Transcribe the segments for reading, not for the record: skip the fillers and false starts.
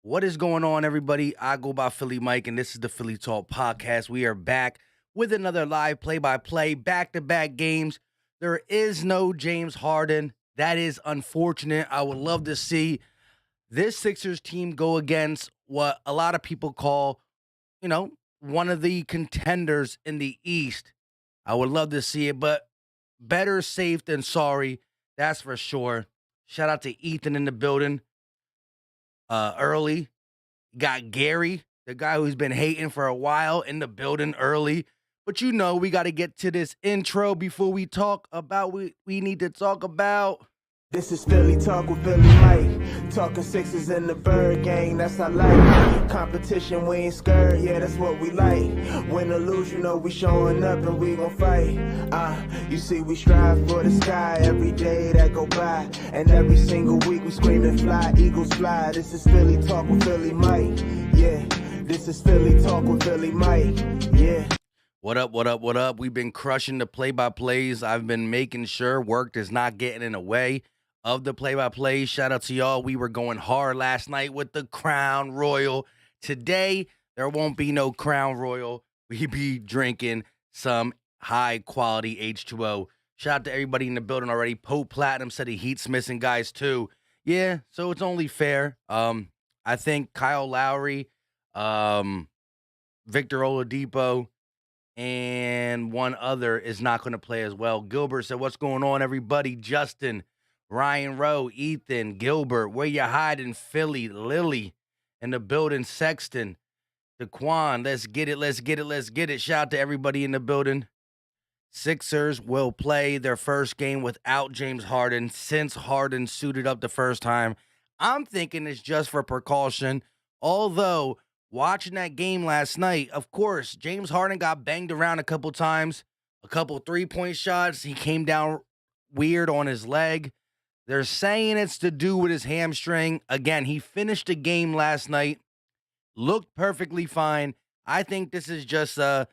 What is going on, everybody? I go by Philly Mike, and this is the Philly Talk Podcast. We are back with another live play-by-play, back-to-back games. There is no James Harden. That is unfortunate. I would love to see this Sixers team go against what a lot of people call, one of the contenders in the East. I would love to see it, but better safe than sorry. That's for sure. Shout out to Ethan in the building. Early. Got Gary, the guy who's been hating for a while, in the building early. But we got to get to this intro before we talk about what we need to talk about. This is Philly Talk with Philly Mike. Talking Sixers and the Bird Gang, that's our life. Competition, we ain't scared, yeah, that's what we like. Win or lose, we showing up and we gon' fight. You see, we strive for the sky every day that go by. And every single week we screaming fly, Eagles fly. This is Philly Talk with Philly Mike, yeah. This is Philly Talk with Philly Mike, yeah. What up, what up, what up? We've been crushing the play-by-plays. I've been making sure work is not getting in the way of the play-by-play. Shout out to y'all. We were going hard last night with the Crown Royal. Today, there won't be no Crown Royal. We be drinking some high-quality H2O. Shout out to everybody in the building already. Pope Platinum said the Heat's missing guys too. Yeah, so it's only fair. I think Kyle Lowry, Victor Oladipo, and one other is not going to play as well. Gilbert said, what's going on, everybody? Justin, Ryan Rowe, Ethan, Gilbert, where you hiding? Philly, Lily in the building, Sexton, Daquan, let's get it, let's get it, let's get it. Shout out to everybody in the building. Sixers will play their first game without James Harden since Harden suited up the first time. I'm thinking it's just for precaution, although watching that game last night, of course, James Harden got banged around a couple times, a couple three-point shots. He came down weird on his leg. They're saying it's to do with his hamstring. Again, he finished the game last night, looked perfectly fine. I think this is just a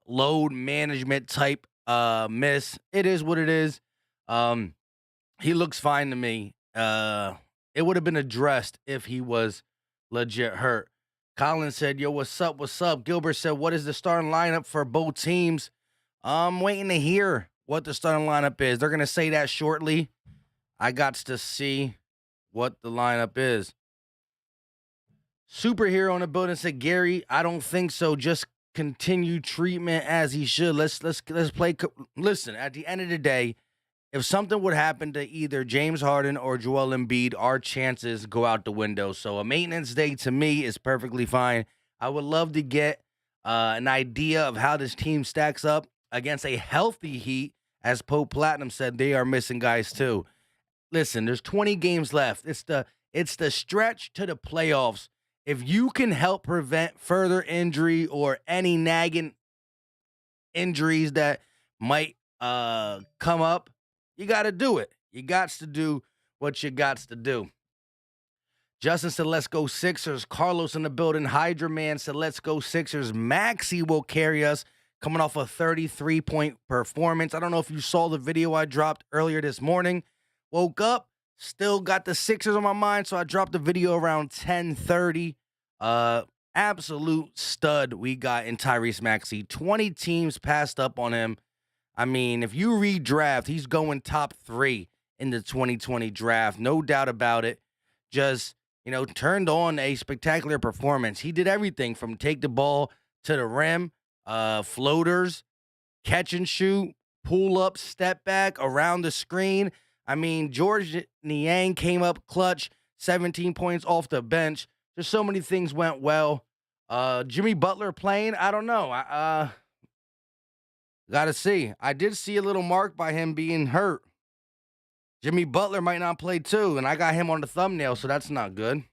load management type miss. It is what it is. He looks fine to me. It would have been addressed if he was legit hurt. Colin said, yo, what's up, what's up? Gilbert said, what is the starting lineup for both teams? I'm waiting to hear what the starting lineup is. They're going to say that shortly. I got to see what the lineup is. Superhero in the building said, Gary, I don't think so. Just continue treatment as he should. Let's play. Listen, at the end of the day, if something would happen to either James Harden or Joel Embiid, our chances go out the window. So a maintenance day to me is perfectly fine. I would love to get an idea of how this team stacks up against a healthy Heat. As Pope Platinum said, they are missing guys too. Listen, there's 20 games left. It's the stretch to the playoffs. If you can help prevent further injury or any nagging injuries that might come up, you got to do it. You got to do what you got to do. Justin said, let's go Sixers. Carlos in the building. Hydra Man said, let's go Sixers. Maxey will carry us, coming off a 33-point performance. I don't know if you saw the video I dropped earlier this morning. Woke up, still got the Sixers on my mind, so I dropped the video around 10:30. Absolute stud we got in Tyrese Maxey. 20 teams passed up on him. I mean, if you redraft, he's going top 3 in the 2020 draft. No doubt about it. Just, turned on a spectacular performance. He did everything from take the ball to the rim, floaters, catch and shoot, pull up, step back, around the screen. I mean, George Niang came up clutch, 17 points off the bench. Just so many things went well. Jimmy Butler playing, I don't know. Got to see. I did see a little mark by him being hurt. Jimmy Butler might not play too, and I got him on the thumbnail, so that's not good.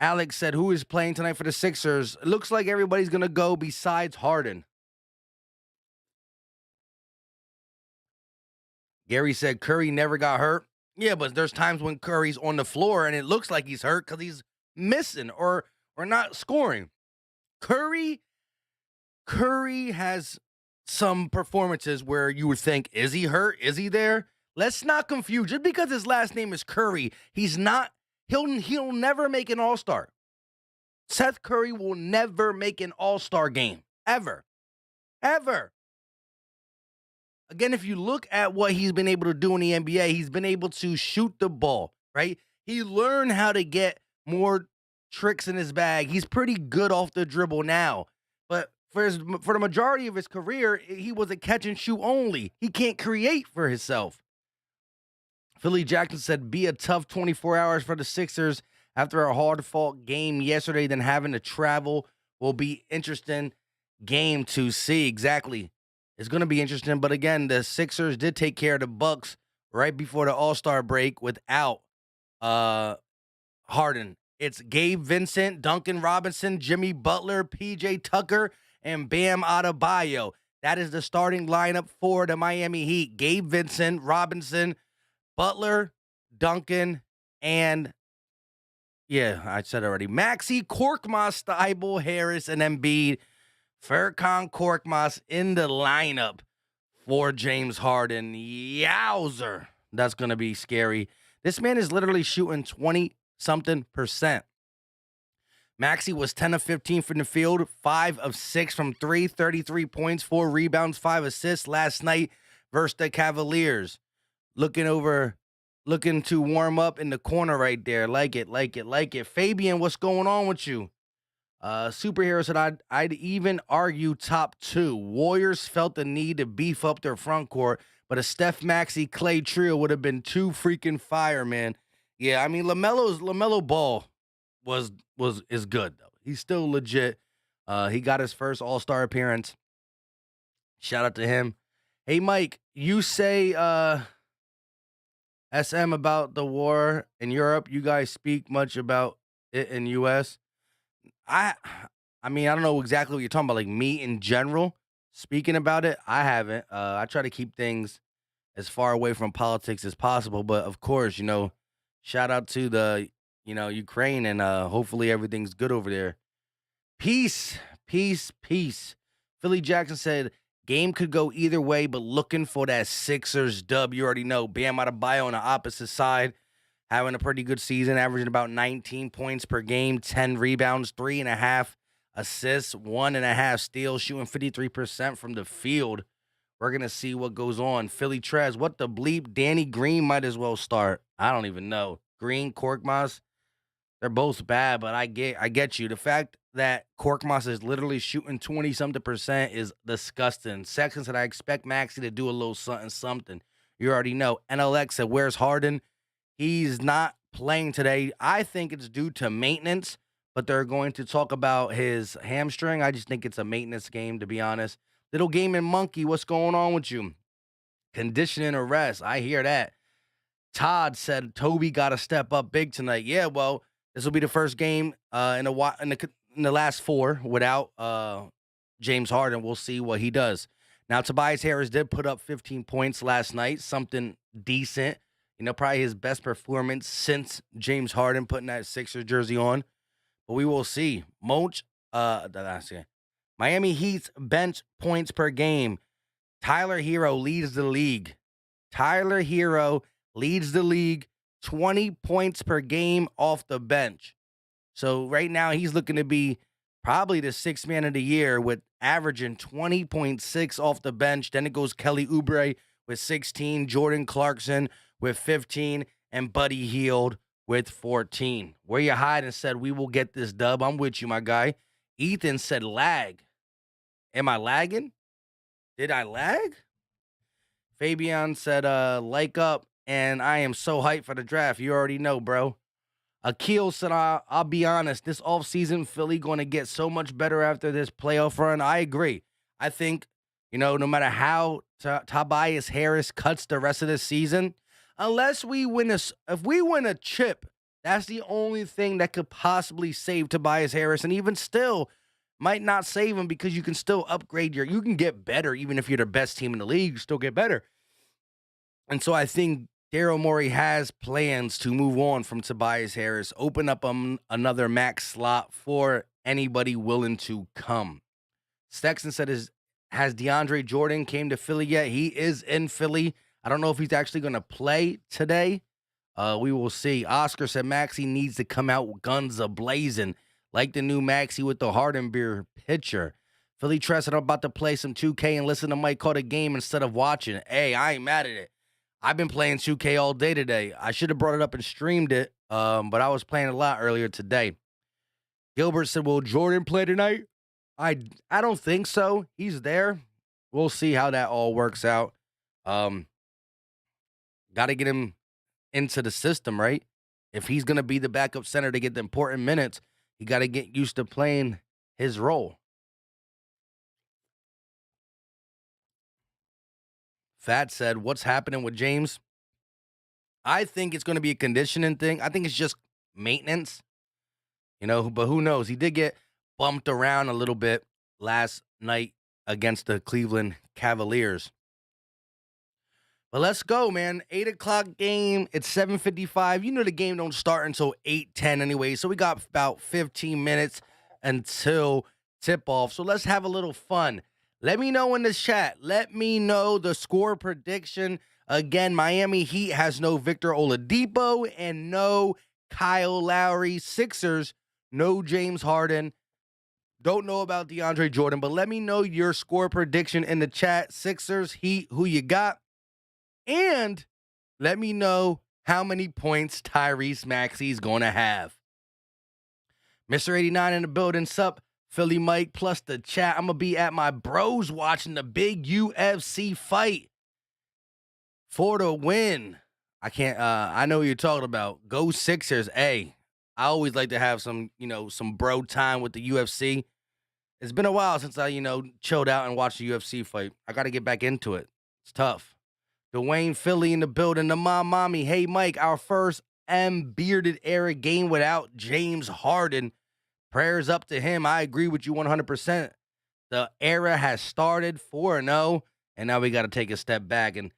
Alex said, who is playing tonight for the Sixers? It looks like everybody's going to go besides Harden. Gary said Curry never got hurt. Yeah, but there's times when Curry's on the floor and it looks like he's hurt because he's missing or not scoring. Curry has some performances where you would think, is he hurt? Is he there? Let's not confuse. Just because his last name is Curry, he's not He'll never make an all-star. Seth Curry will never make an all-star game. Ever. Ever. Again, if you look at what he's been able to do in the NBA, he's been able to shoot the ball, right? He learned how to get more tricks in his bag. He's pretty good off the dribble now. But for the majority of his career, he was a catch and shoot only. He can't create for himself. Philly Jackson said, be a tough 24 hours for the Sixers after a hard-fought game yesterday, then having to travel will be interesting game to see. Exactly. It's going to be interesting. But again, the Sixers did take care of the Bucks right before the All-Star break without Harden. It's Gabe Vincent, Duncan Robinson, Jimmy Butler, PJ Tucker, and Bam Adebayo. That is the starting lineup for the Miami Heat. Gabe Vincent, Robinson, Butler, Duncan, and I said already, Maxey, Korkmaz, Steibel, Harris, and Embiid. Furkan Korkmaz in the lineup for James Harden. Yowzer. That's going to be scary. This man is literally shooting 20-something%. Maxey was 10 of 15 from the field, 5 of 6 from 3, 33 points, 4 rebounds, 5 assists last night versus the Cavaliers. Looking to warm up in the corner right there. Like it. Fabian, what's going on with you? Superhero said, I'd even argue top 2. Warriors felt the need to beef up their front court, but a Steph Maxey Clay trio would have been too freaking fire, man. Yeah, I mean, LaMelo Ball is good, though. He's still legit. He got his first All-Star appearance. Shout out to him. Hey, Mike, you say SM about the war in Europe. You guys speak much about it in U.S.? I mean, I don't know exactly what you're talking about, like me in general. Speaking about it, I haven't. I try to keep things as far away from politics as possible. But, of course, shout out to the, Ukraine, and hopefully everything's good over there. Peace. Philly Jackson said, game could go either way, but looking for that Sixers dub. You already know. Bam Adebayo on the opposite side, having a pretty good season, averaging about 19 points per game, 10 rebounds, 3.5 assists, 1.5 steals, shooting 53% from the field. We're going to see what goes on. Philly Trez, what the bleep? Danny Green might as well start. I don't even know. Green, Korkmaz, they're both bad, but I get you. The fact that Korkmaz is literally shooting 20-something% is disgusting. Sexton said, I expect Maxey to do a little something. You already know. NLX said, where's Harden? He's not playing today. I think it's due to maintenance, but they're going to talk about his hamstring. I just think it's a maintenance game, to be honest. Little Gaming Monkey, what's going on with you? Conditioning or rest. I hear that. Todd said Toby got to step up big tonight. Yeah, well, this will be the first game in the last 4 without James Harden. We'll see what he does. Now, Tobias Harris did put up 15 points last night, something decent. Probably his best performance since James Harden putting that Sixers jersey on. But we will see. Miami Heat's bench points per game. Tyler Hero leads the league. 20 points per game off the bench. So right now he's looking to be probably the 6th man of the year with averaging 20.6 off the bench. Then it goes Kelly Oubre with 16, Jordan Clarkson with 15, and Buddy Hield with 14. Where you hiding said, we will get this dub. I'm with you, my guy. Ethan said, lag. Am I lagging? Did I lag? Fabian said, like up, and I am so hyped for the draft. You already know, bro. Akil said, I'll be honest, this offseason, Philly going to get so much better after this playoff run. I agree. I think, no matter how Tobias Harris cuts the rest of the season, unless if we win a chip, that's the only thing that could possibly save Tobias Harris. And even still, might not save him because you can still upgrade you can get better. Even if you're the best team in the league, you still get better. And so I think Daryl Morey has plans to move on from Tobias Harris, open up another max slot for anybody willing to come. Sexton said, has DeAndre Jordan came to Philly yet? He is in Philly. I don't know if he's actually going to play today. We will see. Oscar said Maxey needs to come out guns a-blazing, like the new Maxey with the Harden beer pitcher. Philly Tress said I'm about to play some 2K and listen to Mike call the game instead of watching. Hey, I ain't mad at it. I've been playing 2K all day today. I should have brought it up and streamed it, but I was playing a lot earlier today. Gilbert said, will Jordan play tonight? I don't think so. He's there. We'll see how that all works out. Got to get him into the system, right? If he's going to be the backup center to get the important minutes, he got to get used to playing his role. Fat said, what's happening with James? I think it's going to be a conditioning thing. I think it's just maintenance, but who knows? He did get bumped around a little bit last night against the Cleveland Cavaliers. But let's go, man. 8 o'clock game. It's 7:55. The game don't start until 8:10 anyway. So we got about 15 minutes until tip-off. So let's have a little fun. Let me know in the chat. Let me know the score prediction. Again, Miami Heat has no Victor Oladipo and no Kyle Lowry. Sixers, no James Harden. Don't know about DeAndre Jordan, but let me know your score prediction in the chat. Sixers, Heat, who you got? And let me know how many points Tyrese Maxey's going to have. Mr. 89 in the building. Sup, Philly Mike plus the chat. I'm going to be at my bros watching the big UFC fight for the win. I know what you're talking about. Go Sixers. Hey, I always like to have some bro time with the UFC. It's been a while since I, chilled out and watched the UFC fight. I got to get back into it. It's tough. Dwayne Philly in the building. The mommy. Hey, Mike, our first bearded era game without James Harden. Prayers up to him. I agree with you 100%. The era has started 4-0, and now we got to take a step back and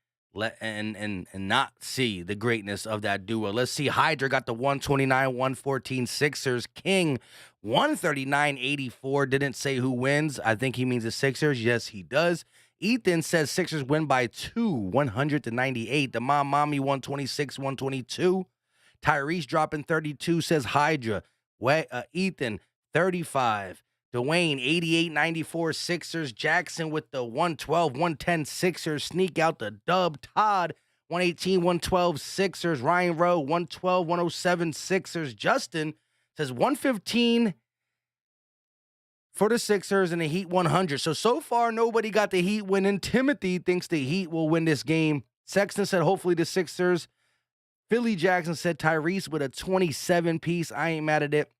not see the greatness of that duo. Let's see. Hydra got the 129-114 Sixers. King 139-84. Didn't say who wins. I think he means the Sixers. Yes, he does. Ethan says Sixers win by 2, 100-98. The mommy 126-122. Tyrese dropping 32 says Hydra. Ethan 35. Dwayne 88-94 Sixers. Jackson with the 112-110 Sixers. Sneak out the dub. Todd 118-112 Sixers. Ryan Rowe 112-107 Sixers. Justin says 115 for the Sixers and the Heat 100. So far, nobody got the Heat winning. Timothy thinks the Heat will win this game. Sexton said, hopefully the Sixers. Philly Jackson said Tyrese with a 27-piece. I ain't mad at it.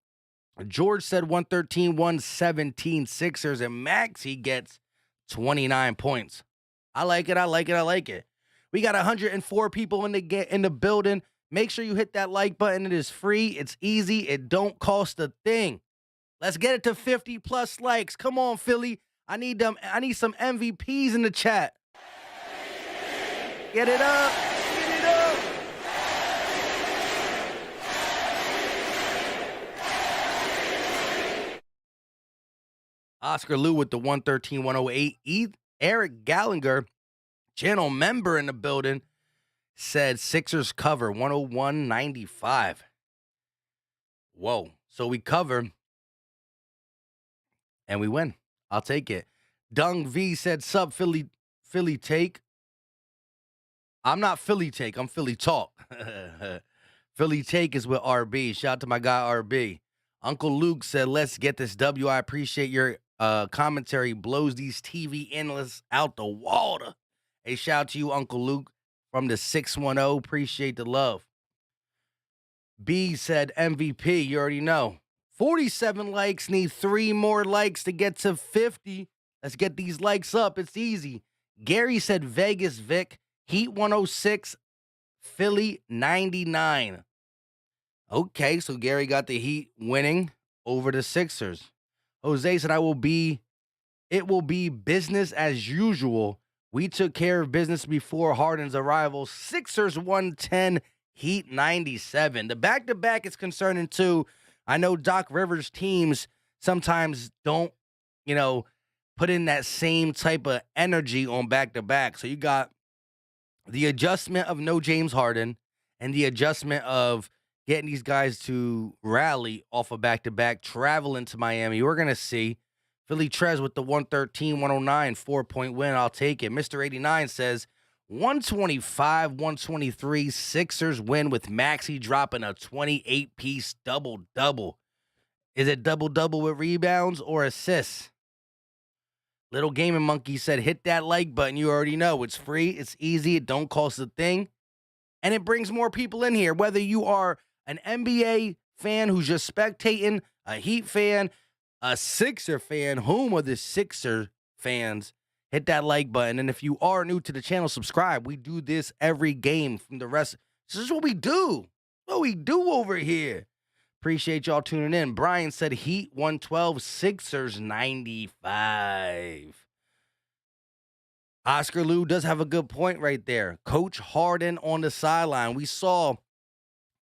George said 113-117 Sixers. And Maxey gets 29 points. I like it. We got 104 people in the building. Make sure you hit that like button. It is free. It's easy. It don't cost a thing. Let's get it to 50 plus likes. Come on, Philly. I need some MVPs in the chat. Get it up. Get it up. Oscar Lou with the 113-108. Eric Gallinger, channel member in the building, said Sixers cover 101-95. Whoa. So we cover and we win. I'll take it. Dung V said, sub Philly take. I'm not Philly take. I'm Philly talk. Philly take is with RB. Shout out to my guy RB. Uncle Luke said, let's get this W. I appreciate your commentary. Blows these TV analysts out the water. Hey, shout out to you, Uncle Luke, from the 610. Appreciate the love. B said MVP. You already know. 47 likes. Need 3 more likes to get to 50. Let's get these likes up. It's easy. Gary said Vegas Vic. Heat 106. Philly 99. Okay, so Gary got the Heat winning over the Sixers. Jose said, it will be business as usual. We took care of business before Harden's arrival. Sixers 110, Heat 97. The back-to-back is concerning too. I know Doc Rivers teams sometimes don't, put in that same type of energy on back-to-back. So you got the adjustment of no James Harden, and the adjustment of getting these guys to rally off a back-to-back, traveling to Miami. We're going to see Philly Trez with the 113-109 4-point win. I'll take it. Mr. 89 says 125-123 Sixers win with Maxey dropping a 28-piece double-double. Is it double-double with rebounds or assists? Little Gaming Monkey said, hit that like button. You already know. It's free. It's easy. It don't cost a thing. And it brings more people in here. Whether you are an NBA fan who's just spectating, a Heat fan, a Sixer fan, whom are the Sixer fans, hit that like button. And if you are new to the channel, subscribe. We do this every game from the rest. This is what we do. What we do over here. Appreciate y'all tuning in. Brian said Heat 112, Sixers 95. Oscar Lou does have a good point right there. Coach Harden on the sideline. We saw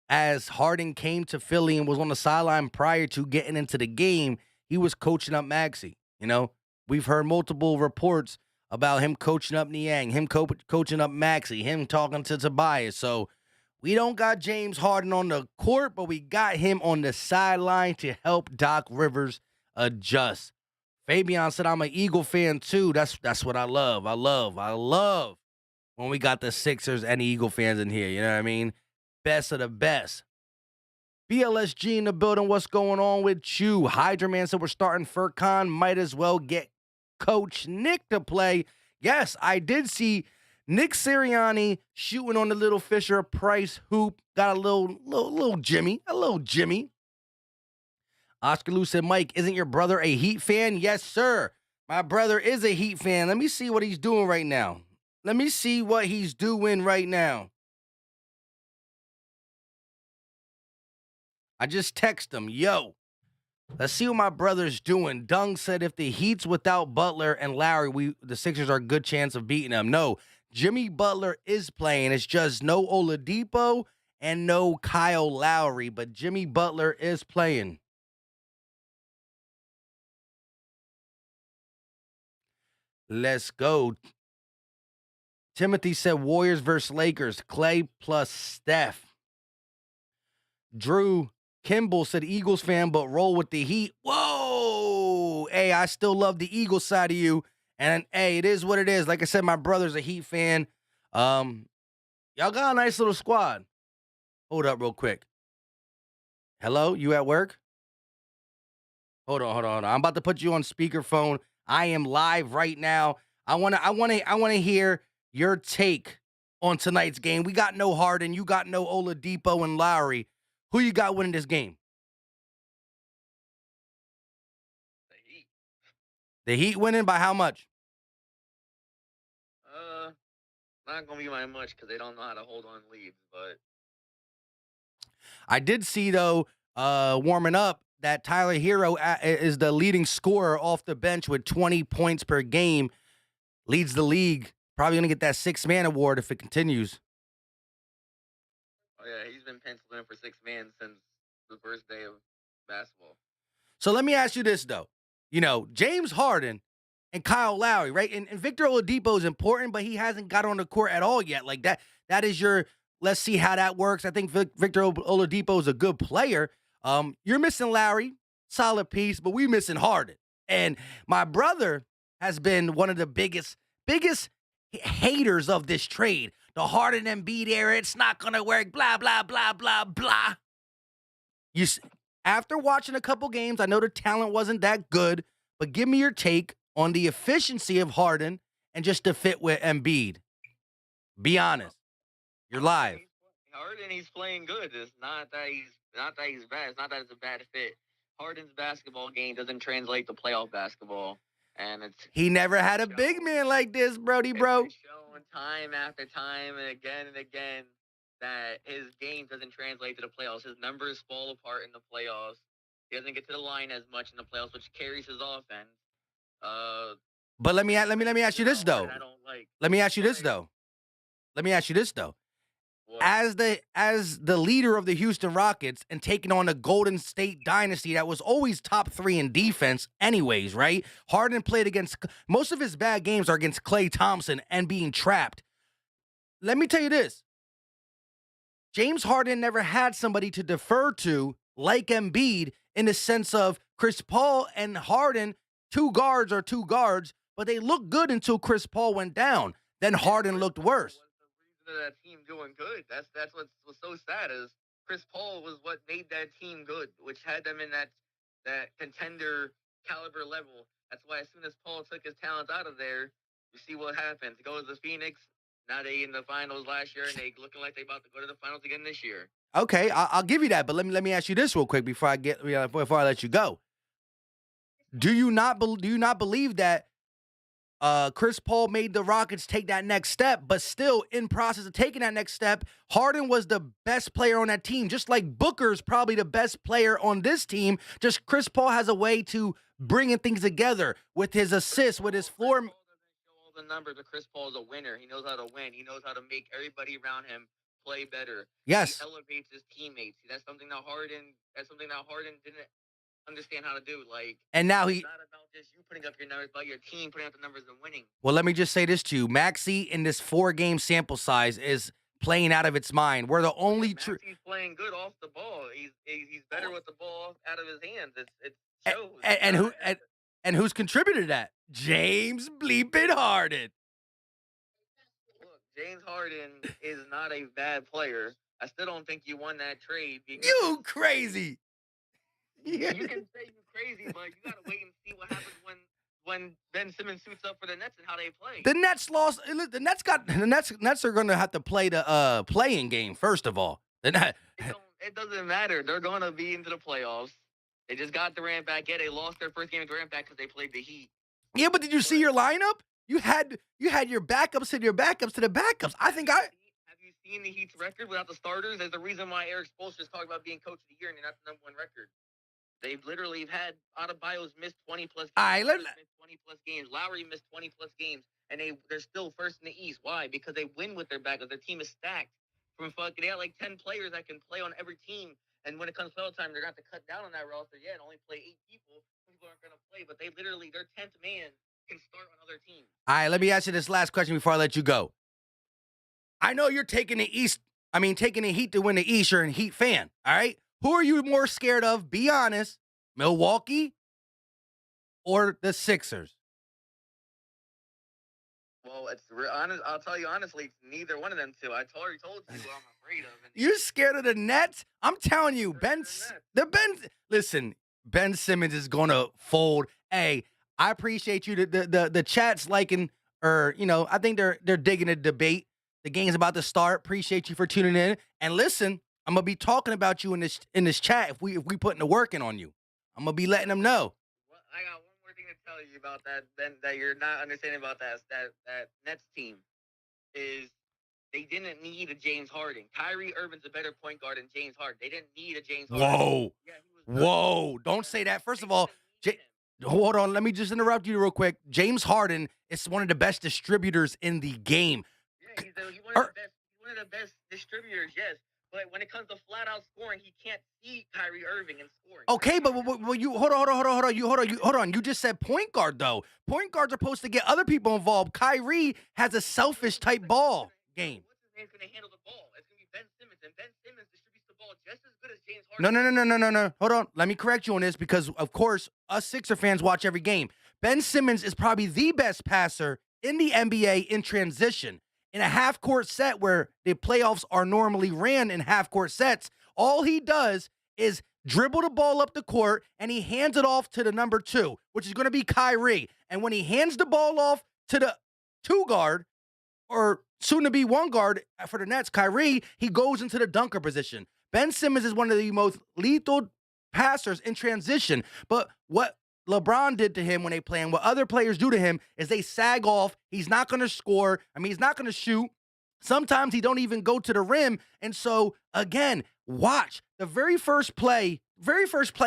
as Harden came to Philly and was on the sideline prior to getting into the game, he was coaching up Maxey. You know, we've heard multiple reports about him coaching up Niang, him coaching up Maxey, him talking to Tobias. So we don't got James Harden on the court, but we got him on the sideline to help Doc Rivers adjust. Fabian said, I'm an Eagle fan too. That's what I love. I love when we got the Sixers and the Eagle fans in here. You know what I mean? Best of the best. BLSG in the building. What's going on with you? Hydra Man said we're starting Furkan. Might as well get Coach Nick to play. Yes, I did see Nick Sirianni shooting on the little Fisher-Price hoop. Got a little Jimmy. Oscar Lou said, Mike, isn't your brother a Heat fan? Yes, sir. My brother is a Heat fan. Let me see what he's doing right now. I just text him, yo. Let's see what my brother's doing. Dung said if the Heat's without Butler and Lowry, the Sixers are a good chance of beating them. No, Jimmy Butler is playing. It's just no Oladipo and no Kyle Lowry, but Jimmy Butler is playing. Let's go. Timothy said Warriors versus Lakers. Clay plus Steph. Drew Kimball said Eagles fan, but roll with the Heat. Whoa! Hey, I still love the Eagles side of you. And, hey, it is what it is. Like I said, my brother's a Heat fan. Y'all got a nice little squad. Hold up real quick. Hello? You at work? Hold on. I'm about to put you on speakerphone. I am live right now. I want to hear your take on tonight's game. We got no Harden. You got no Oladipo and Lowry. Who you got winning this game? The Heat. The Heat winning by how much? Not gonna be by much because they don't know how to hold on leads. But I did see though, warming up, that Tyler Hero is the leading scorer off the bench with 20 points per game. Leads the league. Probably gonna get that six-man award if it continues. oh yeah, he's been penciled in for 6 man since the first day of basketball. So let me ask you this, though. You know, James Harden and Kyle Lowry, right? And Victor Oladipo is important, but he hasn't got on the court at all yet. Like that is your, let's see how that works. I think Victor Oladipo is a good player. You're missing Lowry, solid piece, but we missing Harden. And my brother has been one of the biggest haters of this trade. The Harden and Embiid era, it's not going to work, blah, blah, blah, blah, blah. After watching a couple games, I know the talent wasn't that good, but give me your take on the efficiency of Harden and just the fit with Embiid. Be honest. You're live. Harden, he's playing good. It's not that he's bad. It's not that it's a bad fit. Harden's basketball game doesn't translate to playoff basketball. And he never had a big man like this, Brody, bro. It's shown time after time and again that his game doesn't translate to the playoffs. His numbers fall apart in the playoffs. He doesn't get to the line as much in the playoffs, which carries his offense. But let me ask you this though. Let me ask you this though. What? As the leader of the Houston Rockets and taking on the Golden State dynasty that was always top 3 in defense anyways, right? Harden played against, most of his bad games are against Klay Thompson and being trapped. Let me tell you this. James Harden never had somebody to defer to like Embiid in the sense of Chris Paul and Harden, two guards are two guards, but they looked good until Chris Paul went down. Then Harden Chris looked Paul worse. was the reason of that team doing good. That's what's so sad is Chris Paul was what made that team good, which had them in that contender caliber level. That's why as soon as Paul took his talents out of there, you see what happens. He goes to Phoenix. Now they in the finals last year, and they looking like they about to go to the finals again this year. Okay, I'll give you that, but let me ask you this real quick before before I let you go. Do you not believe that Chris Paul made the Rockets take that next step, but still in process of taking that next step, Harden was the best player on that team, just like Booker's probably the best player on this team. Just Chris Paul has a way to bringing things together with his assists, with his floor. Chris Paul doesn't show all the numbers, but Chris Paul is a winner. He knows how to win. He knows how to make everybody around him play better. He Yes, elevates his teammates. That's something that Harden. That's something that Harden didn't understand how to do. Like and now it's he. not about just you putting up your numbers, but your team putting up the numbers and winning. Well, let me just say this to you: Maxey in this 4-game sample size is playing out of its mind. We're the only true. Maxey's playing good off the ball. He's better with the ball out of his hands. It And, shows. and who and who's contributed to that? James bleeping Harden. Look, James Harden is not a bad player. I still don't think you won that trade because You crazy. Yeah. you can say you're crazy, but you gotta wait and see what happens when Ben Simmons suits up for the Nets and how they play. The Nets lost. The Nets are going to have to play the playing game first of all. It doesn't matter. They're gonna be into the playoffs. They just got Durant back. Yeah, they lost their first game of Durant back because they played the Heat. Yeah, but did you see your lineup? You had your backups to your backups to the backups. I think Have you seen the Heat's record without the starters? There's the reason why Eric Spoelstra's talking about being coach of the year and they're not the #1 record. They've literally had Adebayo's missed 20 plus games. All right, Missed 20 plus games. Lowry missed 20 plus games, and they're still first in the East. Why? Because they win with their backups. Their team is stacked. They got like 10 players that can play on every team. And when it comes to playoff time, they're going to have to cut down on that roster. Yeah, and only play 8 people. People aren't going to play, but their 10th man can start on other teams. All right, let me ask you this last question before I let you go. I know you're taking the East. I mean, taking the Heat to win the East. You're a Heat fan. All right. Who are you more scared of? Be honest. Milwaukee or the Sixers? Well, it's honest. I'll tell you honestly, it's neither one of them two. I already told you who I'm afraid of. You're scared of the Nets? I'm telling you, listen, Ben Simmons is gonna fold. Hey, I appreciate you. The chat's liking, or I think they're digging the debate. The game's about to start. Appreciate you for tuning in. And listen, I'm gonna be talking about you in this chat if we putting the work in on you. I'm gonna be letting them know. Well, I got one more thing to tell you about that, Ben, that you're not understanding about that Nets team is they didn't need a James Harden. Kyrie Irving's a better point guard than James Harden. They didn't need a James Harden. Whoa. Yeah, he was Whoa. Don't say that. First of all, hold on. Let me just interrupt you real quick. James Harden is one of the best distributors in the game. Yeah, he's one of the best distributors, yes. But when it comes to flat out scoring, he can't see Kyrie Irving and scoring. Okay, but you hold on. You just said point guard though. Point guards are supposed to get other people involved. Kyrie has a selfish type ball game. What's his name's going to handle the ball? It's going to be Ben Simmons, and Ben Simmons distributes the ball just as good as James Harden. No. Hold on. Let me correct you on this because, of course, us Sixer fans watch every game. Ben Simmons is probably the best passer in the NBA in transition. In a half-court set where the playoffs are normally ran in half-court sets, all he does is dribble the ball up the court, and he hands it off to the number 2, which is going to be Kyrie. And when he hands the ball off to the 2 guard, or soon-to-be 1 guard for the Nets, Kyrie, he goes into the dunker position. Ben Simmons is one of the most lethal passers in transition. But what LeBron did to him when they play and what other players do to him is they sag off. He's not going to score. I mean, he's not going to shoot. Sometimes he don't even go to the rim. And so, again, watch. The very first play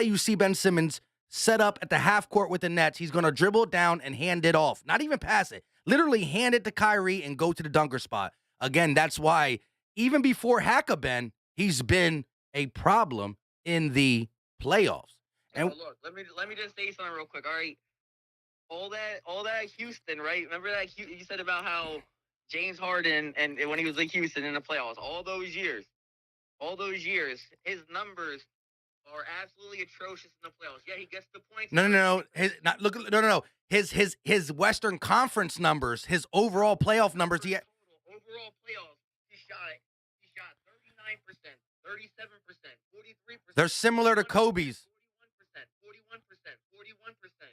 you see Ben Simmons set up at the half court with the Nets, he's going to dribble it down and hand it off. Not even pass it. Literally hand it to Kyrie and go to the dunker spot. Again, that's why even before Hack-a-Ben, he's been a problem in the playoffs. And look, let me just say something real quick. All right, all that Houston, right? Remember that you said about how James Harden and when he was in Houston in the playoffs, all those years, all those years, his numbers are absolutely atrocious in the playoffs. Yeah, he gets the points. No. No. His Western Conference numbers, his overall playoff numbers. Overall playoffs, he shot 39%, 37%, 43%. They're similar to Kobe's. 41%, 41%.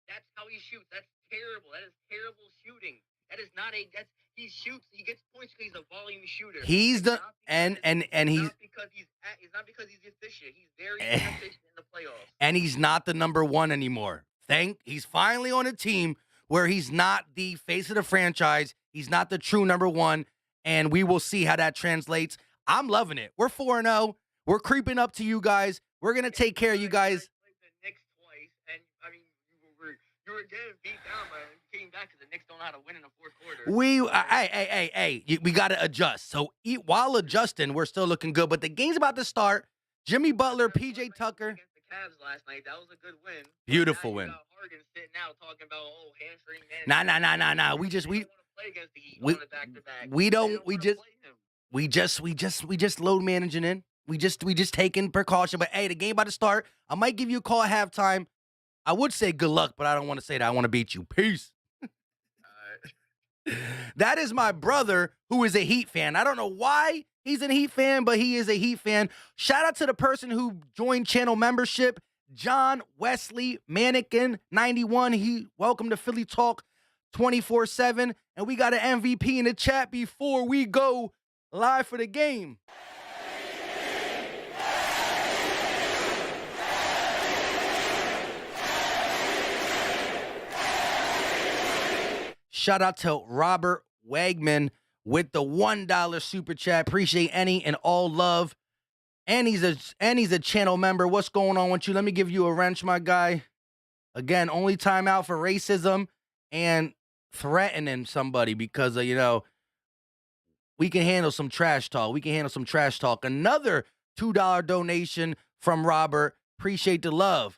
That's how he shoots. That's terrible. That is terrible shooting. That is not a. That's he shoots. He gets points because he's a volume shooter. He's the and he's it's not because he's efficient. He's very inefficient in the playoffs. And he's not the number one anymore. He's finally on a team where he's not the face of the franchise. He's not the true number one, and we will see how that translates. I'm loving it. We're 4-0. We're creeping up to you guys. We're gonna take care of you guys. The Knicks twice, and I mean, you were getting beat down, but you came back because the Knicks don't know how to win in the fourth quarter. We gotta adjust. So while adjusting, we're still looking good. But the game's about to start. Jimmy Butler, PJ Tucker. Against the Cavs last night, that was a good win. Beautiful win. Harden sitting out talking about hamstring man. Nah. We just load managing in. We just taking precaution. But hey, the game about to start. I might give you a call at halftime. I would say good luck, but I don't want to say that. I want to beat you. Peace. That is my brother, who is a Heat fan. I don't know why he's a Heat fan, but he is a Heat fan. Shout out to the person who joined channel membership, John Wesley Mannequin 91. He welcome to Philly Talk 24/7, and we got an MVP in the chat before we go live for the game. Shout out to Robert Wagman with the $1 super chat. Appreciate any and all love. And he's a channel member. What's going on with you? Let me give you a wrench, my guy. Again, only time out for racism and threatening somebody because we can handle some trash talk. Another $2 donation from Robert. Appreciate the love.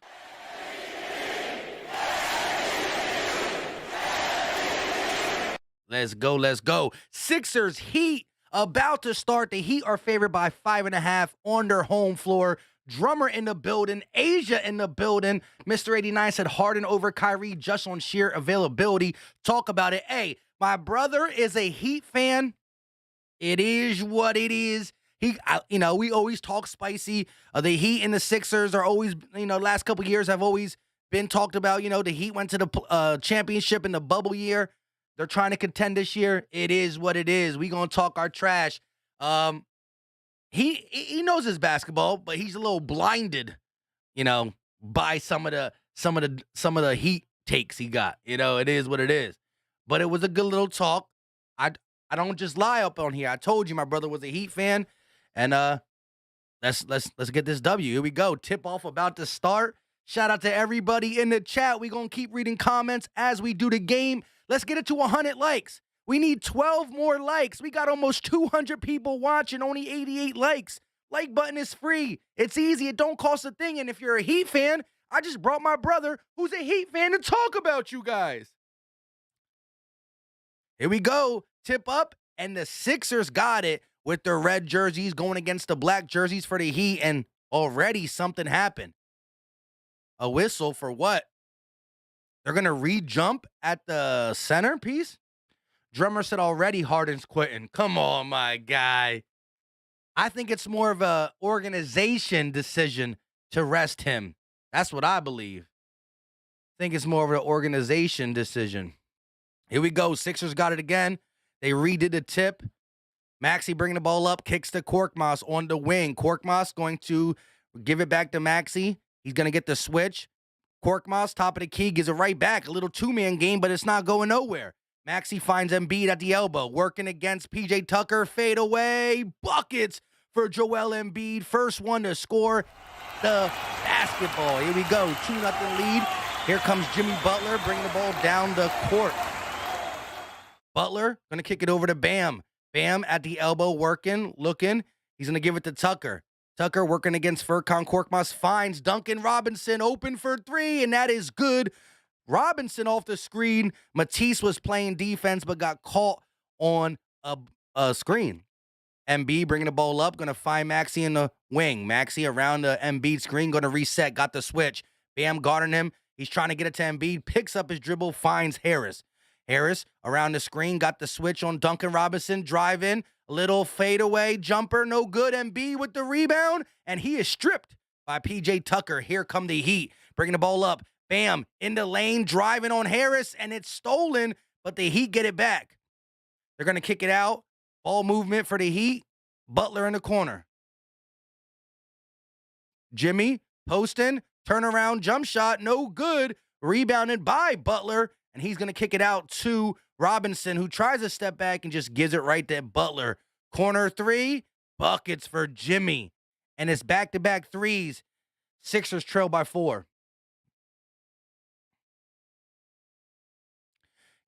Let's go. Sixers Heat about to start. The Heat are favored by 5.5 on their home floor. Drummer in the building. Asia in the building. Mr. 89 said Harden over Kyrie just on sheer availability. Talk about it. Hey, my brother is a Heat fan. It is what it is. We always talk spicy. The Heat and the Sixers are always, last couple years have always been talked about. The Heat went to the championship in the bubble year. They're trying to contend this year. It is what it is. We gonna talk our trash. He knows his basketball, but he's a little blinded, by some of the Heat takes he got. It is what it is. But it was a good little talk. I don't just lie up on here. I told you my brother was a Heat fan, and let's get this W. Here we go. Tip off about to start. Shout out to everybody in the chat. We gonna keep reading comments as we do the game. Let's get it to 100 likes. We need 12 more likes. We got almost 200 people watching, only 88 likes. Like button is free. It's easy. It don't cost a thing. And if you're a Heat fan, I just brought my brother who's a Heat fan to talk about you guys. Here we go. Tip up. And the Sixers got it with their red jerseys going against the black jerseys for the Heat. And already something happened. A whistle for what? They're going to re-jump at the centerpiece? Drummer said already Harden's quitting. Come on, my guy. I think it's more of a organization decision to rest him. That's what I believe. I think it's more of an organization decision. Here we go. Sixers got it again. They redid the tip. Maxey bringing the ball up, kicks to Korkmaz on the wing. Korkmaz going to give it back to Maxey. He's going to get the switch. Korkmaz, top of the key, gives it right back. A little two-man game, but it's not going nowhere. Maxey finds Embiid at the elbow, working against PJ Tucker. Fade away. Buckets for Joel Embiid. First one to score the basketball. Here we go. 2-0 lead. Here comes Jimmy Butler, bringing the ball down the court. Butler going to kick it over to Bam. Bam at the elbow, working, looking. He's going to give it to Tucker. Tucker working against Furkan. Korkmaz finds Duncan Robinson open for three, and that is good. Robinson off the screen. Matisse was playing defense but got caught on a screen. MB bringing the ball up, going to find Maxey in the wing. Maxey around the Embiid screen, going to reset, got the switch. Bam guarding him. He's trying to get it to Embiid, picks up his dribble, finds Harris. Harris around the screen, got the switch on Duncan Robinson, drive in, a little fadeaway jumper, no good. Embiid with the rebound, and he is stripped by PJ Tucker. Here come the Heat, bringing the ball up. Bam, in the lane, driving on Harris, and it's stolen, but the Heat get it back. They're going to kick it out. Ball movement for the Heat. Butler in the corner. Jimmy, posting, turnaround, jump shot, no good. Rebounded by Butler, and he's going to kick it out to Robinson, who tries to step back and just gives it right to Butler. Corner three, buckets for Jimmy. And it's back-to-back threes. Sixers trail by 4.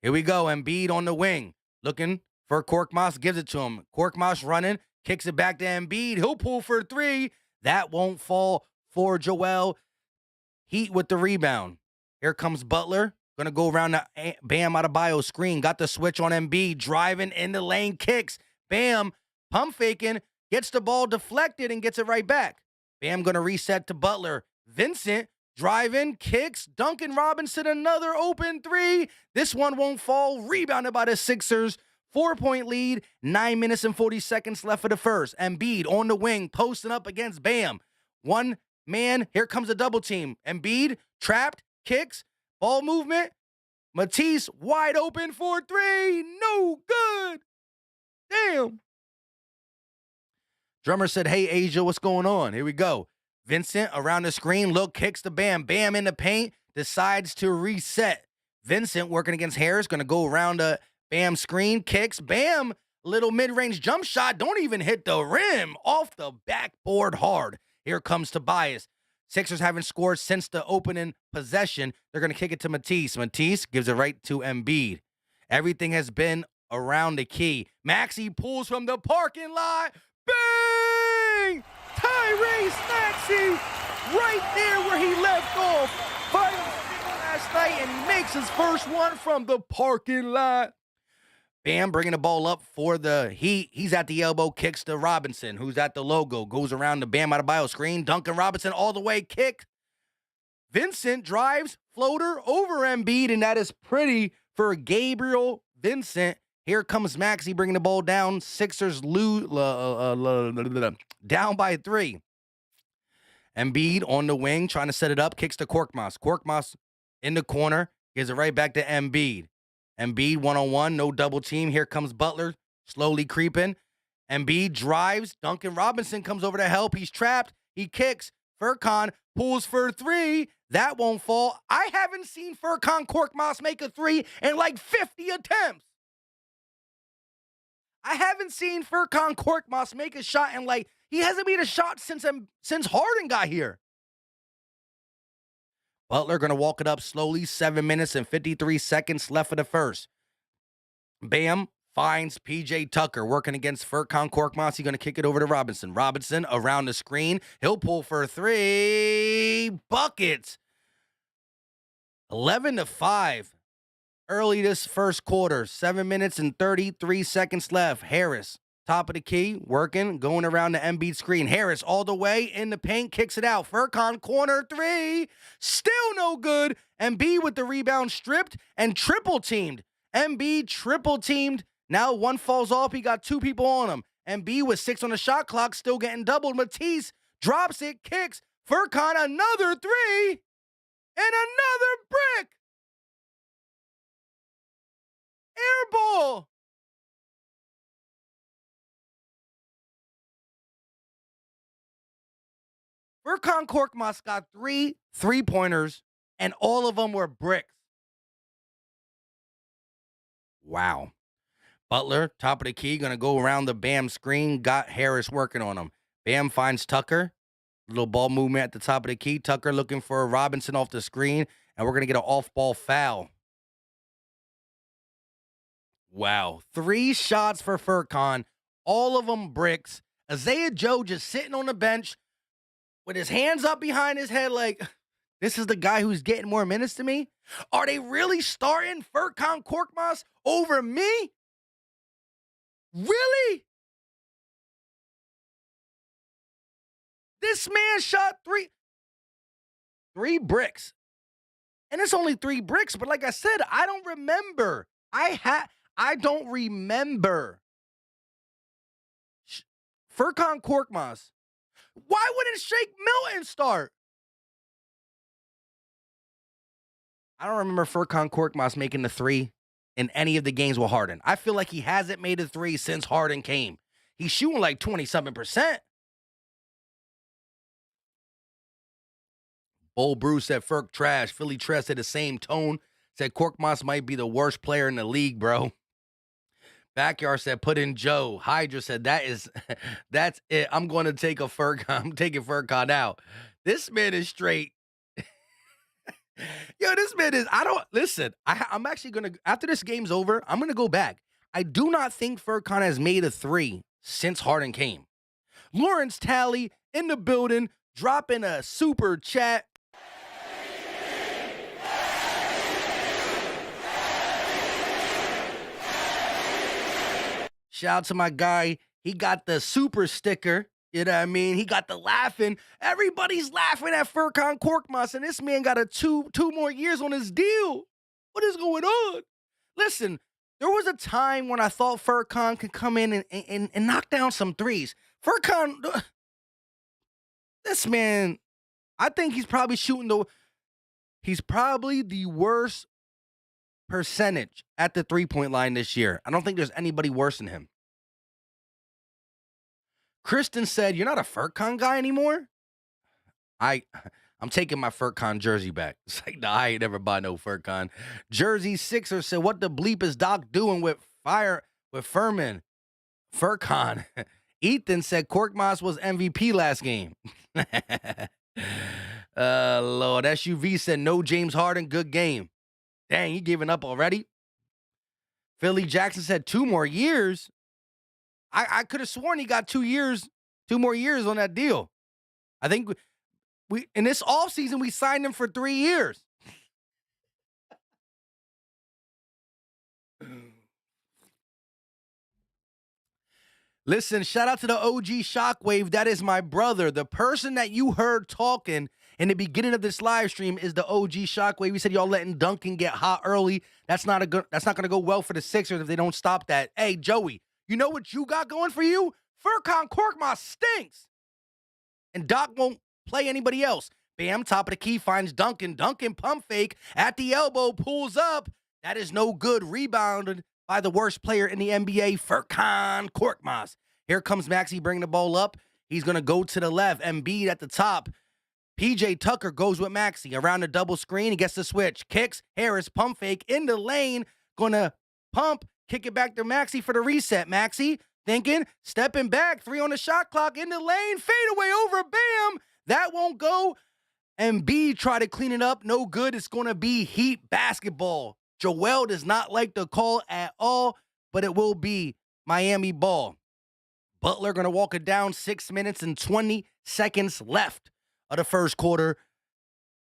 Here we go. Embiid on the wing. Looking for Korkmaz. Gives it to him. Korkmaz running. Kicks it back to Embiid. He'll pull for 3. That won't fall for Joel. Heat with the rebound. Here comes Butler. Going to go around the Bam Adebayo screen. Got the switch on Embiid. Driving in the lane. Kicks. Bam. Pump faking. Gets the ball deflected and gets it right back. Bam going to reset to Butler. Vincent. Driving, kicks, Duncan Robinson, another open 3. This one won't fall. Rebounded by the Sixers. 4-point lead, 9 minutes and 40 seconds left for the first. Embiid on the wing, posting up against Bam. One man, here comes a double team. Embiid, trapped, kicks, ball movement. Matisse, wide open for 3. No good. Damn. Drummer said, hey, Asia, what's going on? Here we go. Vincent around the screen, look, kicks to Bam. Bam in the paint, decides to reset. Vincent working against Harris, going to go around the Bam screen, kicks. Bam, little mid-range jump shot, don't even hit the rim. Off the backboard hard. Here comes Tobias. Sixers haven't scored since the opening possession. They're going to kick it to Matisse. Matisse gives it right to Embiid. Everything has been around the key. Maxey pulls from the parking lot. Bang! Tyrese Maxey right there where he left off. Finals last night, and he makes his first one from the parking lot. Bam bringing the ball up for the Heat. He's at the elbow, kicks to Robinson, who's at the logo. Goes around the Bam Adebayo screen. Duncan Robinson all the way, kick. Vincent drives, floater over Embiid, and that is pretty for Gabriel Vincent. Here comes Maxey bringing the ball down. Sixers down by 3. Embiid on the wing, trying to set it up, kicks to Korkmaz. Korkmaz in the corner, gives it right back to Embiid. Embiid one-on-one, no double team. Here comes Butler, slowly creeping. Embiid drives. Duncan Robinson comes over to help. He's trapped. He kicks. Furkan pulls for 3. That won't fall. I haven't seen Furkan Korkmaz make a 3 in like 50 attempts. I haven't seen Furkan Korkmaz make a shot in like, he hasn't made a shot since Harden got here. Butler going to walk it up slowly. 7 minutes and 53 seconds left for the first. Bam finds PJ Tucker working against Furkan Korkmaz. He's going to kick it over to Robinson. Robinson around the screen. He'll pull for 3. Buckets. 11-5. Early this first quarter. 7 minutes and 33 seconds left. Harris, top of the key, working, going around the Embiid screen. Harris all the way in the paint, kicks it out. Furkan, corner 3. Still no good. Embiid with the rebound, stripped and triple teamed. Embiid triple teamed. Now one falls off. He got 2 people on him. Embiid with 6 on the shot clock, still getting doubled. Matisse drops it, kicks. Furkan, another 3. And another brick. Air ball. Furkan Korkmaz got 3 3-pointers, and all of them were bricks. Wow. Butler, top of the key, going to go around the Bam screen. Got Harris working on him. Bam finds Tucker. Little ball movement at the top of the key. Tucker looking for Robinson off the screen, and we're going to get an off-ball foul. Wow. 3 shots for Furkan, all of them bricks. Isaiah Joe just sitting on the bench with his hands up behind his head like, this is the guy who's getting more minutes to me? Are they really starting Furkan Korkmaz over me? Really? This man shot three bricks. And it's only 3 bricks, but like I said, I don't remember. I don't remember. Furkan Korkmaz. Why wouldn't Shake Milton start? I don't remember Furkan Korkmaz making the 3 in any of the games with Harden. I feel like he hasn't made a 3 since Harden came. He's shooting like 27%. Bull Bruce said Furk trash. Philly Tress said the same tone. Said Korkmaz might be the worst player in the league, bro. Backyard said put in Joe. Hydra said that's it. I'm going to take a Furkan. I'm taking Furkan out. This man is straight. Yo, this man is, I'm actually going to, after this game's over, I'm going to go back. I do not think Furkan has made a 3 since Harden came. Lawrence Talley in the building, dropping a super chat. Shout out to my guy. He got the super sticker. You know what I mean? He got the laughing. Everybody's laughing at Furkan Korkmaz, and this man got a two more years on his deal. What is going on? Listen, there was a time when I thought Furkan could come in and knock down some threes. Furkan, this man, I think he's probably he's probably the worst percentage at the three-point line this year. I don't think there's anybody worse than him. Kristen said, you're not a Furkan guy anymore? I'm taking my Furkan jersey back. It's like, nah, I ain't never buy no Furkan. Jersey Sixer said, what the bleep is Doc doing with Furman? Furkan. Ethan said Korkmaz was MVP last game. Lord, SUV said, no James Harden, good game. Dang, you giving up already? Philly Jackson said 2 more years. I could have sworn he got 2 more years on that deal. I think we in this offseason, we signed him for 3 years. Listen, shout out to the OG Shockwave. That is my brother. The person that you heard talking in the beginning of this live stream is the OG Shockwave. We said y'all letting Duncan get hot early. That's not going to go well for the Sixers if they don't stop that. Hey, Joey, you know what you got going for you? Furkan Korkmaz stinks. And Doc won't play anybody else. Bam, top of the key, finds Duncan. Duncan pump fake at the elbow, pulls up. That is no good. Rebounded by the worst player in the NBA, Furkan Korkmaz. Here comes Maxey bringing the ball up. He's going to go to the left. Embiid at the top. PJ Tucker goes with Maxey around the double screen. He gets the switch. Kicks. Harris pump fake in the lane. Going to pump. Kick it back to Maxey for the reset. Maxey thinking. Stepping back. 3 on the shot clock. In the lane. Fade away over. Bam. That won't go. Embiid try to clean it up. No good. It's going to be Heat basketball. Joel does not like the call at all, but it will be Miami ball. Butler going to walk it down. 6 minutes and 20 seconds left of the first quarter.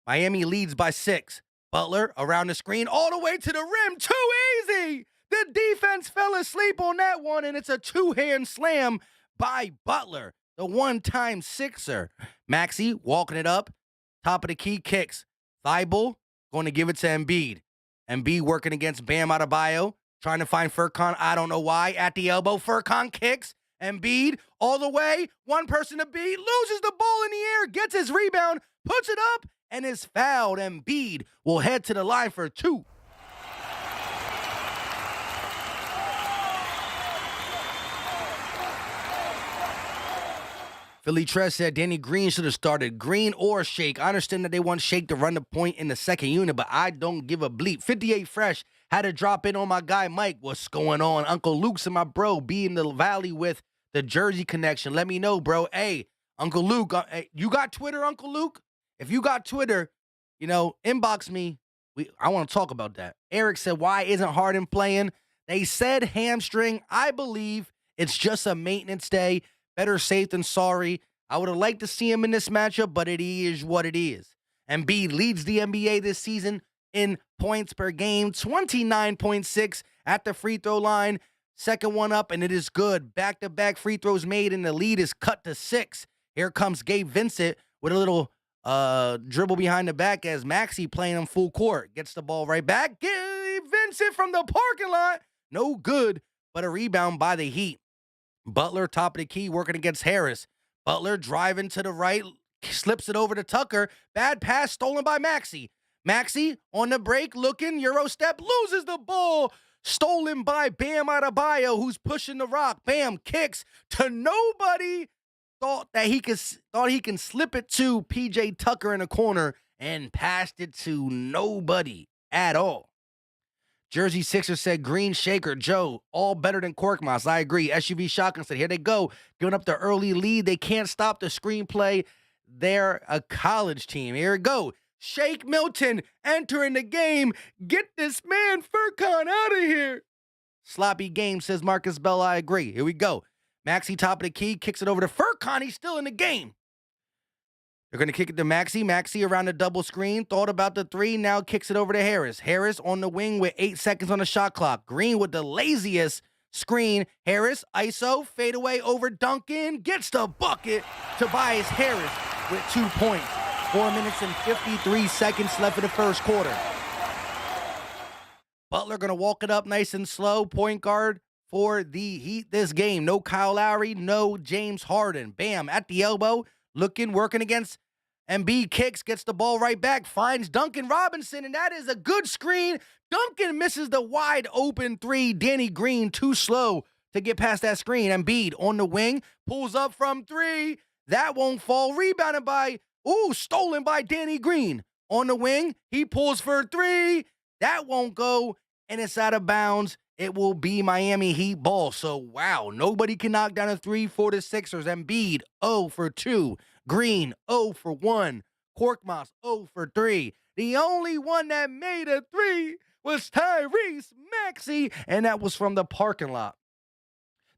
Miami leads by 6. Butler around the screen all the way to the rim. Too easy. The defense fell asleep on that one, and it's a 2-hand slam by Butler, the one-time Sixer. Maxey walking it up. Top of the key, kicks. Thibault going to give it to Embiid. Embiid working against Bam Adebayo, trying to find Furkan. I don't know why. At the elbow, Furkan kicks. Embiid all the way. One person to beat. Loses the ball in the air. Gets his rebound. Puts it up and is fouled. Embiid will head to the line for 2. Philly Tress said Danny Green should have started. Green or Shake. I understand that they want Shake to run the point in the second unit, but I don't give a bleep. 58 Fresh had to drop in on my guy Mike. What's going on? Uncle Luke's and my bro be in the valley with the Jersey connection. Let me know, bro. Hey, Uncle Luke, you got Twitter, Uncle Luke? If you got Twitter, inbox me. I want to talk about that. Eric said, why isn't Harden playing? They said hamstring. I believe it's just a maintenance day. Better safe than sorry. I would have liked to see him in this matchup, but it is what it is. Embiid leads the NBA this season in points per game, 29.6 at the free throw line. Second one up, and it is good. Back-to-back free throws made, and the lead is cut to 6. Here comes Gabe Vincent with a little dribble behind the back as Maxey playing him full court. Gets the ball right back. Gabe Vincent from the parking lot. No good, but a rebound by the Heat. Butler, top of the key, working against Harris. Butler driving to the right, slips it over to Tucker. Bad pass stolen by Maxey. Maxey on the break, looking, Euro step, loses the ball. Stolen by Bam Adebayo, who's pushing the rock. Bam kicks to nobody. Thought he can slip it to PJ Tucker in the corner and passed it to nobody at all. Jersey Sixer said Green, Shaker, Joe, all better than Korkmaz. I agree. SUV Shotgun said, here they go, giving up the early lead. They can't stop the screenplay. They're a college team. Here it go. Shake Milton entering the game. Get this man Furkan out of here. Sloppy game, says Marcus Bell. I agree. Here we go. Maxey, top of the key, kicks it over to Furkan. He's still in the game. They're going to kick it to Maxey. Maxey around the double screen. Thought about the three. Now kicks it over to Harris. Harris on the wing with 8 seconds on the shot clock. Green with the laziest screen. Harris, ISO, fadeaway over Duncan. Gets the bucket. Tobias Harris with 2 points. 4 minutes and 53 seconds left in the first quarter. Butler going to walk it up nice and slow. Point guard for the Heat this game. No Kyle Lowry, no James Harden. Bam, at the elbow, looking, working against Embiid, kicks, gets the ball right back, finds Duncan Robinson, and that is a good screen. Duncan misses the wide open three. Danny Green too slow to get past that screen. Embiid on the wing, pulls up from three. That won't fall. Rebounded by, stolen by Danny Green. On the wing, he pulls for three. That won't go, and it's out of bounds. It will be Miami Heat ball. So, wow, nobody can knock down a three for the Sixers. Embiid, 0 for 2. Green, 0 for 1. Korkmaz, 0 for 3. The only one that made a three was Tyrese Maxey, and that was from the parking lot.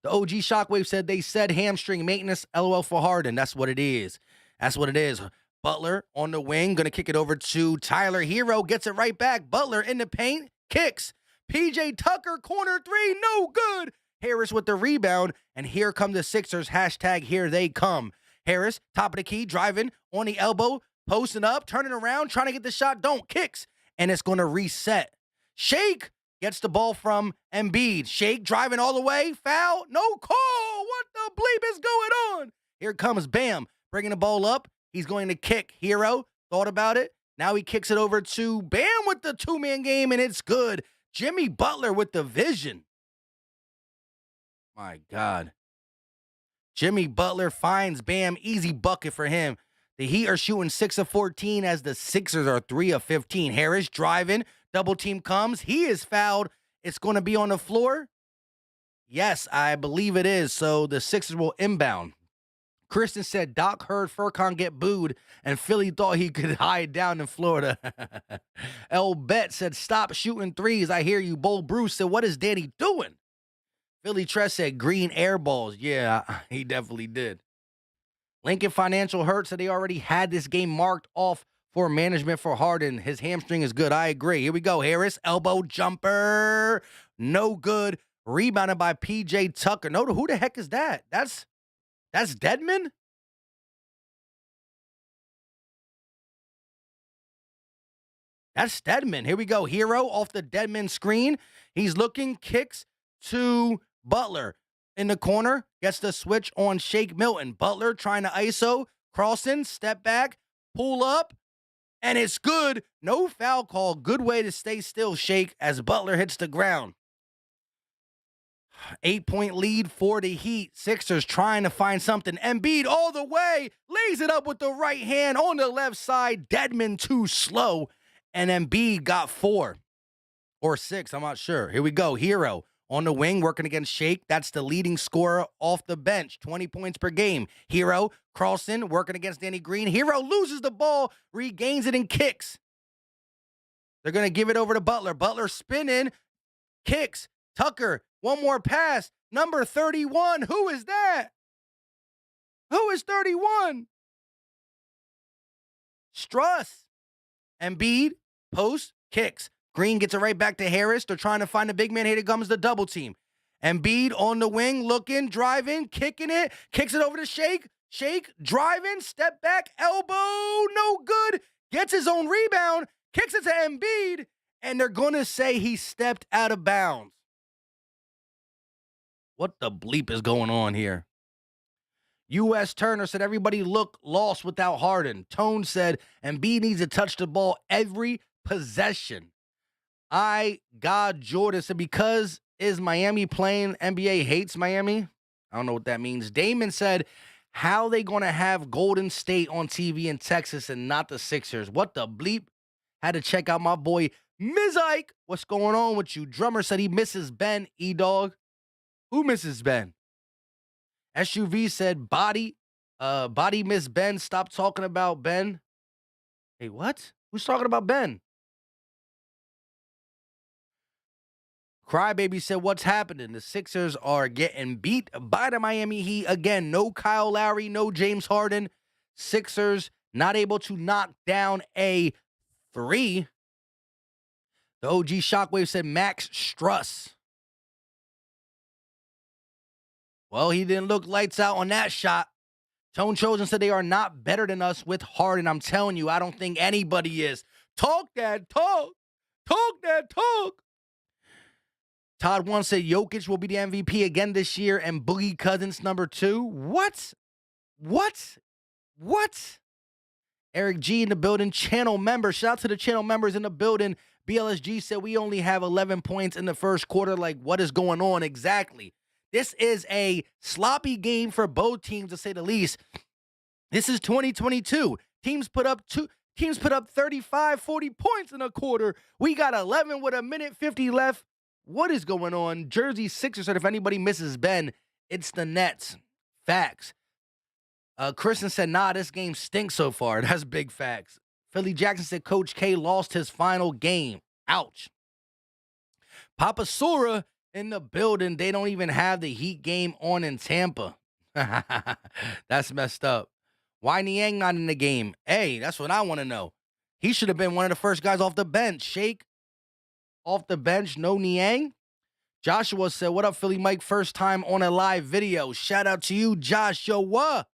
The OG Shockwave said they said hamstring maintenance, LOL for Harden. That's what it is. That's what it is. Butler on the wing, going to kick it over to Tyler Hero, gets it right back. Butler in the paint, kicks. PJ Tucker, corner three, no good. Harris with the rebound, and here come the Sixers, hashtag here they come. Harris, top of the key, driving, on the elbow, posting up, turning around, trying to get the shot, kicks, and it's going to reset. Shake gets the ball from Embiid. Shake driving all the way, foul, no call. What the bleep is going on? Here comes Bam, bringing the ball up. He's going to kick. Hero, thought about it. Now he kicks it over to Bam with the two-man game, and it's good. Jimmy Butler with the vision. My God. Jimmy Butler finds Bam. Easy bucket for him. The Heat are shooting 6 of 14 as the Sixers are 3 of 15. Harris driving. Double team comes. He is fouled. It's going to be on the floor. Yes, I believe it is. So the Sixers will inbound. Kristen said Doc heard Furkan get booed and Philly thought he could hide down in Florida. El Bet said stop shooting threes. I hear you. Bull Bruce said what is Danny doing? Philly Tress said green air balls. Yeah, he definitely did. Lincoln Financial Hurt said they already had this game marked off for management for Harden. His hamstring is good. I agree. Here we go. Harris, elbow jumper. No good. Rebounded by PJ Tucker. No, who the heck is that? That's Deadman? That's Stedman. Here we go. Hero off the Deadman screen. He's looking, kicks to Butler. In the corner, gets the switch on Shake Milton. Butler trying to ISO, crossing, step back, pull up, and it's good. No foul call. Good way to stay still, Shake, as Butler hits the ground. 8-point lead for the Heat. Sixers trying to find something. Embiid all the way. Lays it up with the right hand on the left side. Deadman too slow. And Embiid got 4 or 6. I'm not sure. Here we go. Hero on the wing working against Shake. That's the leading scorer off the bench. 20 points per game. Hero crossing, working against Danny Green. Hero loses the ball, regains it, and kicks. They're going to give it over to Butler. Butler spinning, kicks. Tucker, one more pass. Number 31. Who is that? Who is 31? Struss. Embiid, post, kicks. Green gets it right back to Harris. They're trying to find a big man. Here comes the double team. Embiid on the wing, looking, driving, kicking it. Kicks it over to Shake. Shake, driving, step back, elbow, no good. Gets his own rebound, kicks it to Embiid, and they're going to say he stepped out of bounds. What the bleep is going on here? U.S. Turner said everybody looked lost without Harden. Tone said Embiid needs to touch the ball every possession. God Jordan said because is Miami playing? NBA hates Miami. I don't know what that means. Damon said, how they going to have Golden State on TV in Texas and not the Sixers? What the bleep? Had to check out my boy Ms. Ike. What's going on with you? Drummer said he misses Ben, E-Dog. Who misses Ben? SUV said body miss Ben. Stop talking about Ben. Hey, what? Who's talking about Ben? Crybaby said, what's happening? The Sixers are getting beat by the Miami Heat. Again, no Kyle Lowry, no James Harden. Sixers not able to knock down a 3. The OG Shockwave said Max Struss. Well, he didn't look lights out on that shot. Tone Chosen said they are not better than us with Harden. I'm telling you, I don't think anybody is. Talk that talk. Talk that talk. Todd One said Jokic will be the MVP again this year and Boogie Cousins number 2. What? Eric G in the building. Channel member. Shout out to the channel members in the building. BLSG said we only have 11 points in the first quarter. Like, what is going on exactly? This is a sloppy game for both teams, to say the least. This is 2022. Teams put up 35, 40 points in a quarter. We got 11 with a minute 50 left. What is going on? Jersey Sixers said if anybody misses Ben, it's the Nets. Facts. Kristen said, nah, this game stinks so far. That's big facts. Philly Jackson said Coach K lost his final game. Ouch. Papa Sora in the building. They don't even have the Heat game on in Tampa. That's messed up. Why Niang not in the game? Hey, that's what I want to know. He should have been one of the first guys off the bench. Shake off the bench, no Niang. Joshua said, what up, Philly Mike? First time on a live video. Shout out to you, Joshua.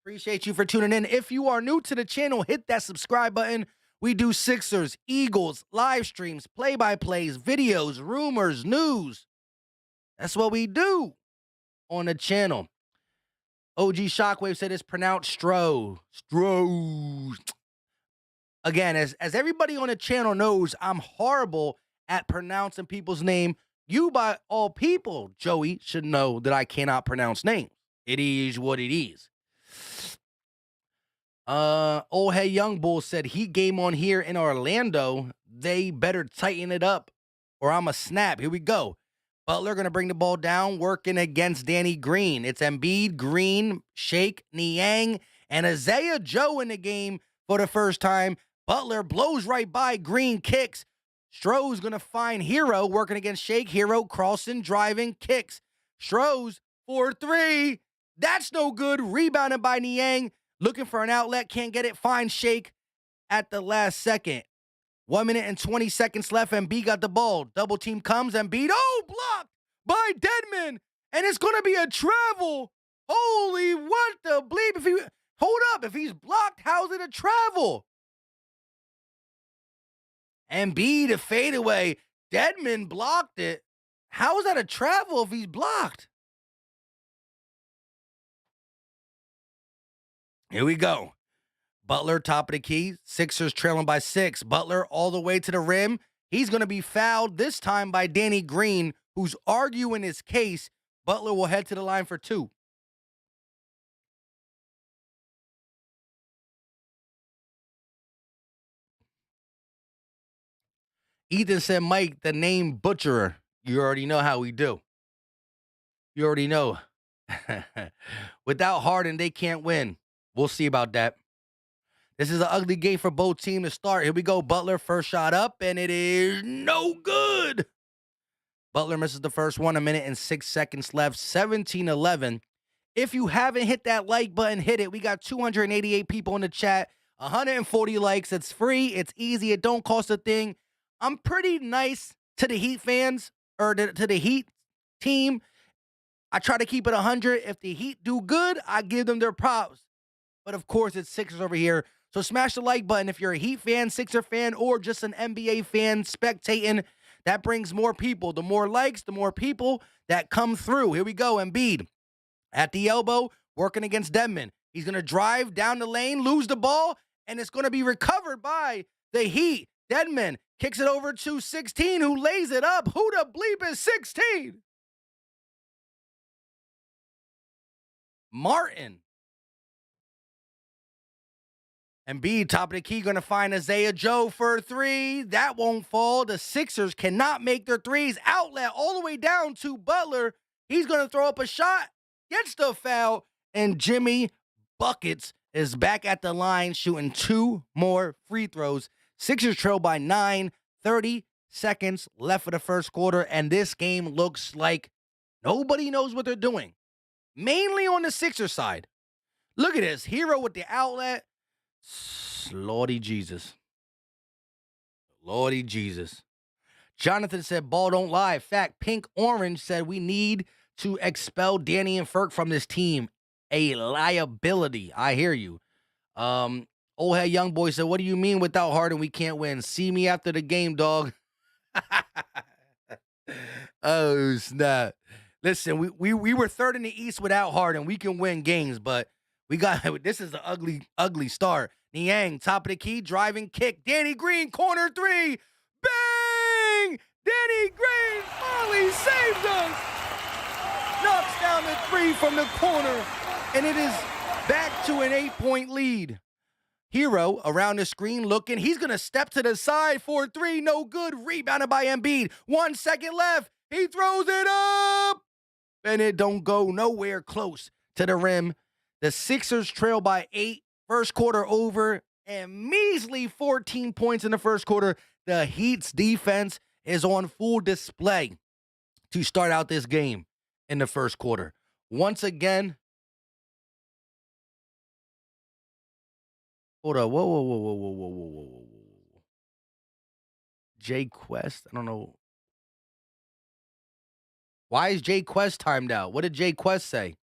Appreciate you for tuning in. If you are new to the channel, hit that subscribe button. We do Sixers, Eagles, live streams, play-by-plays, videos, rumors, news. That's what we do on the channel. OG Shockwave said it's pronounced Stro. Again, as everybody on the channel knows, I'm horrible at pronouncing people's name. You, by all people, Joey, should know that I cannot pronounce names. It is what it is. Oh, hey, Young Bull said Heat game on here in Orlando. They better tighten it up or I'm a snap. Here we go. Butler going to bring the ball down, working against Danny Green. It's Embiid, Green, Shake, Niang, and Isaiah Joe in the game for the first time. Butler blows right by, Green kicks. Stroh's going to find Hero working against Shake. Hero crossing, driving, kicks. Stroh's for 3. That's no good. Rebounded by Niang. Looking for an outlet, can't get it. Finds Shake at the last second. 1 minute and 20 seconds left. Embiid got the ball. Double team comes. Embiid, blocked by Deadman. And it's going to be a travel. Holy, what the bleep? Hold up. If he's blocked, how's it a travel? Embiid, a fadeaway. Deadman blocked it. How is that a travel if he's blocked? Here we go. Butler, top of the key. Sixers trailing by 6. Butler all the way to the rim. He's going to be fouled this time by Danny Green, who's arguing his case. Butler will head to the line for 2. Ethan said, Mike, the name Butcherer. You already know how we do. You already know. Without Harden, they can't win. We'll see about that. This is an ugly game for both teams to start. Here we go. Butler, first shot up, and it is no good. Butler misses the first one. 1 minute and 6 seconds left. 17-11. If you haven't hit that like button, hit it. We got 288 people in the chat. 140 likes. It's free. It's easy. It don't cost a thing. I'm pretty nice to the Heat fans, or to the Heat team. I try to keep it 100. If the Heat do good, I give them their props. But of course, it's Sixers over here. So smash the like button if you're a Heat fan, Sixer fan, or just an NBA fan spectating. That brings more people. The more likes, the more people that come through. Here we go. Embiid at the elbow, working against Dedmon. He's going to drive down the lane, lose the ball, and it's going to be recovered by the Heat. Dedmon kicks it over to 16, who lays it up. Who the bleep is 16? Martin. Embiid, top of the key, going to find Isaiah Joe for a three. That won't fall. The Sixers cannot make their threes. Outlet all the way down to Butler. He's going to throw up a shot, gets the foul, and Jimmy Buckets is back at the line shooting 2 more free throws. Sixers trail by 9, 30 seconds left for the first quarter, and this game looks like nobody knows what they're doing, mainly on the Sixers side. Look at this. Hero with the outlet. Lordy Jesus. Lordy Jesus. Jonathan said, ball don't lie. Fact, Pink Orange said, we need to expel Danny and Ferk from this team. A liability. I hear you. Old head young boy said, what do you mean without Harden we can't win? See me after the game, dog. Oh, snap. Listen, we were third in the East without Harden. We can win games, but we got this is an ugly start. Niang, top of the key, driving kick. Danny Green, corner three. Bang! Danny Green finally saves us. Knocks down the three from the corner, and it is back to an 8-point lead. Hero around the screen looking. He's going to step to the side for three. No good. Rebounded by Embiid. 1 second left. He throws it up, and it don't go nowhere close to the rim. The Sixers trail by 8, first quarter over, and measly 14 points in the first quarter. The Heat's defense is on full display to start out this game in the first quarter. Once again, hold up, whoa. Jay Quest, I don't know. Why is Jay Quest timed out? What did Jay Quest say?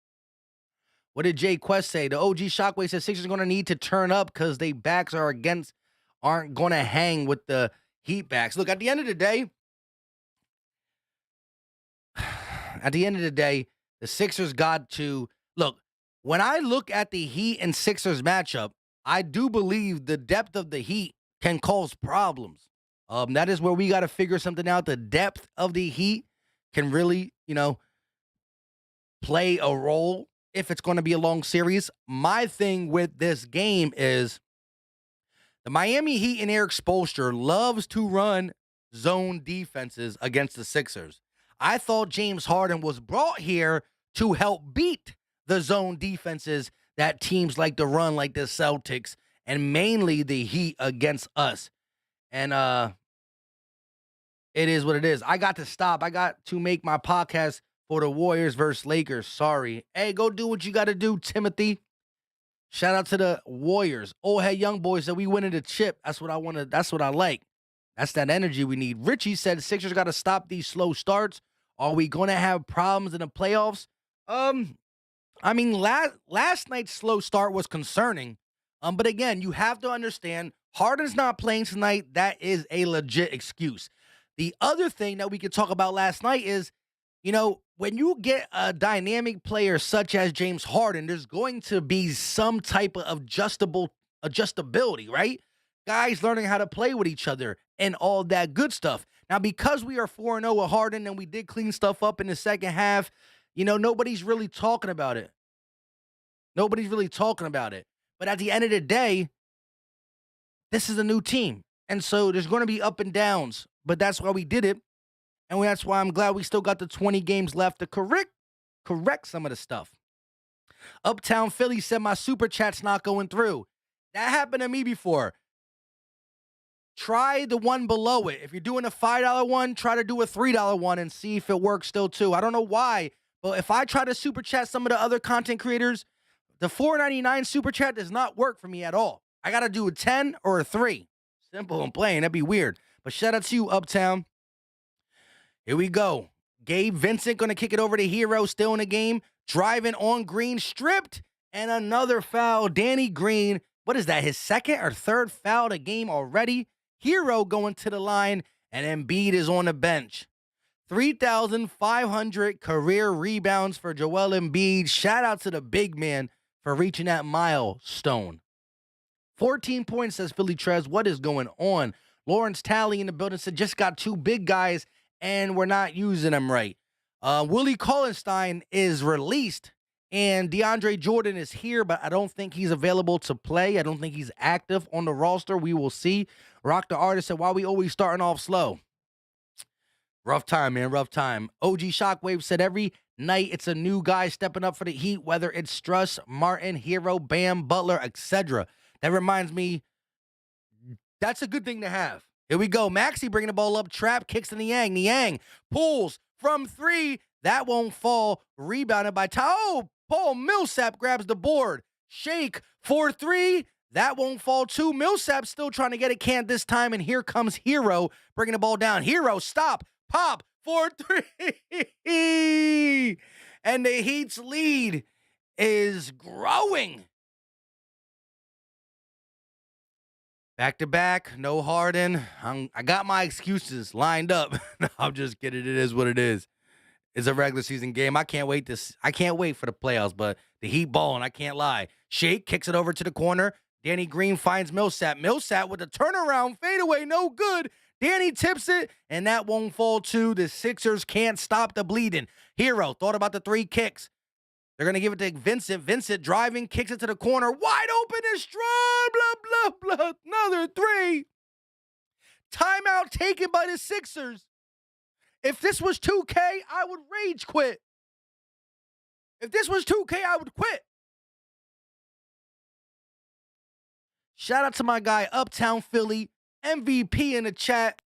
The OG Shockwave says Sixers are going to need to turn up because they backs aren't going to hang with the Heat backs. Look, at the end of the day, the Sixers got to look. When I look at the Heat and Sixers matchup, I do believe the depth of the Heat can cause problems. That is where we got to figure something out. The depth of the Heat can really, play a role if it's going to be a long series. My thing with this game is the Miami Heat and Eric Spoelstra loves to run zone defenses against the Sixers. I thought James Harden was brought here to help beat the zone defenses that teams like to run, like the Celtics, and mainly the Heat against us. And it is what it is. I got to stop. I got to make my podcast for the Warriors versus Lakers. Sorry. Hey, go do what you got to do, Timothy. Shout out to the Warriors. Old head young boys said we winning the chip. That's what I want to. That's what I like. That's that energy we need. Richie said Sixers got to stop these slow starts. Are we going to have problems in the playoffs? I mean, last night's slow start was concerning. But again, you have to understand Harden's not playing tonight. That is a legit excuse. The other thing that we could talk about last night is, when you get a dynamic player such as James Harden, there's going to be some type of adjustability, right? Guys learning how to play with each other and all that good stuff. Now, because we are 4-0 with Harden and we did clean stuff up in the second half, nobody's really talking about it. But at the end of the day, this is a new team. And so there's going to be up and downs. But that's why we did it. And that's why I'm glad we still got the 20 games left to correct some of the stuff. Uptown Philly said my super chat's not going through. That happened to me before. Try the one below it. If you're doing a $5 one, try to do a $3 one and see if it works still too. I don't know why, but if I try to super chat some of the other content creators, the $4.99 super chat does not work for me at all. I got to do a 10 or a 3. Simple and plain. That'd be weird. But shout out to you, Uptown. Here we go. Gabe Vincent going to kick it over to Hero, still in the game. Driving on Green, stripped, and another foul. Danny Green, what is that, his second or third foul of the game already? Hero going to the line, and Embiid is on the bench. 3,500 career rebounds for Joel Embiid. Shout out to the big man for reaching that milestone. 14 points, says Philly Trez. What is going on? Lawrence Talley in the building said, just got two big guys, and we're not using them right. Willie Collenstein is released, and DeAndre Jordan is here, but I don't think he's available to play. I don't think he's active on the roster. We will see. Rock the Artist said, why we always starting off slow? Rough time, man, rough time. OG Shockwave said, every night it's a new guy stepping up for the Heat, whether it's Struss, Martin, Hero, Bam, Butler, etc. That reminds me, that's a good thing to have. Here we go. Maxey bringing the ball up. Trap kicks to Niang. Niang pulls from three. That won't fall. Rebounded by Tao. Paul Millsap grabs the board. Shake for three. That won't fall too. Millsap still trying to get it. Can't this time. And here comes Hero bringing the ball down. Hero, stop. Pop for three. And the Heat's lead is growing. Back-to-back, no Harden. I got my excuses lined up. No, I'm just kidding. It is what it is. It's a regular season game. I can't wait for the playoffs, but the Heat balling, I can't lie. Shake kicks it over to the corner. Danny Green finds Millsap. Millsap with a turnaround fadeaway, no good. Danny tips it, and that won't fall too. The Sixers can't stop the bleeding. Hero thought about the three kicks. They're going to give it to Vincent. Vincent driving, kicks it to the corner. Wide open and strong. Blah, blah, blah. Another three. Timeout taken by the Sixers. If this was 2K, I would rage quit. If this was 2K, I would quit. Shout out to my guy, Uptown Philly, MVP in the chat.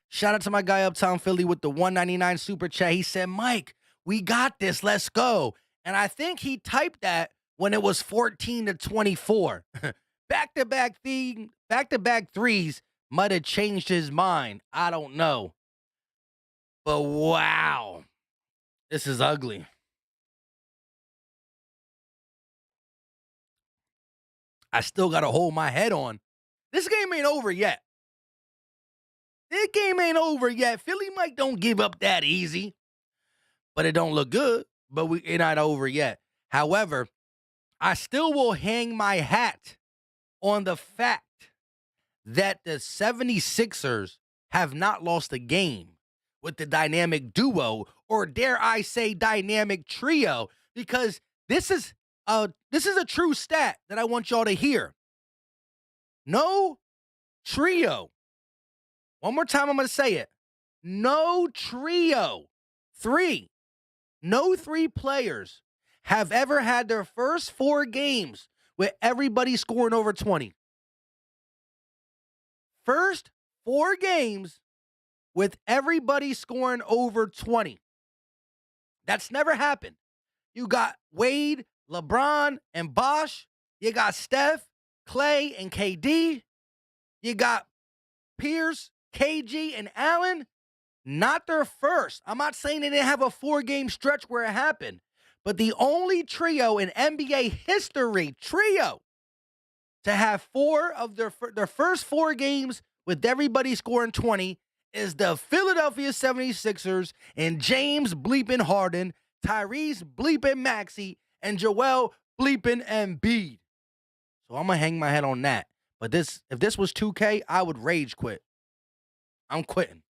Shout out to my guy Uptown Philly with the $1.99 super chat. He said, Mike, we got this. Let's go. And I think he typed that when it was 14-24. Back-to-back threes might have changed his mind. I don't know. But wow. This is ugly. I still got to hold my head on. This game ain't over yet. This game ain't over yet. Philly Mike don't give up that easy. But it don't look good. But it not over yet. However, I still will hang my hat on the fact that the 76ers have not lost a game with the dynamic duo, or dare I say dynamic trio, because this is a true stat that I want y'all to hear. No trio. One more time, I'm going to say it. No trio. No three players have ever had their first four games with everybody scoring over 20. First four games with everybody scoring over 20. That's never happened. You got Wade, LeBron, and Bosh. You got Steph, Clay, and KD. You got Pierce, KG, and Allen. Not their first. I'm not saying they didn't have a four-game stretch where it happened. But the only trio in NBA history, to have four of their first four games with everybody scoring 20 is the Philadelphia 76ers and James bleeping Harden, Tyrese bleeping Maxey, and Joel bleeping Embiid. So I'm going to hang my head on that. But if this was 2K, I would rage quit. I'm quitting.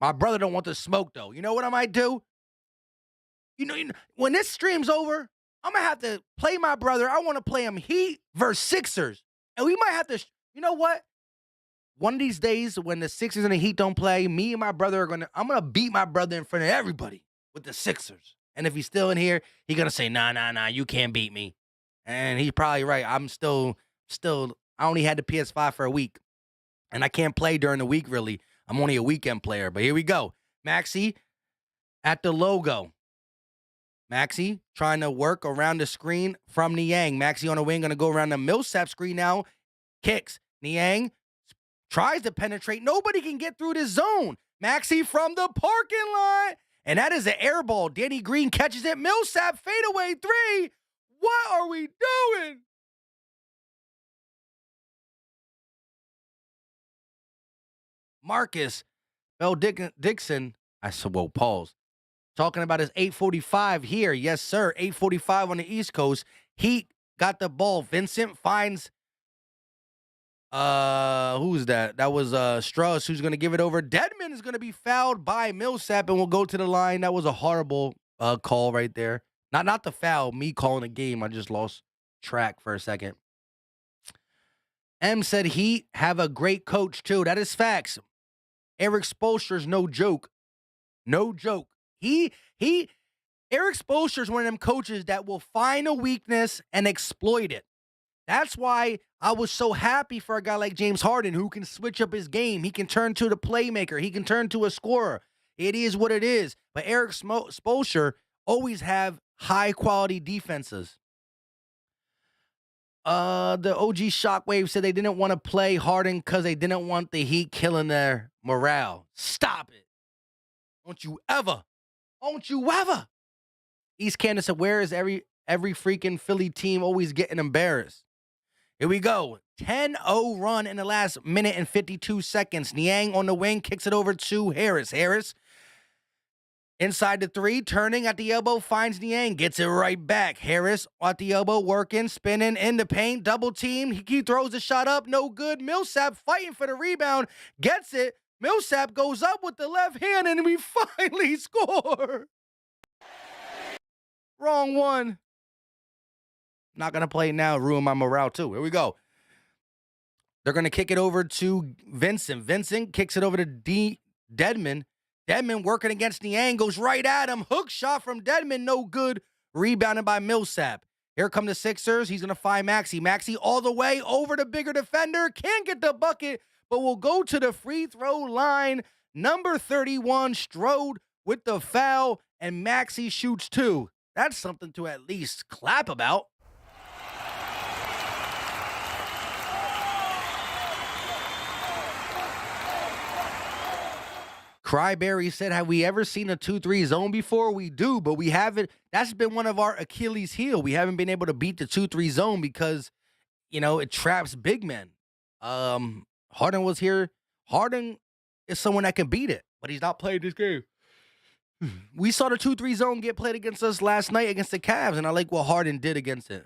My brother don't want the smoke, though. You know what I might do? You know, when this stream's over, I'm going to have to play my brother. I want to play him Heat versus Sixers. And we might have to, you know what? One of these days when the Sixers and the Heat don't play, me and my brother I'm going to beat my brother in front of everybody with the Sixers. And if he's still in here, he's going to say, nah, you can't beat me. And he's probably right. I'm still, I only had the PS5 for a week. And I can't play during the week, really. I'm only a weekend player. But here we go. Maxey at the logo. Maxey trying to work around the screen from Niang. Maxey on the wing, going to go around the Millsap screen now. Kicks. Niang tries to penetrate. Nobody can get through the zone. Maxey from the parking lot. And that is an air ball. Danny Green catches it. Millsap fadeaway three. What are we doing? Marcus Bell Dixon. I said, well, pause. Talking about his 8:45 here. Yes, sir. 8:45 on the East Coast. He got the ball. Vincent finds who's that? That was Strauss, who's gonna give it over. Dedmon is gonna be fouled by Millsap and will go to the line. That was a horrible call right there. Not the foul, me calling the game. I just lost track for a second. M said he have a great coach too. That is facts. Eric Spoelstra's no joke. No joke. Eric Spoelstra is one of them coaches that will find a weakness and exploit it. That's why I was so happy for a guy like James Harden who can switch up his game. He can turn to the playmaker. He can turn to a scorer. It is what it is. But Eric Spoelstra always have high-quality defenses. The OG Shockwave said they didn't want to play Harden because they didn't want the Heat killing their morale. Stop it. Don't you ever. East Candace said, where is every freaking Philly team always getting embarrassed? Here we go. 10-0 run in the last minute and 52 seconds. Niang on the wing, kicks it over to Harris. Harris inside the three, turning at the elbow, finds Niang, gets it right back. Harris at the elbow, working, spinning in the paint, double team. He throws a shot up, no good. Millsap fighting for the rebound, gets it. Millsap goes up with the left hand, and we finally score. Wrong one. Not going to play now, ruin my morale too. Here we go. They're going to kick it over to Vincent. Vincent kicks it over to Dedmon. Dedmon working against Niang, goes right at him. Hook shot from Dedmon, no good. Rebounded by Millsap. Here come the Sixers. He's going to find Maxey. Maxey all the way over the bigger defender. Can't get the bucket, but will go to the free throw line. Number 31, Strode with the foul, and Maxey shoots two. That's something to at least clap about. Cryberry said, have we ever seen a 2-3 zone before? We do, but we haven't. That's been one of our Achilles heel. We haven't been able to beat the 2-3 zone because, it traps big men. Harden was here. Harden is someone that can beat it, but he's not playing this game. We saw the 2-3 zone get played against us last night against the Cavs, and I like what Harden did against it.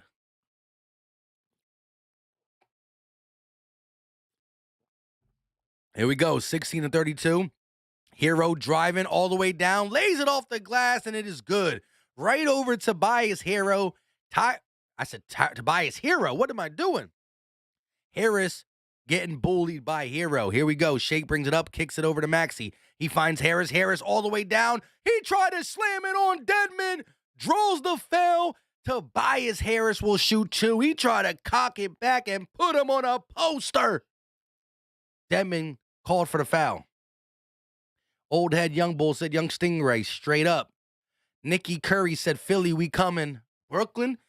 Here we go, 16-32. Hero driving all the way down, lays it off the glass, and it is good. Right over Tobias Hero. Tobias Hero. What am I doing? Harris getting bullied by Hero. Here we go. Shake brings it up, kicks it over to Maxey. He finds Harris. Harris all the way down. He tried to slam it on Dedmon. Draws the foul. Tobias Harris will shoot two. He tried to cock it back and put him on a poster. Dedmon called for the foul. Old head Young Bull said Young Stingray straight up. Nikki Curry said Philly, we coming. Brooklyn?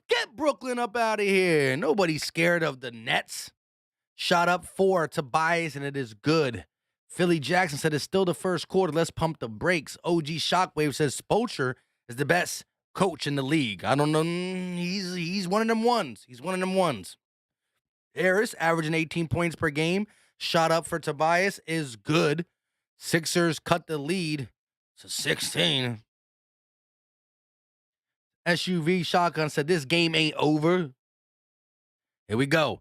Get Brooklyn up out of here. Nobody's scared of the Nets. Shot up 4 Tobias, and it is good. Philly Jackson said it's still the first quarter. Let's pump the brakes. OG Shockwave says Spoelstra is the best coach in the league. I don't know. He's one of them ones. Harris averaging 18 points per game. Shot up for Tobias is good. Sixers cut the lead to 16. SUV Shotgun said this game ain't over. Here we go.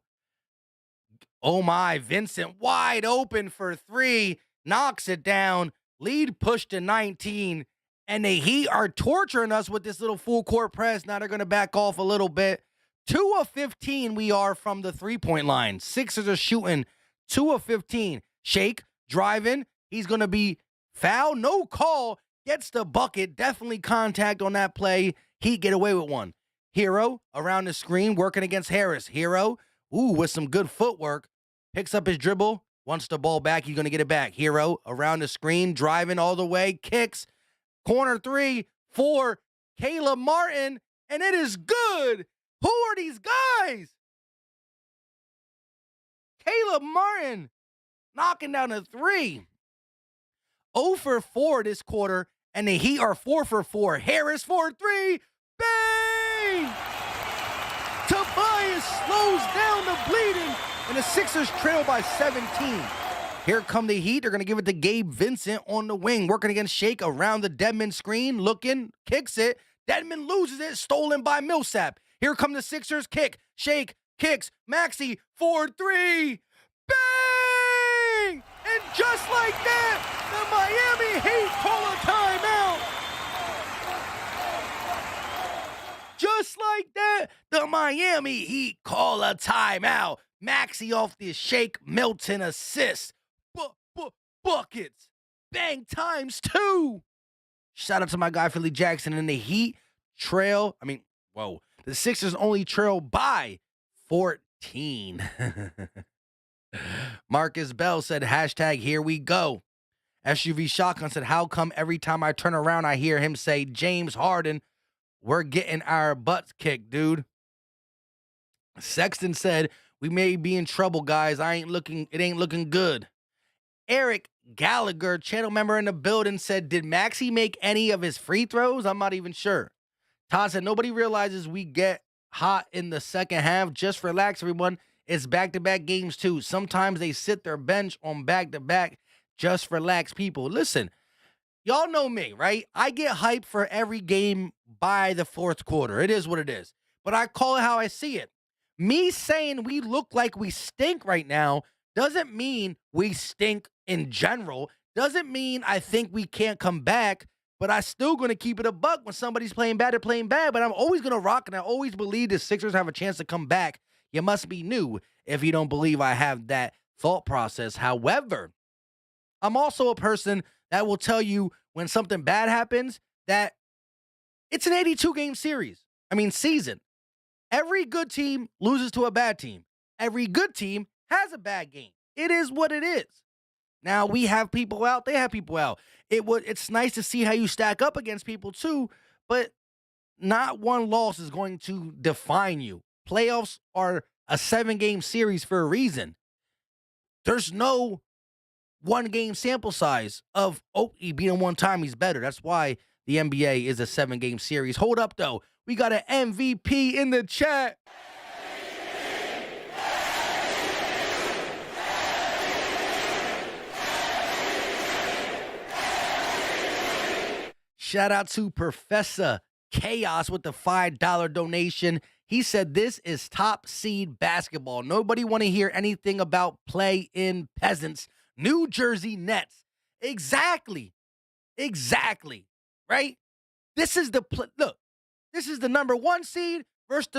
Oh my, Vincent wide open for 3. Knocks it down. Lead pushed to 19. And the Heat are torturing us with this little full court press. Now they're going to back off a little bit. 2 of 15 we are from the three-point line. Sixers are shooting 2 of 15. Shake, driving. He's going to be fouled. No call. Gets the bucket. Definitely contact on that play. Heat get away with one. Hero around the screen working against Harris. Hero, with some good footwork. Picks up his dribble. Wants the ball back. He's going to get it back. Hero around the screen. Driving all the way. Kicks. Corner 3. 4. Caleb Martin, and it is good. Who are these guys? Caleb Martin knocking down a 3. 0 for 4 this quarter, and the Heat are 4 for 4. Harris for 3. Bang! Tobias slows down the bleeding, and the Sixers trail by 17. Here come the Heat. They're going to give it to Gabe Vincent on the wing, working against Shake around the Dedmon screen, looking, kicks it. Dedmon loses it, stolen by Millsap. Here come the Sixers, kick, Shake, kicks, Maxey, 4-3. Bang! And just like that, the Miami Heat call a timeout. Just like that, the Miami Heat call a timeout. Maxey off the Shake Milton assist. Buckets. Bang times 2. Shout out to my guy Philly Jackson and the Heat trail. The Sixers only trail by 14. Marcus Bell said, hashtag here we go. SUV Shotgun said, how come every time I turn around I hear him say, James Harden, we're getting our butts kicked, dude. Sexton said, we may be in trouble, guys. It ain't looking good. Eric Gallagher, channel member in the building, said, did Maxey make any of his free throws? I'm not even sure. Todd said, nobody realizes we get hot in the second half. Just relax, everyone. It's back-to-back games, too. Sometimes they sit their bench on back-to-back. Just relax, people. Listen, y'all know me, right? I get hyped for every game by the fourth quarter. It is what it is. But I call it how I see it. Me saying we look like we stink right now doesn't mean we stink in general. Doesn't mean I think we can't come back, but I still going to keep it a buck. When somebody's playing bad, they're playing bad, but I'm always going to rock, and I always believe the Sixers have a chance to come back. You must be new if you don't believe I have that thought process. However, I'm also a person that will tell you when something bad happens that it's an 82-game season. Every good team loses to a bad team. Every good team has a bad game. It is what it is. Now, we have people out. They have people out. It's nice to see how you stack up against people too, but not one loss is going to define you. Playoffs are a 7-game series for a reason. There's no 1-game sample size of, he beat him one time, he's better. That's why the NBA is a 7-game series. Hold up, though. We got an MVP in the chat. Shout out to Professor Chaos with the $5 donation. He said, this is top seed basketball. Nobody want to hear anything about play-in peasants. New Jersey Nets. Exactly. Right? This is look, this is the number 1 seed versus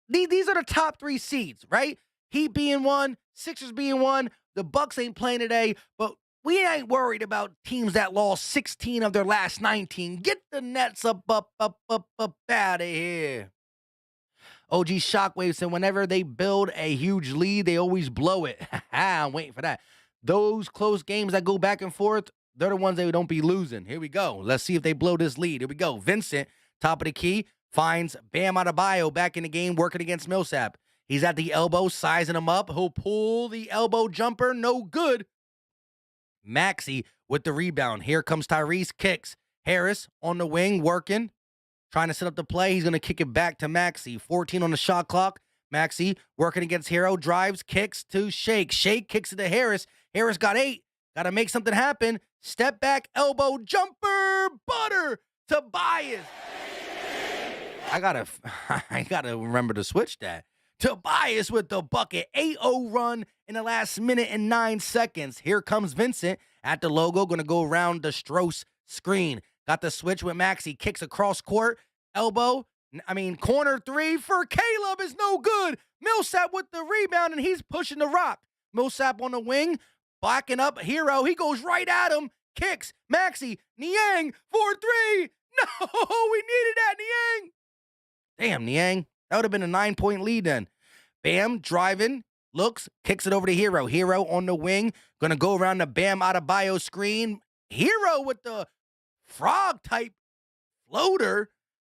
these are the top 3 seeds, right? Heat being 1, Sixers being 1. The Bucks ain't playing today, but we ain't worried about teams that lost 16 of their last 19. Get the Nets up out of here. OG Shockwave said, whenever they build a huge lead, they always blow it. I'm waiting for that. Those close games that go back and forth, they're the ones they don't be losing. Here we go. Let's see if they blow this lead. Here we go. Vincent, top of the key, finds Bam Adebayo back in the game working against Millsap. He's at the elbow, sizing him up. He'll pull the elbow jumper. No good. Maxey with the rebound. Here comes Tyrese, kicks. Harris on the wing, working, trying to set up the play. He's going to kick it back to Maxey. 14 on the shot clock. Maxey working against Hero, drives, kicks to Shake. Shake kicks it to Harris. Harris got 8. Got to make something happen. Step back, elbow, jumper, butter, Tobias. I gotta remember to switch that. Tobias with the bucket. 8-0 run in the last minute and 9 seconds. Here comes Vincent at the logo. Going to go around the Strauss screen. Got the switch with Maxey. Kicks across court. Corner 3 for Caleb is no good. Millsap with the rebound, and he's pushing the rock. Millsap on the wing. Backing up. Hero. He goes right at him. Kicks. Maxey. Niang. 4-3. No, we needed that, Niang. Damn, Niang. That would have been a 9-point lead then. Bam, driving, looks, kicks it over to Hero. Hero on the wing, gonna go around the Bam Adebayo screen. Hero with the frog-type floater.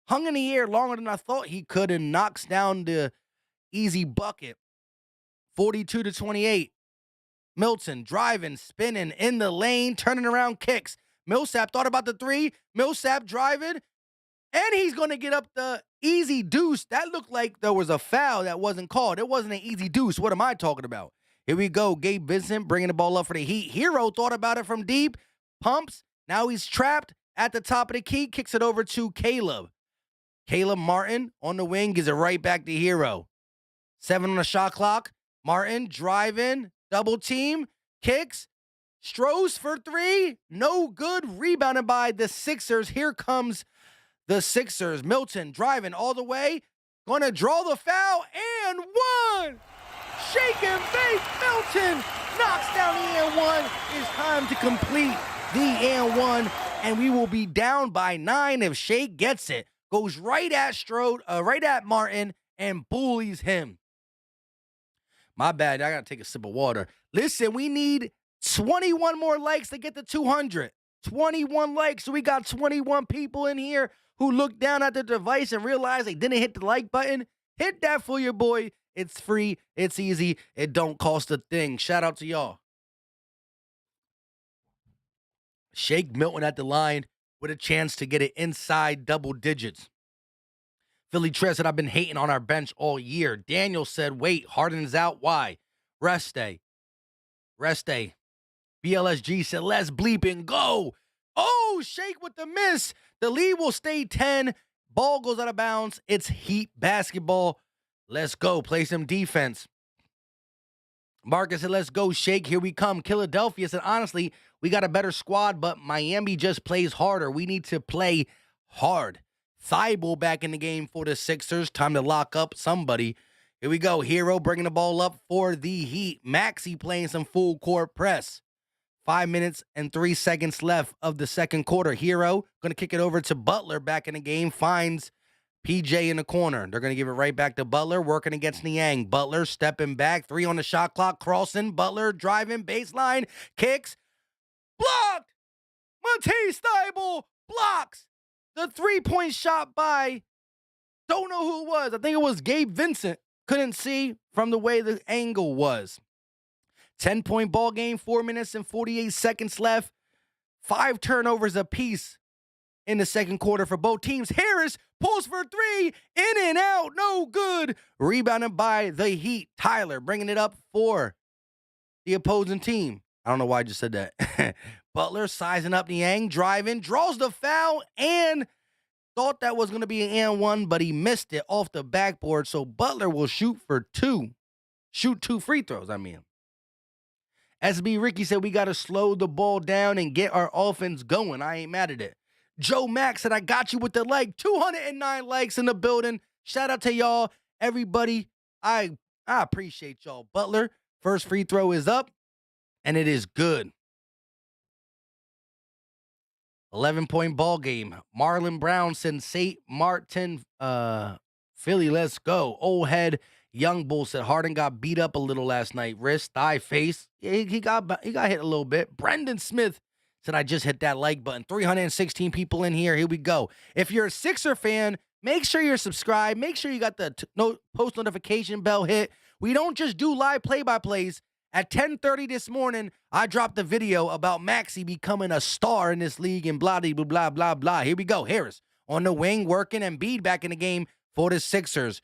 hung in the air longer than I thought he could and knocks down the easy bucket. 42-28. Milton driving, spinning in the lane, turning around, kicks. Millsap thought about the three. Millsap driving, and he's going to get up the easy deuce. That looked like there was a foul that wasn't called. It wasn't an easy deuce. What am I talking about? Here we go. Gabe Vincent bringing the ball up for the Heat. Hero thought about it from deep. Pumps. Now he's trapped at the top of the key. Kicks it over to Caleb. Caleb Martin on the wing gives it right back to Hero. 7 on the shot clock. Martin driving. Double team. Kicks. Strohs for three. No good. Rebounded by the Sixers. Here comes the Sixers. Milton driving all the way. Gonna draw the foul and one. Shake and bake. Milton knocks down the and one. It's time to complete the and one. And we will be down by 9 if Shake gets it. Goes right at Martin and bullies him. My bad. I gotta take a sip of water. Listen, we need 21 more likes to get to 200. 21 likes. So we got 21 people in here who looked down at their device and realized they didn't hit the like button. Hit that for your boy. It's free. It's easy. It don't cost a thing. Shout out to y'all. Shake Milton at the line with a chance to get it inside double digits. Philly Trez said, I've been hating on our bench all year. Daniel said, wait, Harden's out. Why? Rest day. BLSG said, let's bleep and go. Oh, Shake with the miss. The lead will stay 10. Ball goes out of bounds. It's Heat basketball. Let's go. Play some defense. Marcus said, let's go, Shake. Here we come. Philadelphia said, honestly, we got a better squad, but Miami just plays harder. We need to play hard. Thibault back in the game for the Sixers. Time to lock up somebody. Here we go. Hero bringing the ball up for the Heat. Maxey playing some full court press. 5 minutes and 3 seconds left of the second quarter. Hero going to kick it over to Butler back in the game. Finds PJ in the corner. They're going to give it right back to Butler, working against Niang. Butler stepping back. 3 on the shot clock. Crossing. Butler driving. Baseline. Kicks. Blocked. Matisse Thybulle blocks the 3-point shot by, don't know who it was. I think it was Gabe Vincent. Couldn't see from the way the angle was. 10-point ball game, 4 minutes and 48 seconds left. 5 turnovers apiece in the second quarter for both teams. Harris pulls for 3, in and out, no good. Rebounded by the Heat. Tyler bringing it up for the opposing team. I don't know why I just said that. Butler sizing up Niang, driving, draws the foul, and thought that was going to be an and one, but he missed it off the backboard. So Butler will shoot 2 free throws, SB Ricky said we got to slow the ball down and get our offense going. I ain't mad at it. Joe Max said, I got you with the like. 209 likes in the building. Shout out to y'all, everybody. I appreciate y'all. Butler, first free throw is up, and it is good. 11-point ball game. Marlon Brown said, St. Martin, Philly, let's go. Old head Young Bull said Harden got beat up a little last night. Wrist, thigh, face. Yeah, he got hit a little bit. Brendan Smith said, I just hit that like button. 316 people in here. Here we go. If you're a Sixer fan, make sure you're subscribed. Make sure you got the post notification bell hit. We don't just do live play-by-plays. At 10:30 this morning, I dropped a video about Maxey becoming a star in this league and blah, blah, blah, blah, blah. Here we go. Harris on the wing, working, and Embiid back in the game for the Sixers.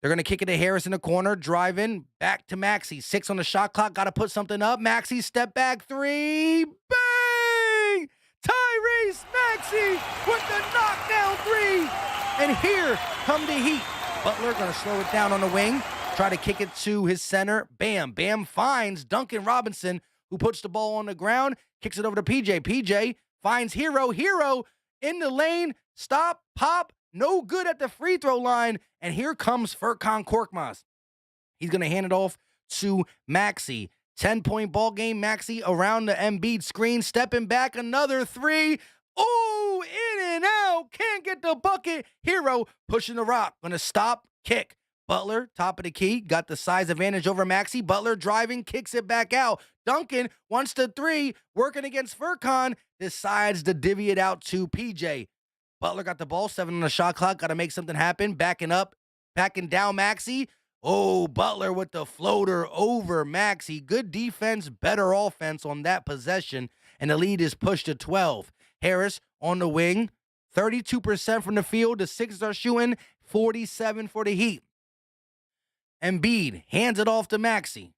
They're going to kick it to Harris in the corner, driving back to Maxey. 6 on the shot clock, got to put something up. Maxey, step back, 3, bang! Tyrese Maxey with the knockdown 3. And here come the Heat. Butler going to slow it down on the wing. Try to kick it to his center. Bam. Bam finds Duncan Robinson, who puts the ball on the ground, kicks it over to PJ. PJ finds Hero. Hero in the lane. Stop. Pop. No good at the free throw line. And here comes Furkan Korkmaz. He's going to hand it off to Maxey. 10-point ball game. Maxey around the Embiid screen. Stepping back. Another 3. Oh, in and out. Can't get the bucket. Hero pushing the rock. Going to stop. Kick. Butler, top of the key, got the size advantage over Maxey. Butler driving, kicks it back out. Duncan wants the 3, working against Furkan, decides to divvy it out to PJ. Butler got the ball, 7 on the shot clock. Got to make something happen. Backing up, backing down Maxey. Oh, Butler with the floater over Maxey. Good defense, better offense on that possession, and the lead is pushed to 12. Harris on the wing, 32% from the field. The Sixers are shooting 47 for the Heat. Embiid hands it off to Maxey.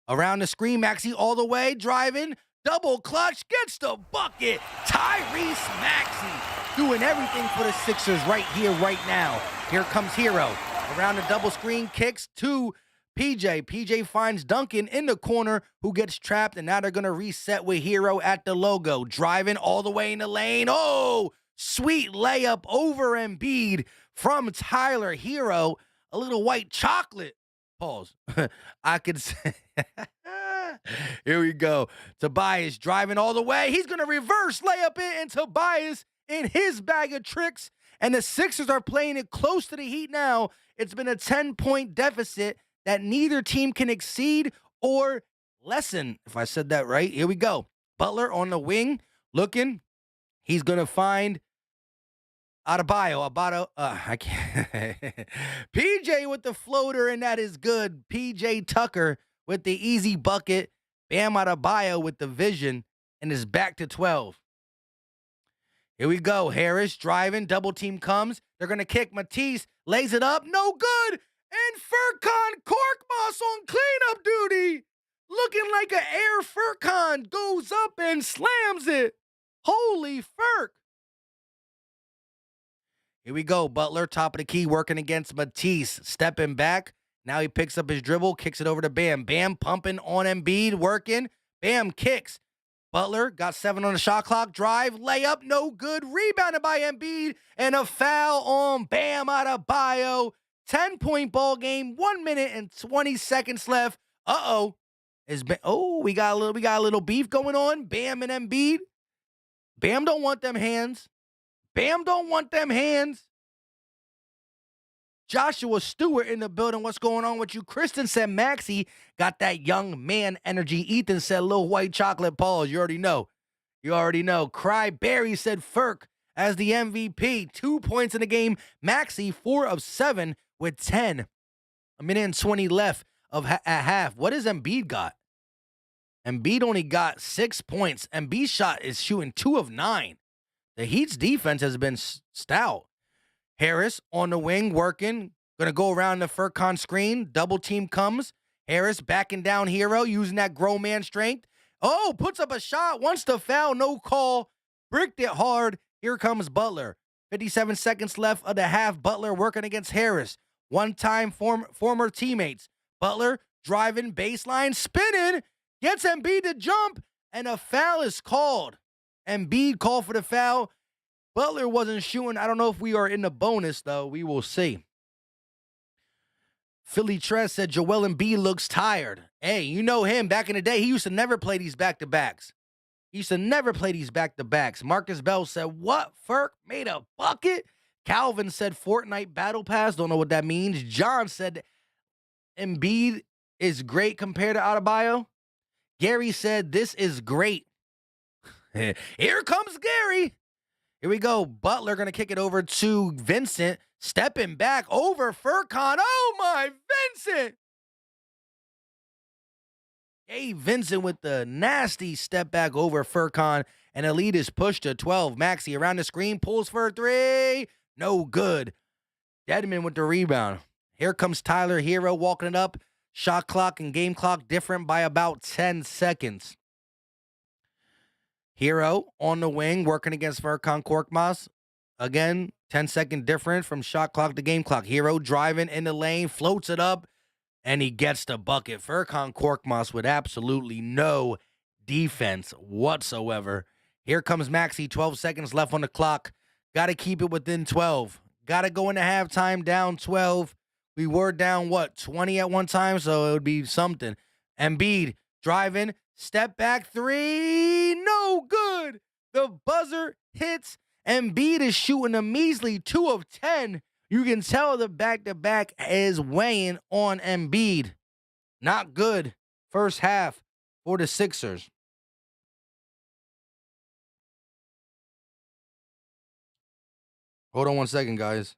Around the screen, Maxey all the way, driving, double clutch, gets the bucket. Tyrese Maxey doing everything for the Sixers right here, right now. Here comes Hero. Around the double screen, kicks to PJ. PJ finds Duncan in the corner, who gets trapped, and now they're going to reset with Hero at the logo. Driving all the way in the lane. Oh, sweet layup over Embiid from Tyler Hero. A little white chocolate. Pause. I could say. Here we go. Tobias driving all the way. He's going to reverse layup it, and Tobias in his bag of tricks. And the Sixers are playing it close to the Heat now. It's been a 10-point deficit that neither team can exceed or lessen, if I said that right. Here we go. Butler on the wing, looking. He's going to find Adebayo. I can't. PJ with the floater, and that is good. PJ Tucker with the easy bucket. Bam Adebayo with the vision, and is back to 12. Here we go. Harris driving. Double team comes. They're going to kick. Matisse lays it up. No good. And Furkan Korkmaz on cleanup duty. Looking like an air Furkan goes up and slams it. Holy Furk. Here we go. Butler, top of the key, working against Matisse. Stepping back. Now he picks up his dribble, kicks it over to Bam. Bam pumping on Embiid, working. Bam kicks. Butler got 7 on the shot clock. Drive, layup, no good. Rebounded by Embiid, and a foul on Bam Adebayo. 10-point ball game. 1 minute and 20 seconds left. Uh-oh. We got a little beef going on. Bam and Embiid. Bam don't want them hands. Bam don't want them hands. Joshua Stewart in the building. What's going on with you? Kristen said Maxey got that young man energy. Ethan said little white chocolate balls. You already know. You already know. Cry Barry said Furk as the MVP. 2 points in the game. Maxey 4 of 7 with 10. A minute and 20 left at half. What does Embiid got? Embiid only got 6 points. Embiid's shot is shooting 2 of 9. The Heat's defense has been stout. Harris on the wing, working. Going to go around the Furkan screen. Double team comes. Harris backing down Hero, using that grown man strength. Oh, puts up a shot. Wants to foul. No call. Bricked it hard. Here comes Butler. 57 seconds left of the half. Butler working against Harris. One-time former teammates. Butler driving, baseline, spinning. Gets Embiid to jump. And a foul is called. Embiid called for the foul. Butler wasn't shooting. I don't know if we are in the bonus, though. We will see. Philly Tress said Joel Embiid looks tired. Hey, you know him. Back in the day, he used to never play these back-to-backs. Marcus Bell said, what? Furk made a bucket? Calvin said Fortnite Battle Pass. Don't know what that means. John said Embiid is great compared to Adebayo. Gary said this is great. Here comes Gary. Here we go. Butler going to kick it over to Vincent. Stepping back over Furkan. Oh, my Vincent. Hey, Vincent with the nasty step back over Furkan. And the lead is pushed to 12. Maxey around the screen. Pulls for a 3. No good. Dedman with the rebound. Here comes Tyler Hero walking it up. Shot clock and game clock different by about 10 seconds. Hero on the wing, working against Furkan Korkmaz. Again, 10-second difference from shot clock to game clock. Hero driving in the lane, floats it up, and he gets the bucket. Furkan Korkmaz with absolutely no defense whatsoever. Here comes Maxey, 12 seconds left on the clock. Got to keep it within 12. Got to go into halftime down 12. We were down, 20 at one time, so it would be something. Embiid driving. Step back 3, no good. The buzzer hits. Embiid is shooting a measly 2 of 10. You can tell the back-to-back is weighing on Embiid. Not good. First half for the Sixers. Hold on one second, guys.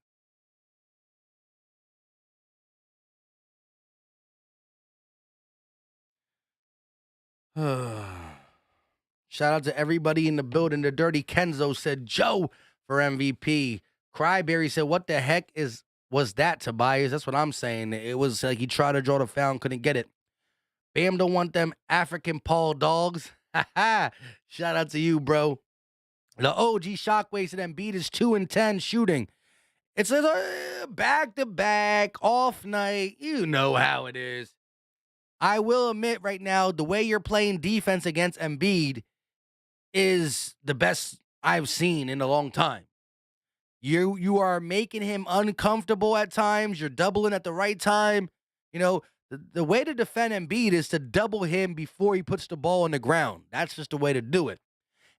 Shout out to everybody in the building. The Dirty Kenzo said Joe for MVP. Cryberry said, what the heck was that, Tobias? That's what I'm saying. It was like he tried to draw the foul and couldn't get it. Bam don't want them African Paul dogs. Shout out to you, bro. The OG Shockwave said Embiid is 2-10 shooting. It's a back-to-back, off night. You know how it is. I will admit right now, the way you're playing defense against Embiid is the best I've seen in a long time. You are making him uncomfortable at times. You're doubling at the right time. You know, the way to defend Embiid is to double him before he puts the ball on the ground. That's just the way to do it.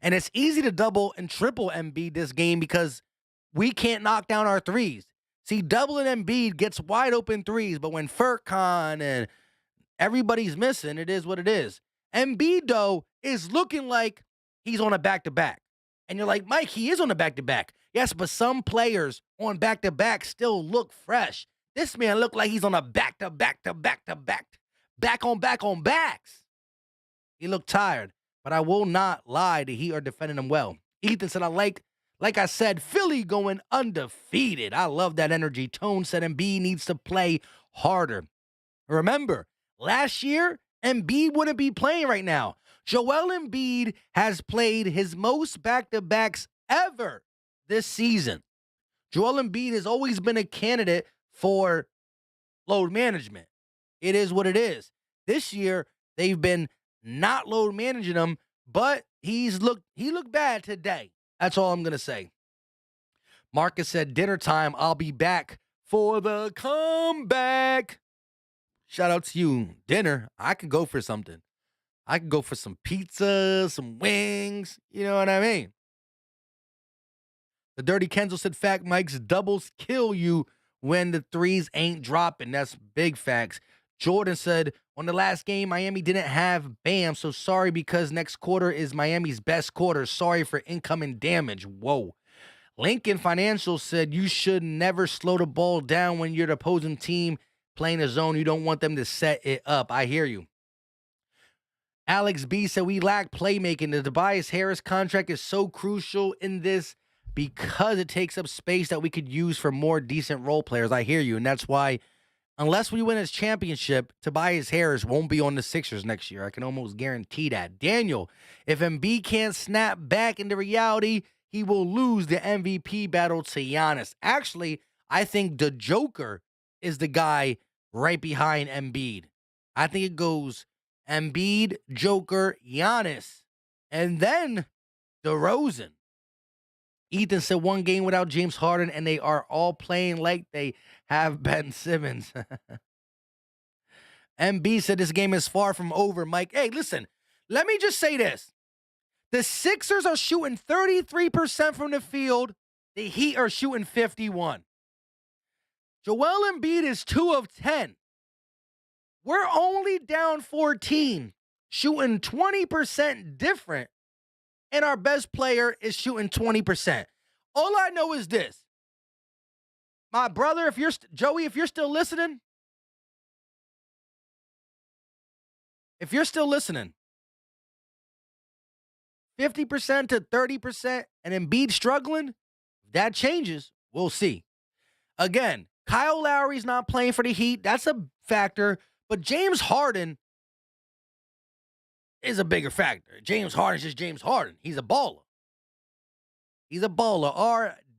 And it's easy to double and triple Embiid this game because we can't knock down our threes. See, doubling Embiid gets wide open threes, but when Furkan and everybody's missing, it is what it is. Embiid, though, is looking like he's on a back-to-back. And you're like, Mike, he is on a back-to-back. Yes, but some players on back-to-back still look fresh. This man looked like he's on a back-to-back-to-back-to-back, back-on-back-on-backs. He looked tired, but I will not lie, the Heat are defending him well. Ethan said, like I said, Philly going undefeated. I love that energy. Tone said Embiid needs to play harder. Remember, last year, Embiid wouldn't be playing right now. Joel Embiid has played his most back-to-backs ever this season. Joel Embiid has always been a candidate for load management. It is what it is. This year, they've been not load managing him, but he looked bad today. That's all I'm going to say. Marcus said, dinner time, I'll be back for the comeback. Shout out to you. Dinner, I could go for something. I could go for some pizza, some wings. You know what I mean? The Dirty Kenzo said, fact, Mike's doubles kill you when the threes ain't dropping. That's big facts. Jordan said, on the last game, Miami didn't have Bam, so sorry because next quarter is Miami's best quarter. Sorry for incoming damage. Whoa. Lincoln Financial said, you should never slow the ball down when you're the opposing team playing a zone. You don't want them to set it up. I hear you. Alex B said, we lack playmaking. The Tobias Harris contract is so crucial in this because it takes up space that we could use for more decent role players. I hear you. And that's why, unless we win this championship, Tobias Harris won't be on the Sixers next year. I can almost guarantee that. Daniel, if Embiid can't snap back into reality, he will lose the MVP battle to Giannis. Actually, I think the Joker is the guy right behind Embiid. I think it goes Embiid, Joker, Giannis, and then DeRozan. Ethan said one game without James Harden, and they are all playing like they have Ben Simmons. MB said this game is far from over, Mike. Hey, listen, let me just say this. The Sixers are shooting 33% from the field. The Heat are shooting 51%. Joel Embiid is 2 of 10. We're only down 14, shooting 20% different, and our best player is shooting 20%. All I know is this. My brother, Joey, if you're still listening, 50% to 30%, and Embiid struggling, if that changes, we'll see. Again, Kyle Lowry's not playing for the Heat. That's a factor. But James Harden is a bigger factor. James Harden's just James Harden. He's a baller.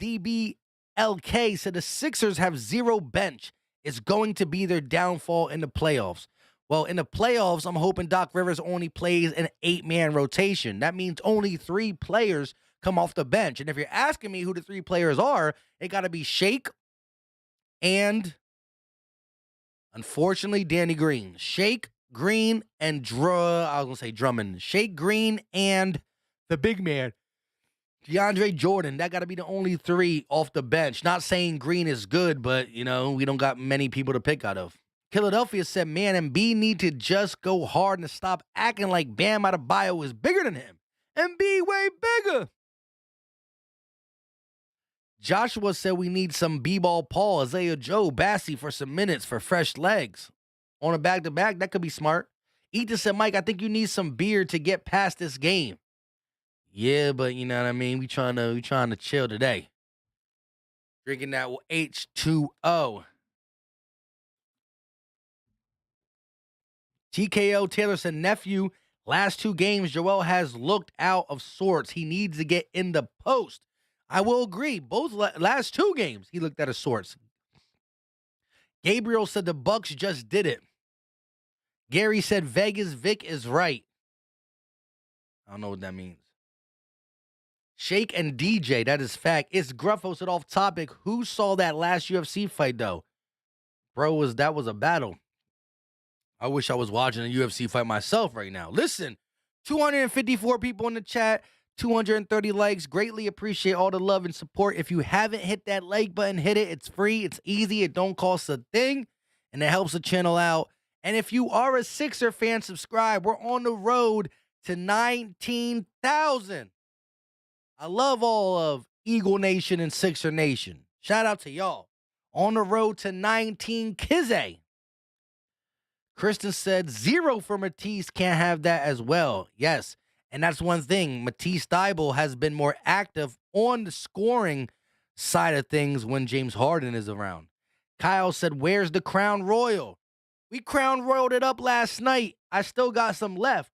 RDBLK said the Sixers have zero bench. It's going to be their downfall in the playoffs. Well, in the playoffs, I'm hoping Doc Rivers only plays an 8-man rotation. That means only 3 players come off the bench. And if you're asking me who the 3 players are, it got to be Shake and, unfortunately, Danny Green. Shake, Green, and Drummond. Shake, Green, and the big man, DeAndre Jordan. That got to be the only 3 off the bench. Not saying Green is good, but, we don't got many people to pick out of. Philadelphia said, man, Embiid need to just go hard and stop acting like Bam Adebayo is bigger than him. Embiid way bigger. Joshua said we need some B-ball Paul, Isaiah Joe, Bassie for some minutes for fresh legs. On a back-to-back, that could be smart. Ethan said, Mike, I think you need some beer to get past this game. Yeah, but you know what I mean? We trying to chill today. Drinking that H2O. TKO Taylor said, nephew, last 2 games, Joel has looked out of sorts. He needs to get in the post. I will agree. Both last 2 games, he looked out of sorts. Gabriel said the Bucks just did it. Gary said Vegas Vic is right. I don't know what that means. Shake and DJ, that is fact. It's Gruffo said off topic. Who saw that last UFC fight though? Bro, that was a battle. I wish I was watching a UFC fight myself right now. Listen, 254 people in the chat, 230 likes. Greatly appreciate all the love and support. If you haven't hit that like button, hit it. It's free. It's easy. It don't cost a thing. And it helps the channel out. And if you are a Sixer fan, subscribe. We're on the road to 19,000. I love all of Eagle Nation and Sixer Nation. Shout out to y'all. On the road to 19 Kizzy. Kristen said 0 for Matisse. Can't have that as well. Yes. And that's one thing. Matisse Thybulle has been more active on the scoring side of things when James Harden is around. Kyle said, where's the Crown Royal? We Crown Royaled it up last night. I still got some left,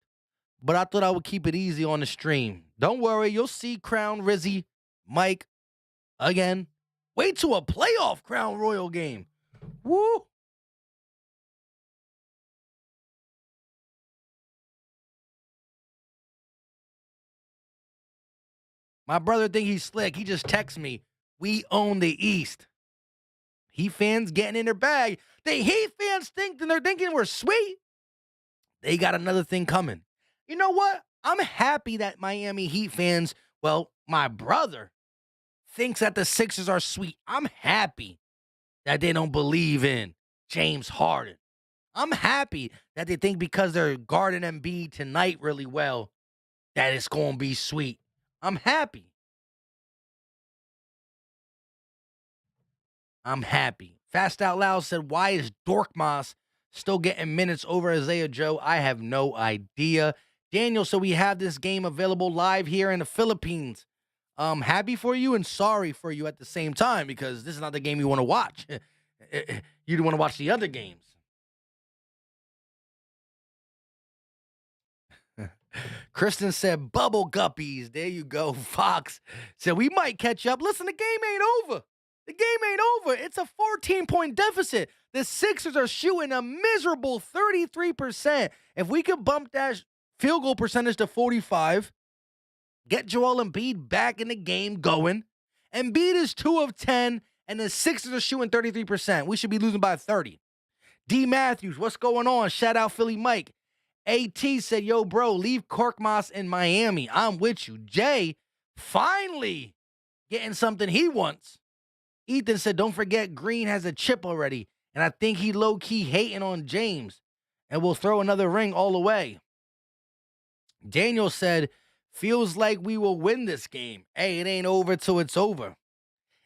but I thought I would keep it easy on the stream. Don't worry. You'll see Crown Rizzy, Mike, again. Wait till a playoff Crown Royal game. Woo! My brother think he's slick. He just texts me, we own the East. Heat fans getting in their bag. The Heat fans they're thinking we're sweet. They got another thing coming. You know what? I'm happy that Miami Heat fans, well, my brother, thinks that the Sixers are sweet. I'm happy that they don't believe in James Harden. I'm happy that they think because they're guarding Embiid tonight really well, that it's going to be sweet. I'm happy. I'm happy. Fast Out Loud said, why is Dorkmas still getting minutes over Isaiah Joe? I have no idea. Daniel, so we have this game available live here in the Philippines. Happy for you and sorry for you at the same time because this is not the game you want to watch. You want to watch the other games. Kristen said, bubble guppies. There you go. Fox said, we might catch up. Listen, the game ain't over. The game ain't over. It's a 14-point deficit. The Sixers are shooting a miserable 33%. If we could bump that field goal percentage to 45, get Joel Embiid back in the game going. Embiid is 2 of 10, and the Sixers are shooting 33%. We should be losing by 30. D. Matthews, what's going on? Shout out Philly Mike. AT said, yo, bro, leave Korkmaz in Miami. I'm with you. Jay, finally getting something he wants. Ethan said, don't forget Green has a chip already, and I think he low-key hating on James, and will throw another ring all the way. Daniel said, feels like we will win this game. Hey, it ain't over till it's over.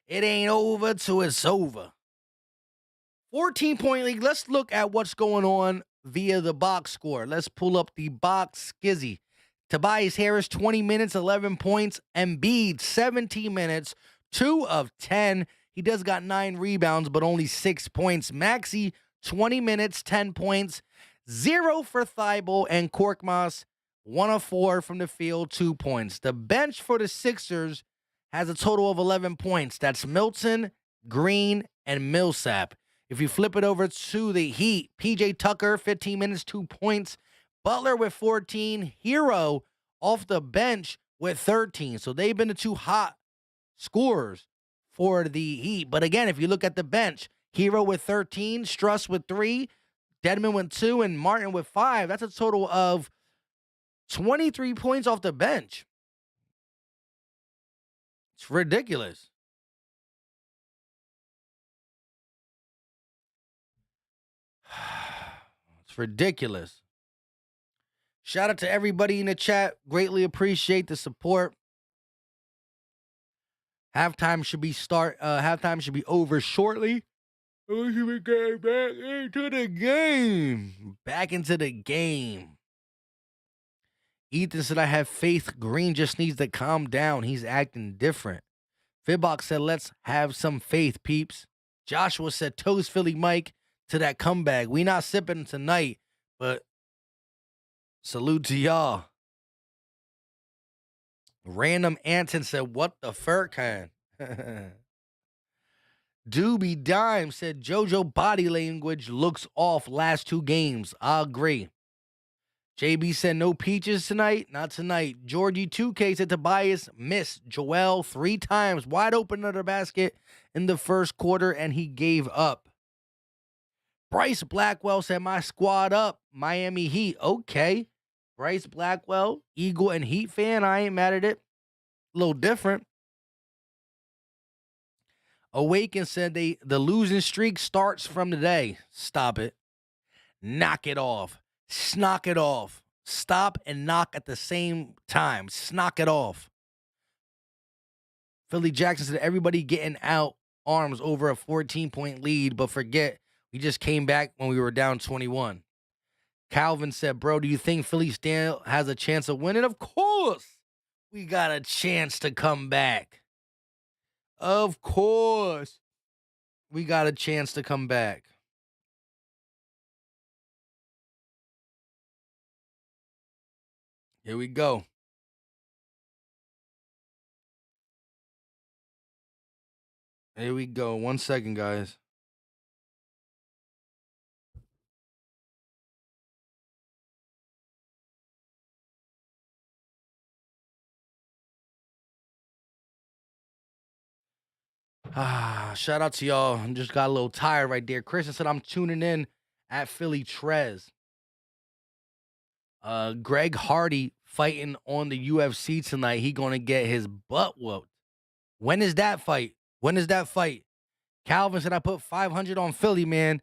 It ain't over till it's over. 14-point league. Let's look at what's going on via the box score. Let's pull up the box skizzy. Tobias Harris, 20 minutes, 11 points. Embiid, 17 minutes, 2 of 10. He does got 9 rebounds, but only 6 points. Maxey, 20 minutes, 10 points. 0 for Thybulle and Korkmaz, 1 of 4 from the field, 2 points. The bench for the Sixers has a total of 11 points. That's Milton, Green, and Millsap. If you flip it over to the Heat, PJ Tucker, 15 minutes, 2 points. Butler with 14. Hero off the bench with 13. So they've been the 2 hot scorers for the Heat. But again, if you look at the bench, Hero with 13, Struss with 3, Dedmon with 2, and Martin with 5. That's a total of 23 points off the bench. It's ridiculous. It's ridiculous. Shout out to everybody in the chat. Greatly appreciate the support. Halftime should be over shortly. We should be getting back into the game. Back into the game. Ethan said, I have faith. Green just needs to calm down. He's acting different. Fibbox said, let's have some faith, peeps. Joshua said, toast Philly Mike to that comeback. We not sipping tonight, but salute to y'all. Random Anton said, what the furcan? Doobie Dime said, JoJo body language looks off last 2 games. I agree. JB said, no peaches tonight? Not tonight. Georgie 2K said, Tobias missed Joel 3 times. Wide open under basket in the first quarter, and he gave up. Bryce Blackwell said, my squad up. Miami Heat. Okay. Bryce Blackwell, Eagle and Heat fan. I ain't mad at it. A little different. Awaken said, the losing streak starts from today. Stop it. Knock it off. Snock it off. Stop and knock at the same time. Snock it off. Philly Jackson said, everybody getting out arms over a 14-point lead, but forget, we just came back when we were down 21. Calvin said, bro, do you think Philly still has a chance of winning? Of course. We got a chance to come back. Of course. We got a chance to come back. Here we go. Here we go. 1 second, guys. Shout out to y'all. I just got a little tired right there. Kristen said, I'm tuning in at Philly Trez. Greg Hardy fighting on the UFC tonight. He gonna get his butt whooped. When is that fight? Calvin said, I put 500 on Philly, man.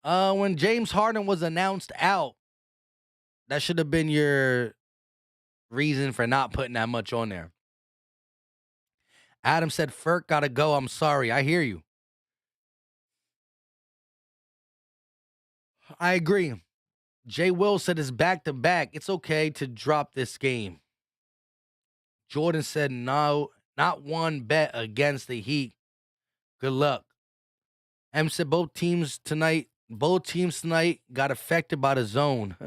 When James Harden was announced out, that should have been your reason for not putting that much on there. Adam said, Ferk gotta go. I'm sorry. I hear you. I agree. Jay Will said it's back-to-back. It's okay to drop this game. Jordan said, no, not one bet against the Heat. Good luck. M said both teams tonight got affected by the zone.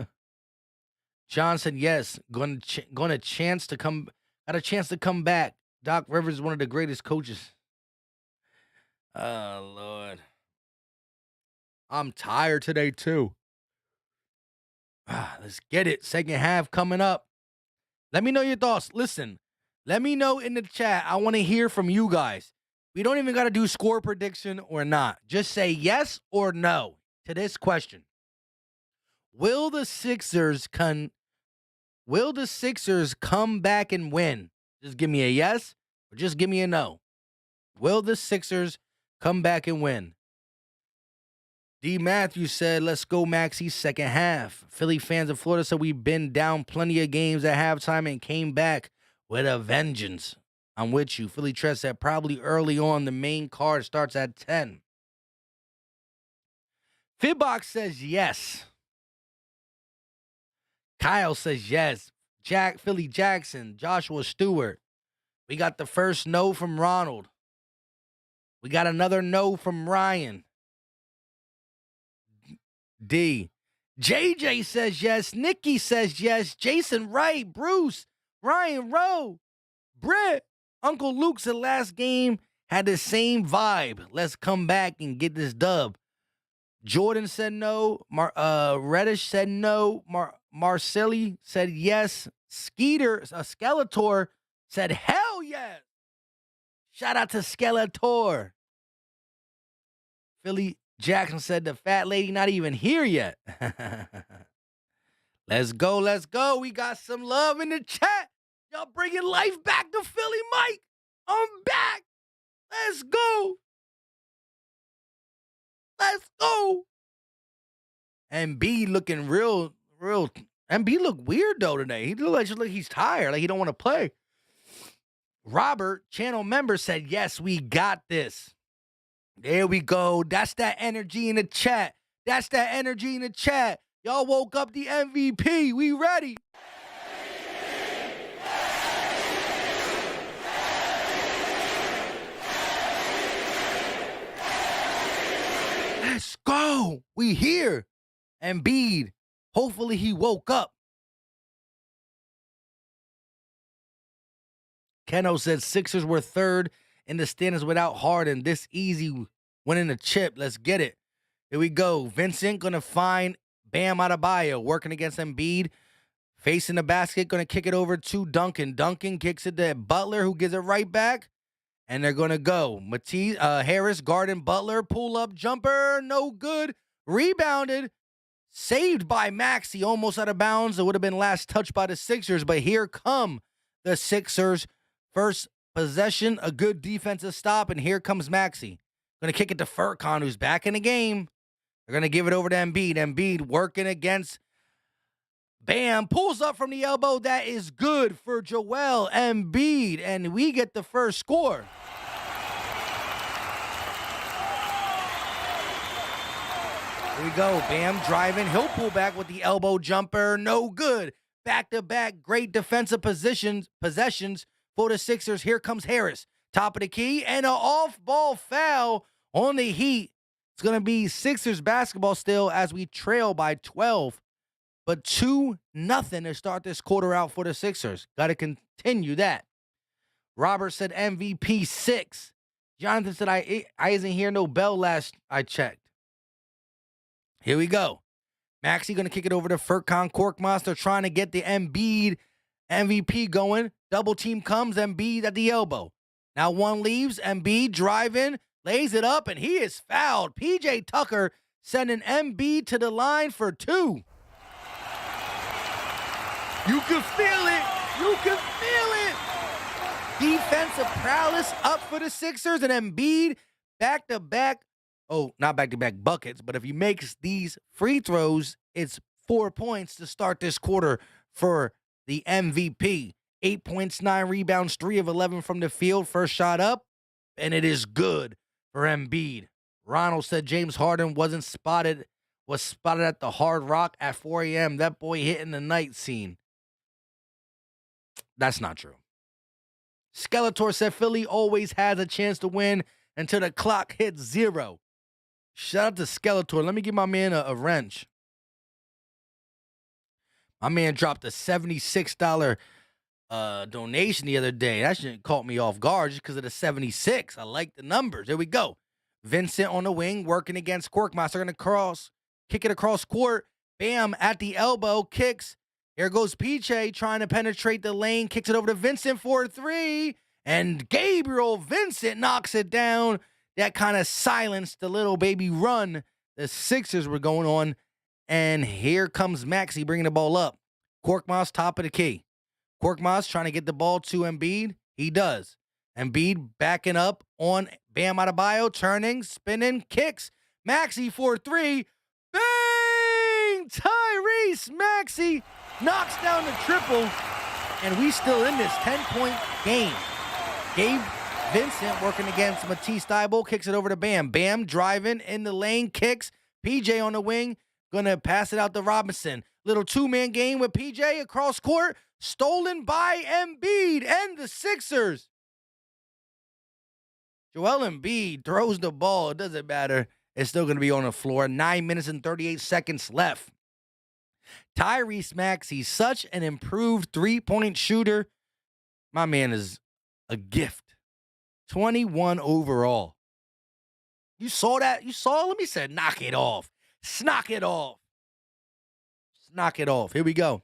John said, yes, got a chance to come back. Doc Rivers is one of the greatest coaches. Oh, Lord. I'm tired today, too. Let's get it. Second half coming up. Let me know your thoughts. Listen, let me know in the chat. I want to hear from you guys. We don't even got to do score prediction or not. Just say yes or no to this question. Will the Sixers come back and win? Just give me a yes or just give me a no. Will the Sixers come back and win? D. Matthews said, let's go, Maxie, second half. Philly fans in Florida said we've been down plenty of games at halftime and came back with a vengeance. I'm with you. Philly Tress said probably early on. The main card starts at 10. Fibbox says yes. Kyle says yes. Philly Jackson, Joshua Stewart. We got the first no from Ronald. We got another no from Ryan. D. JJ says yes. Nikki says yes. Jason Wright, Bruce, Ryan Rowe, Britt. Uncle Luke said last game had the same vibe. Let's come back and get this dub. Jordan said no. Reddish said no. Marcelli said yes. Skeeter, Skeletor said hell yes. Shout out to Skeletor. Philly Jackson said the fat lady not even here yet. Let's go, let's go. We got some love in the chat. Y'all bringing life back to Philly Mike. I'm back. Let's go. Let's go. MB looking real. MB look weird though today. He look like he's tired. Like he don't want to play. Robert, channel member, said, yes, we got this. There we go. That's that energy in the chat. That's that energy in the chat. Y'all woke up the MVP. We ready. Let's go. We here. Embiid. Hopefully he woke up. Keno said Sixers were third in the standings without Harden. This easy winning the chip. Let's get it. Here we go. Vincent going to find Bam Adebayo working against Embiid. Facing the basket, going to kick it over to Duncan. Duncan kicks it to Butler, who gives it right back. And they're going to go. Harris, Garden, Butler, pull-up jumper. No good. Rebounded. Saved by Maxey. Almost out of bounds. It would have been last touched by the Sixers. But here come the Sixers. First possession, a good defensive stop, and here comes Maxey. Going to kick it to Furkan, who's back in the game. They're going to give it over to Embiid. Embiid working against Bam. Pulls up from the elbow. That is good for Joel Embiid, and we get the first score. Here we go. Bam driving. He'll pull back with the elbow jumper. No good. Back-to-back great defensive possessions for the Sixers. Here comes Harris. Top of the key. And an off-ball foul on the Heat. It's going to be Sixers basketball still as we trail by 12. But 2-0 to start this quarter out for the Sixers. Got to continue that. Robert said MVP 6. Jonathan said, I isn't hear no bell last I checked. Here we go. Maxey going to kick it over to Furkan Korkmaz. Trying to get the Embiid MVP going. Double team comes. Embiid at the elbow. Now one leaves. Embiid driving. Lays it up, and he is fouled. P.J. Tucker sending Embiid to the line for 2. You can feel it. You can feel it. Defensive prowess up for the Sixers, and Embiid back-to-back. Oh, not back-to-back buckets, but if he makes these free throws, it's 4 points to start this quarter for the MVP. 8 points, 9 rebounds, 3 of 11 from the field. First shot up, and it is good for Embiid. Ronald said James Harden was spotted at the Hard Rock at 4 a.m. That boy hitting the night scene. That's not true. Skeletor said Philly always has a chance to win until the clock hits 0. Shout out to Skeletor. Let me give my man a wrench. My man dropped a $76 donation the other day. That shit caught me off guard just because of the 76. I like the numbers. There we go. Vincent on the wing working against Korkmaz. They're going to kick it across court. Bam at the elbow. Kicks. Here goes PJ trying to penetrate the lane. Kicks it over to Vincent for 3. And Gabriel Vincent knocks it down. That kind of silenced the little baby run the Sixers were going on. And here comes Maxey bringing the ball up. Korkmaz top of the key. Korkmaz trying to get the ball to Embiid. He does. Embiid backing up on Bam Adebayo. Turning, spinning, kicks. Maxey for 3. Bang! Tyrese Maxey knocks down the triple. And we still in this 10-point game. Gabe Vincent working against Matisse Thybulle. Kicks it over to Bam. Bam driving in the lane. Kicks. PJ on the wing. Gonna pass it out to Robinson. Little 2-man game with PJ across court. Stolen by Embiid and the Sixers. Joel Embiid throws the ball. It doesn't matter. It's still going to be on the floor. 9 minutes and 38 seconds left. Tyrese Maxey, such an improved three-point shooter. My man is a gift. 21 overall. You saw that? You saw? Let me say, knock it off. Snock it off. Knock it off. Here we go.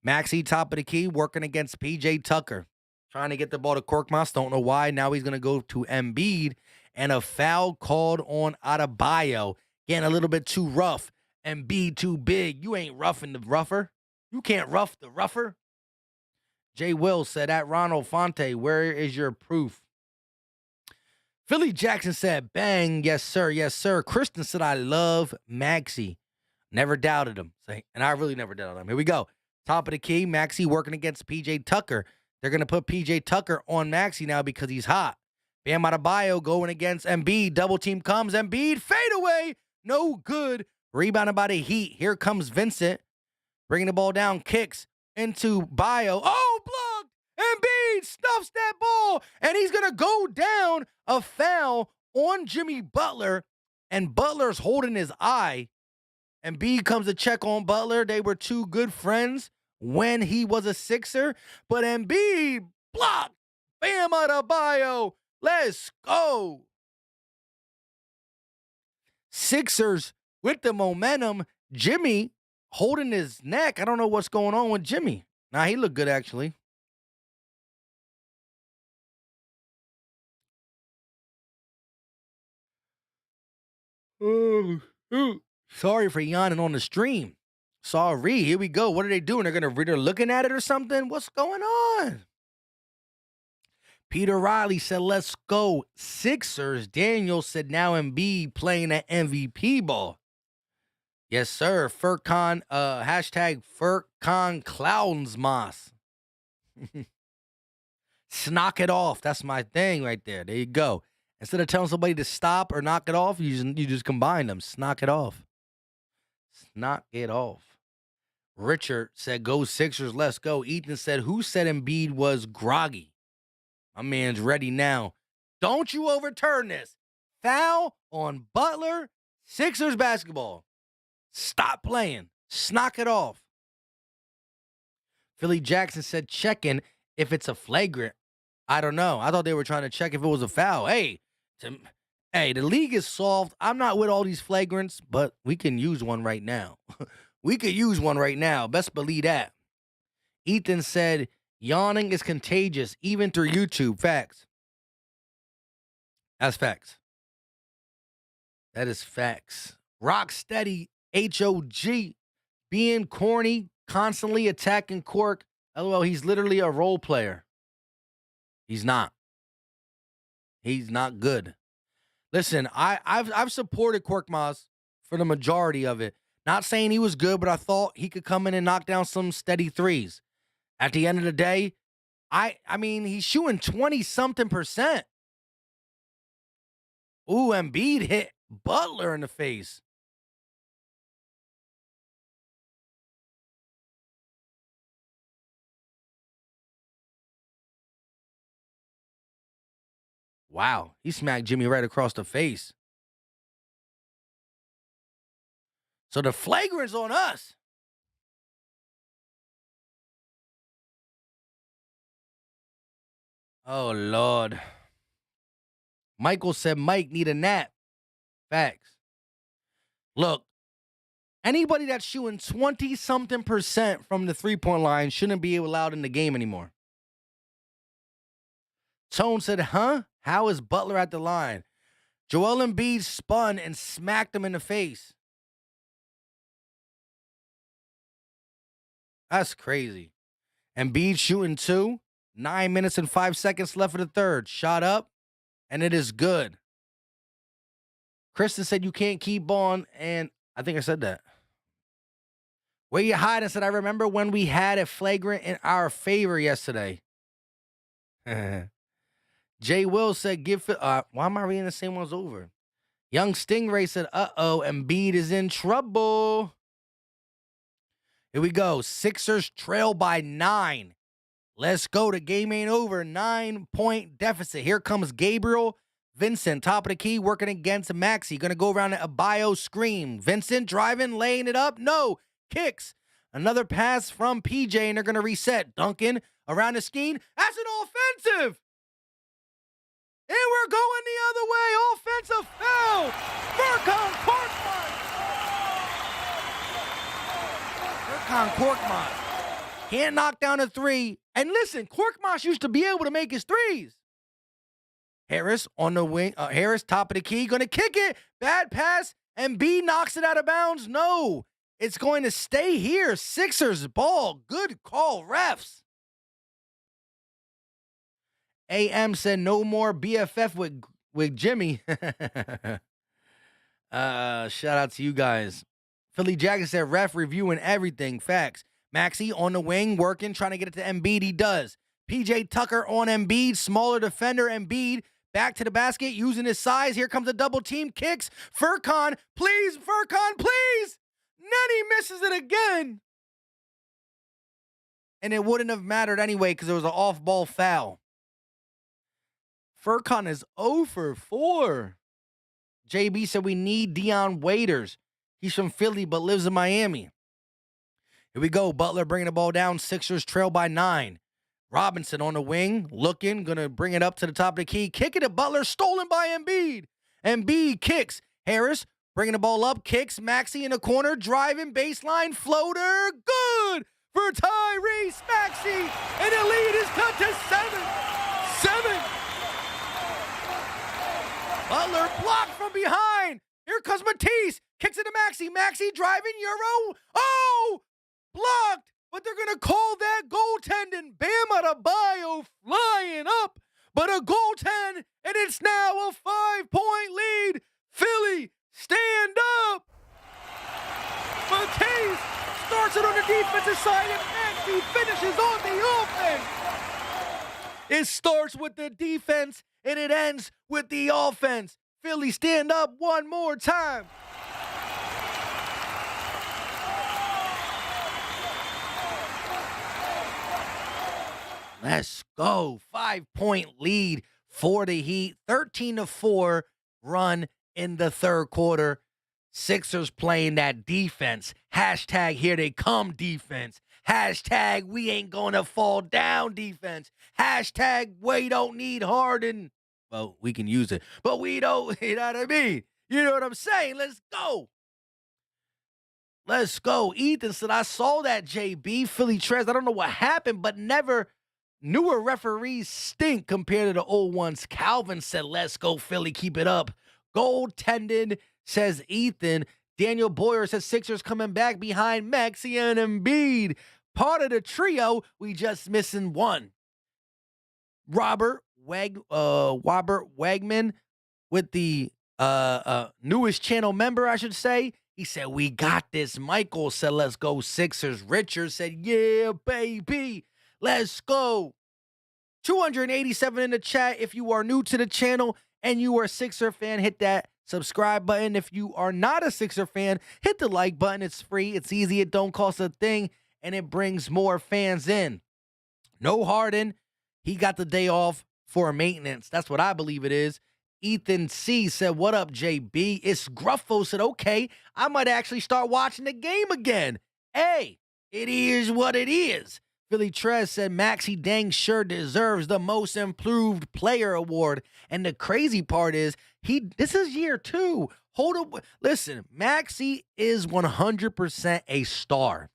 Maxey, top of the key, working against P.J. Tucker. Trying to get the ball to Korkmaz. Don't know why. Now he's going to go to Embiid. And a foul called on Adebayo. Getting a little bit too rough. Embiid too big. You ain't roughing the rougher. You can't rough the rougher. Jay Will said, at Ronald Fonte, where is your proof? Philly Jackson said, bang, yes, sir, yes, sir. Kristen said, I love Maxey. Never doubted him. And I really never doubted him. Here we go. Top of the key, Maxey working against P.J. Tucker. They're going to put PJ Tucker on Maxey now because he's hot. Bam Adebayo going against Embiid. Double team comes. Embiid fade away. No good. Rebounded by the Heat. Here comes Vincent. Bringing the ball down. Kicks into Bio. Oh, blocked. Embiid stuffs that ball. And he's going to go down. A foul on Jimmy Butler. And Butler's holding his eye. Embiid comes to check on Butler. They were two good friends when he was a Sixer. But Embiid blocked. Bam Adebayo. Let's go. Sixers with the momentum. Jimmy holding his neck. I don't know what's going on with Jimmy. Nah, he looked good, actually. Sorry for yawning on the stream. Sorry. Here we go. What are they doing? They're looking at it or something? What's going on? Peter Riley said, let's go Sixers. Daniel said, now Embiid playing at MVP ball. Yes, sir. Furcon, hashtag Furcon Clownsmas. Knock it off. That's my thing right there. There you go. Instead of telling somebody to stop or knock it off, you just combine them. Knock it off. Knock it off. Richard said, go Sixers, let's go. Ethan said, who said Embiid was groggy? My man's ready now. Don't you overturn this. Foul on Butler. Sixers basketball. Stop playing. Knock it off. Philly Jackson said, checking if it's a flagrant. I don't know. I thought they were trying to check if it was a foul. Hey, the league is soft. I'm not with all these flagrants, but we can use one right now. We could use one right now. Best believe that. Ethan said, yawning is contagious, even through YouTube. Facts. That's facts. That is facts. Rocksteady, HOG, being corny, constantly attacking Cork. LOL, he's literally a role player. He's not. He's not good. Listen, I've supported Korkmaz for the majority of it. Not saying he was good, but I thought he could come in and knock down some steady threes. At the end of the day, I mean, he's shooting 20-something%. Ooh, Embiid hit Butler in the face. Wow, he smacked Jimmy right across the face. So the flagrant's on us. Oh, Lord. Michael said Mike need a nap. Facts. Look, anybody that's shooting 20-something% from the three-point line shouldn't be allowed in the game anymore. Tone said, huh? How is Butler at the line? Joel Embiid spun and smacked him in the face. That's crazy. Embiid shooting 2. 9 minutes and 5 seconds left for the third. Shot up, and it is good. Kristen said you can't keep on, and I think I said that. Where you hiding? Said, I remember when we had a flagrant in our favor yesterday. Jay Will said, why am I reading the same ones over? Young Stingray said, uh-oh, Embiid is in trouble. Here we go. Sixers trail by 9. Let's go. The game ain't over. 9-point deficit. Here comes Gabriel. Vincent, top of the key, working against Maxey. Going to go around a bio screen. Vincent driving, laying it up. No. Kicks. Another pass from PJ, and they're going to reset. Duncan around the scheme. That's an offensive. And we're going the other way. Offensive foul. Furcon Korkmaz. Can't knock down a 3. And listen, Korkmaz used to be able to make his threes. Harris on the wing. Harris, top of the key, going to kick it. Bad pass. And B knocks it out of bounds. No, it's going to stay here. Sixers ball. Good call, refs. AM said no more BFF with Jimmy. Shout out to you guys. Philly Jackson said ref reviewing everything. Facts. Maxey on the wing, working, trying to get it to Embiid. He does. PJ Tucker on Embiid, smaller defender. Embiid back to the basket, using his size. Here comes a double team, kicks. Furkan, please, Furkan, please. Then he misses it again. And it wouldn't have mattered anyway because it was an off-ball foul. Furkan is 0 for 4. JB said we need Dion Waiters. He's from Philly but lives in Miami. Here we go. Butler bringing the ball down. Sixers trail by 9. Robinson on the wing, looking, going to bring it up to the top of the key. Kick it to Butler, stolen by Embiid. Embiid kicks. Harris bringing the ball up, kicks. Maxey in the corner, driving, baseline, floater. Good for Tyrese Maxey. And the lead is cut to 7. Butler blocked from behind. Here comes Matisse. Kicks it to Maxey. Maxey driving, Euro. Oh! Blocked. But they're going to call that goaltending. Bam Adebayo flying up. But a goaltend, and it's now a 5-point lead. Philly, stand up. Matisse starts it on the defensive side, and Maxey finishes on the offense. It starts with the defense, and it ends with the offense. Philly, stand up one more time. Let's go. 5-point lead for the Heat. 13-4 run in the third quarter. Sixers playing that defense. Hashtag here they come defense. Hashtag we ain't gonna fall down defense. Hashtag we don't need Harden. Well, we can use it, but we don't, you know what I mean? You know what I'm saying? Let's go. Let's go. Ethan said, I saw that JB. Philly Trez. I don't know what happened, but newer referees stink compared to the old ones. Calvin said, let's go, Philly. Keep it up. Goaltending, says Ethan. Daniel Boyer says, Sixers coming back behind Maxey and Embiid. Part of the trio, we just missing one. Robert Wagman with the newest channel member, I should say. He said, we got this. Michael said, let's go, Sixers. Richard said, yeah, baby. Let's go. 287 in the chat. If you are new to the channel and you are a Sixer fan, hit that subscribe button. If you are not a Sixer fan, hit the like button. It's free. It's easy. It don't cost a thing. And it brings more fans in. No Harden. He got the day off for maintenance. That's what I believe it is. Ethan C. said, what up, JB? It's Gruffo said, okay, I might actually start watching the game again. Hey, it is what it is. Philly Trez said, Maxey dang sure deserves the most improved player award. And the crazy part is, this is year 2. Hold up. Listen, Maxey is 100% a star.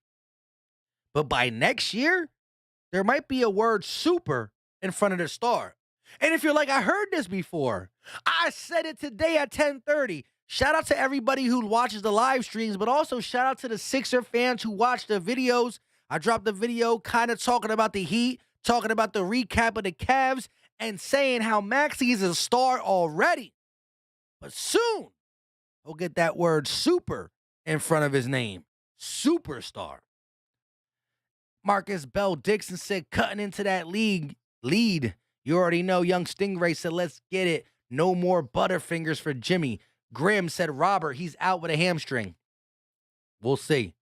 But by next year, there might be a word super in front of the star. And if you're like, I heard this before, I said it today at 10:30. Shout out to everybody who watches the live streams, but also shout out to the Sixer fans who watch the videos. I dropped the video kind of talking about the Heat, talking about the recap of the Cavs, and saying how Maxey is a star already. But soon, he'll get that word super in front of his name. Superstar. Marcus Bell Dixon said, cutting into that lead. You already know. Young Stingray said, let's get it. No more Butterfingers for Jimmy. Grim said, Robert, he's out with a hamstring. We'll see.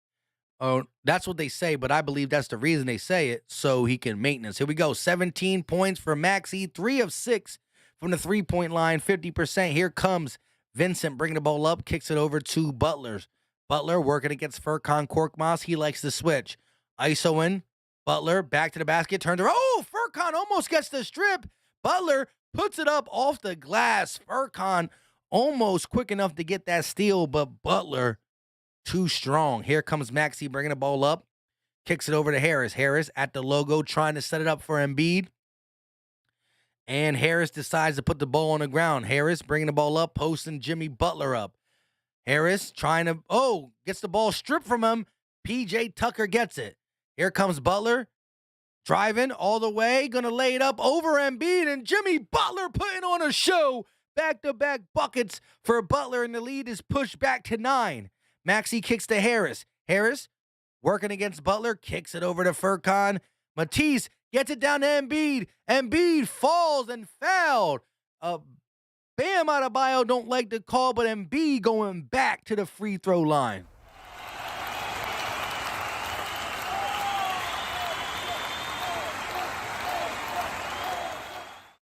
That's what they say, but I believe that's the reason they say it, so he can maintenance. Here we go. 17 points for Maxey. 3 of 6 from the three-point line. 50%. Here comes Vincent bringing the ball up. Kicks it over to Butler. Butler working against Furkan Korkmaz. He likes to switch. ISO in. Butler back to the basket. Turns around. Oh, Furkan almost gets the strip. Butler puts it up off the glass. Furkan almost quick enough to get that steal, but Butler too strong. Here comes Maxey bringing the ball up. Kicks it over to Harris. Harris at the logo trying to set it up for Embiid. And Harris decides to put the ball on the ground. Harris bringing the ball up, posting Jimmy Butler up. Harris trying to, gets the ball stripped from him. PJ Tucker gets it. Here comes Butler. Driving all the way. Going to lay it up over Embiid. And Jimmy Butler putting on a show. Back-to-back buckets for Butler. And the lead is pushed back to 9. Maxey kicks to Harris. Harris working against Butler. Kicks it over to Furkan. Matisse Gets it down to Embiid. Embiid falls and fouled. Bam Adebayo don't like the call, but Embiid going back to the free throw line.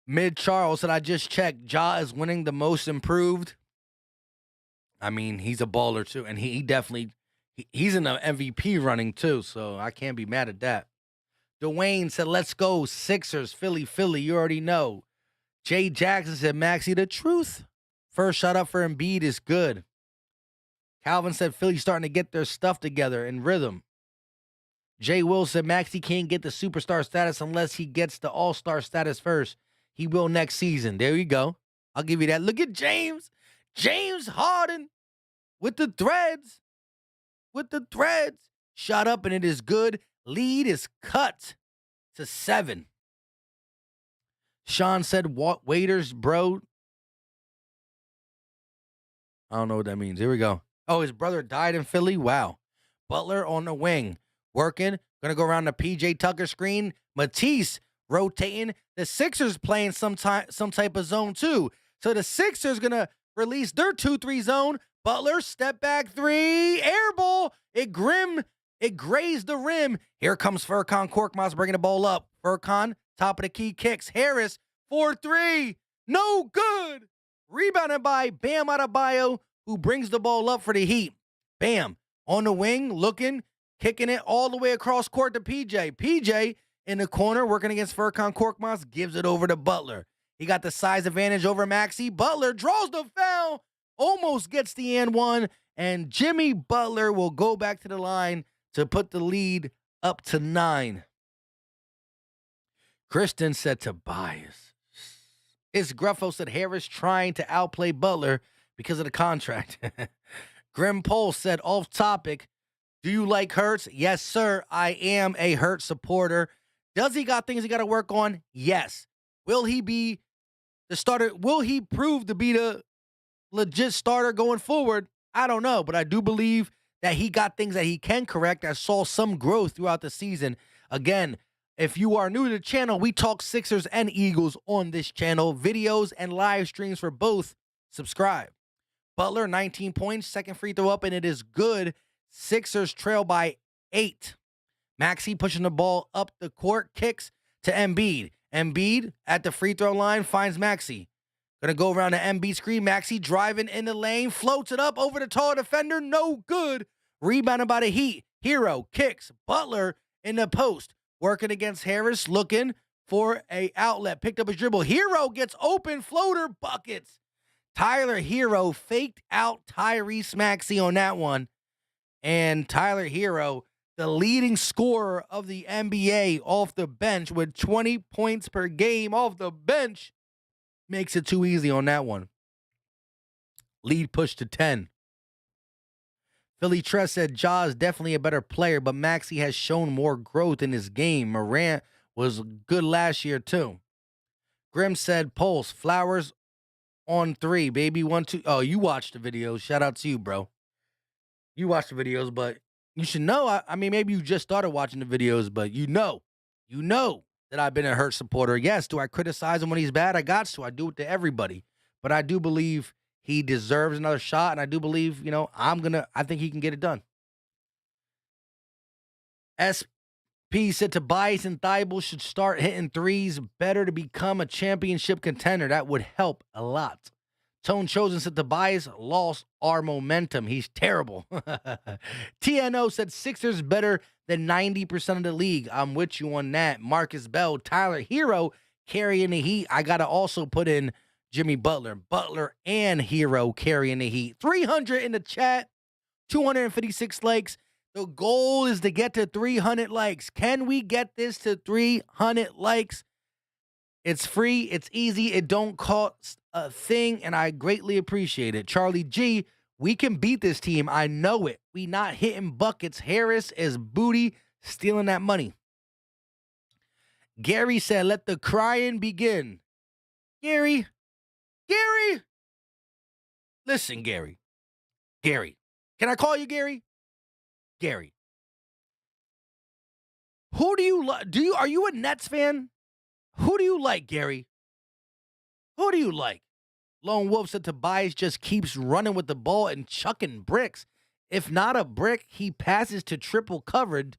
Mid Charles said, I just checked. Ja is winning the most improved. I mean, he's a baller too, and he definitely he's in the MVP running too, so I can't be mad at that. Dwayne said, let's go Sixers, Philly, Philly. You already know. Jay Jackson said, Maxie, the truth. First shot up for Embiid is good. Calvin said, Philly's starting to get their stuff together in rhythm. Jay Will said, Maxie can't get the superstar status unless he gets the all-star status first. He will next season. There you go. I'll give you that. Look at James. James Harden with the threads. Shot up, and it is good. Lead is cut to 7. Sean said, what waiters, bro? I don't know what that means. Here we go. Oh, his brother died in Philly? Wow. Butler on the wing. Working. Going to go around the PJ Tucker screen. Matisse rotating. The Sixers playing some type of zone too. So the Sixers going to release their 2-3 zone. Butler, step back 3. Air ball. It grazed the rim. Here comes Furkan Korkmaz bringing the ball up. Furkan, top of the key, kicks. Harris, 4-3. No good. Rebounded by Bam Adebayo, who brings the ball up for the Heat. Bam, on the wing, looking, kicking it all the way across court to PJ. PJ in the corner, working against Furkan Korkmaz, gives it over to Butler. He got the size advantage over Maxey. Butler draws the foul, almost gets the and one, and Jimmy Butler will go back to the line to put the lead up to 9. Kristen said Tobias. It's Gruffo said Harris trying to outplay Butler because of the contract. Grim Pole said, off topic, do you like Hurts? Yes, sir. I am a Hurts supporter. Does he got things he got to work on? Yes. Will he be the starter? Will he prove to be the legit starter going forward? I don't know, but I do believe that he got things that he can correct. I saw some growth throughout the season. Again, if you are new to the channel, we talk Sixers and Eagles on this channel. Videos and live streams for both. Subscribe. Butler, 19 points. Second free throw up, and it is good. Sixers trail by 8. Maxey pushing the ball up the court. Kicks to Embiid. Embiid at the free throw line finds Maxey. Gonna go around the Embiid screen. Maxey driving in the lane. Floats it up over the tall defender. No good. Rebounded by the Heat. Hero kicks. Butler in the post. Working against Harris, looking for a outlet. Picked up his dribble. Hero gets open. Floater buckets. Tyler Hero faked out Tyrese Maxey on that one. And Tyler Hero, the leading scorer of the NBA off the bench with 20 points per game off the bench, makes it too easy on that one. Lead pushed to 10. Philly Tress said Ja is definitely a better player, but Maxey has shown more growth in his game. Morant was good last year, too. Grim said, Pulse, Flowers on 3, baby, 1, 2. Oh, you watched the videos. Shout out to you, bro. You watched the videos, but you should know. I mean, maybe you just started watching the videos, but you know that I've been a Hurt supporter. Yes, do I criticize him when he's bad? I got to. I do it to everybody. But I do believe he deserves another shot, and I do believe, I think he can get it done. SP said Tobias and Thibault should start hitting threes better to become a championship contender. That would help a lot. Tone Chosen said Tobias lost our momentum. He's terrible. TNO said Sixers better than 90% of the league. I'm with you on that. Marcus Bell, Tyler Hero carrying the Heat. I got to also put in Jimmy Butler. Butler and Hero carrying the Heat. 300 in the chat. 256 likes. The goal is to get to 300 likes. Can we get this to 300 likes? It's free. It's easy. It don't cost a thing, and I greatly appreciate it. Charlie G, we can beat this team. I know it. We not hitting buckets. Harris is booty, stealing that money. Gary said, let the crying begin. Gary. Listen, Gary. Can I call you Gary? Gary. Who do you like? Are you a Nets fan? Who do you like, Gary? Who do you like? Lone Wolf said Tobias just keeps running with the ball and chucking bricks. If not a brick, he passes to triple covered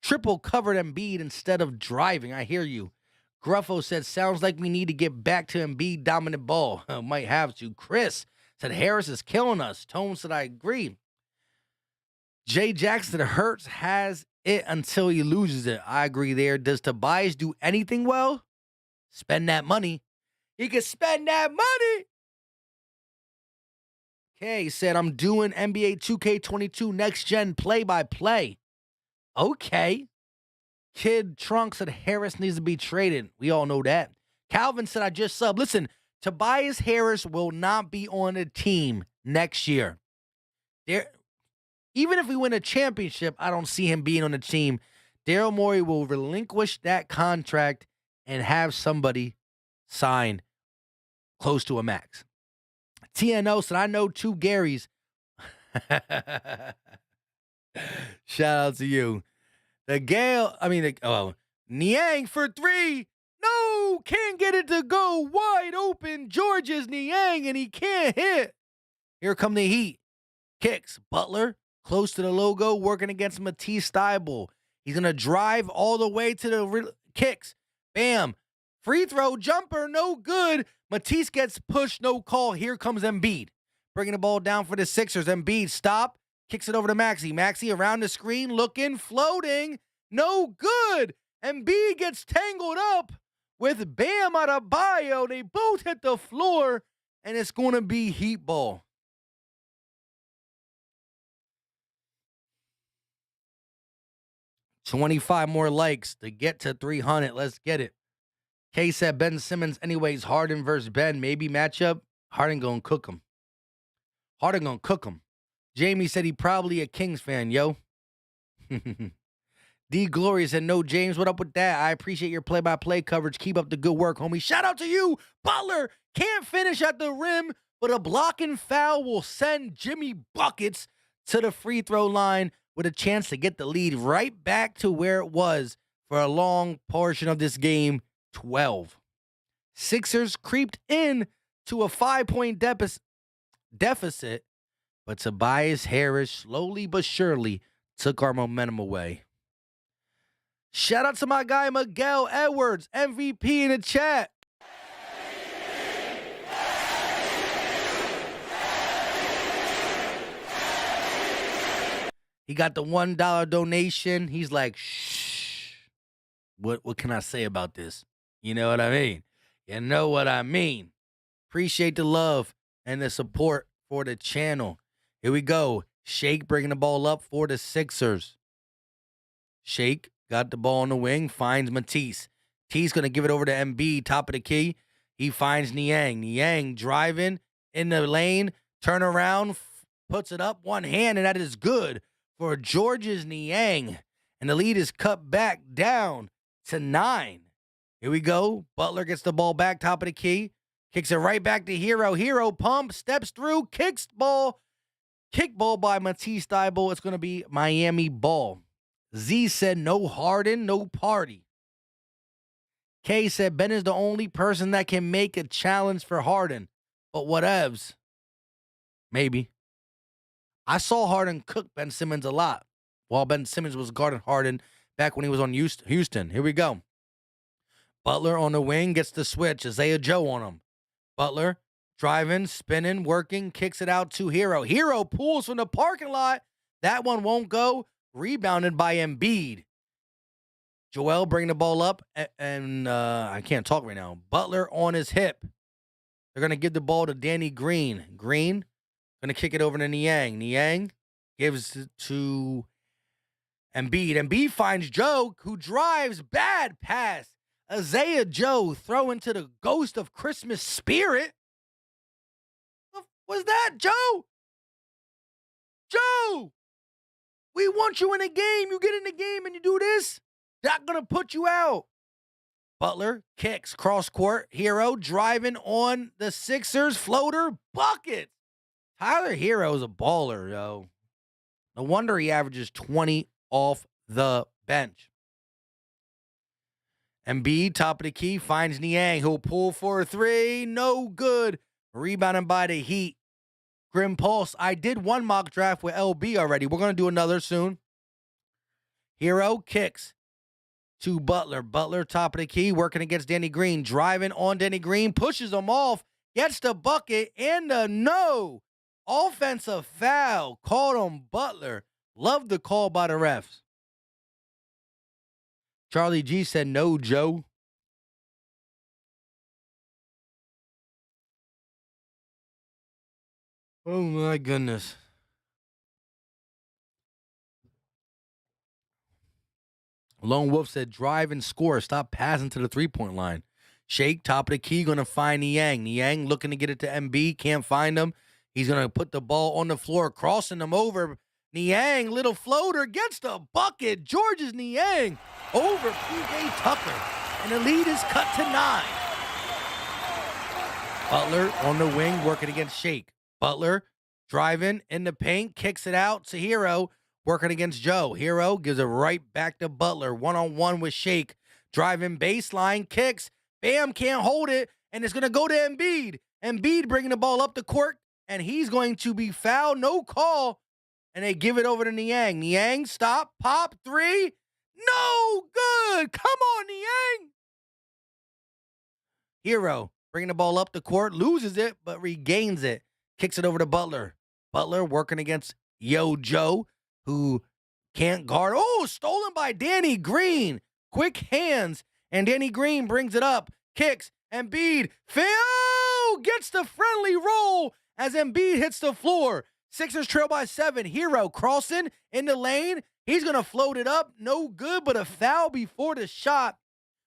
Embiid instead of driving. I hear you. Gruffo said, sounds like we need to get back to Embiid dominant ball. Might have to. Chris said, Harris is killing us. Tone said, I agree. Jay Jackson said, Hurts has it until he loses it. I agree there. Does Tobias do anything well? Spend that money. He can spend that money. Okay, said, I'm doing NBA 2K22 next gen play-by-play. Okay. Kid Trunk said Harris needs to be traded. We all know that. Calvin said, I just subbed. Listen, Tobias Harris will not be on the team next year. Even if we win a championship, I don't see him being on the team. Daryl Morey will relinquish that contract and have somebody sign close to a max. TNO said, I know two Garys. Shout out to you. Niang for three. No, can't get it to go wide open. George's Niang, and he can't hit. Here come the Heat. Kicks. Butler, close to the logo, working against Matisse Thybulle. He's going to drive all the way to the kicks. Bam. Free throw, jumper, no good. Matisse gets pushed, no call. Here comes Embiid. Bringing the ball down for the Sixers. Embiid, stop. Kicks it over to Maxey. Maxey around the screen, looking, floating. No good. Embiid gets tangled up with Bam Adebayo. They both hit the floor, and it's going to be Heat ball. $25 more likes to get to 300. Let's get it. K said Ben Simmons, anyways, Harden versus Ben. Maybe matchup. Harden going to cook him. Harden going to cook him. Jamie said he probably a Kings fan, yo. D Gloria said, no, James, what up with that? I appreciate your play-by-play coverage. Keep up the good work, homie. Shout out to you. Butler can't finish at the rim, but a blocking foul will send Jimmy Buckets to the free throw line with a chance to get the lead right back to where it was for a long portion of this game, 12. Sixers creeped in to a 5-point deficit, but Tobias Harris slowly but surely took our momentum away. Shout out to my guy, Miguel Edwards, MVP in the chat. He got the $1 donation. He's like, shh. What can I say about this? You know what I mean? You know what I mean. Appreciate the love and the support for the channel. Here we go. Shake bringing the ball up for the Sixers. Shake got the ball on the wing, finds Matisse. Matisse going to give it over to Embiid, top of the key. He finds Niang. Niang driving in the lane, turn around, puts it up one hand, and that is good for George's Niang. And the lead is cut back down to 9. Here we go. Butler gets the ball back, top of the key. Kicks it right back to Hero. Hero pump, steps through, kicks ball. Kick ball by Matisse Thybulle. It's going to be Miami ball. Z said no Harden, no party. K said Ben is the only person that can make a challenge for Harden. But whatevs. Maybe. I saw Harden cook Ben Simmons a lot while Ben Simmons was guarding Harden back when he was on Houston. Here we go. Butler on the wing gets the switch. Isaiah Joe on him. Butler driving, spinning, working, kicks it out to Hero. Hero pulls from the parking lot. That one won't go. Rebounded by Embiid. Joel bringing the ball up, and I can't talk right now. Butler on his hip. They're going to give the ball to Danny Green. Green going to kick it over to Niang. Niang gives it to Embiid. Embiid finds Joe, who drives. Bad pass. Isaiah Joe throwing to the ghost of Christmas spirit. What was that, Joe? Joe! We want you in a game. You get in the game and you do this. Not going to put you out. Butler kicks cross court. Hero driving on the Sixers. Floater bucket. Tyler Hero's a baller, yo. No wonder he averages 20 off the bench. Embiid, top of the key, finds Niang, who'll pull for a three. No good. Rebounded by the Heat. Grim Pulse. I did one mock draft with LB already. We're going to do another soon. Hero kicks to Butler. Butler, top of the key, working against Danny Green. Driving on Danny Green, pushes him off, gets the bucket, and the no. Offensive foul called on Butler. Love the call by the refs. Charlie G said, no, Joe. Oh, my goodness. Lone Wolf said, drive and score. Stop passing to the three-point line. Shake, top of the key, going to find Niang. Niang looking to get it to MB, can't find him. He's going to put the ball on the floor, crossing him over. Niang, little floater, gets the bucket. George's Niang over P.J. Tucker. And the lead is cut to 9. Butler on the wing, working against Shake. Butler driving in the paint, kicks it out to Hero, working against Joe. Hero gives it right back to Butler. One-on-one with Shake. Driving baseline, kicks. Bam, can't hold it, and it's going to go to Embiid. Embiid bringing the ball up the court, and he's going to be fouled. No call, and they give it over to Niang. Niang, stop, pop, three. No good. Come on, Niang. Hero bringing the ball up the court, loses it, but regains it. Kicks it over to Butler. Butler working against Yo Joe, who can't guard. Oh, stolen by Danny Green. Quick hands, and Danny Green brings it up. Kicks, Embiid, Phil gets the friendly roll as Embiid hits the floor. Sixers trail by 7. Hero crossing in the lane. He's going to float it up. No good, but a foul before the shot.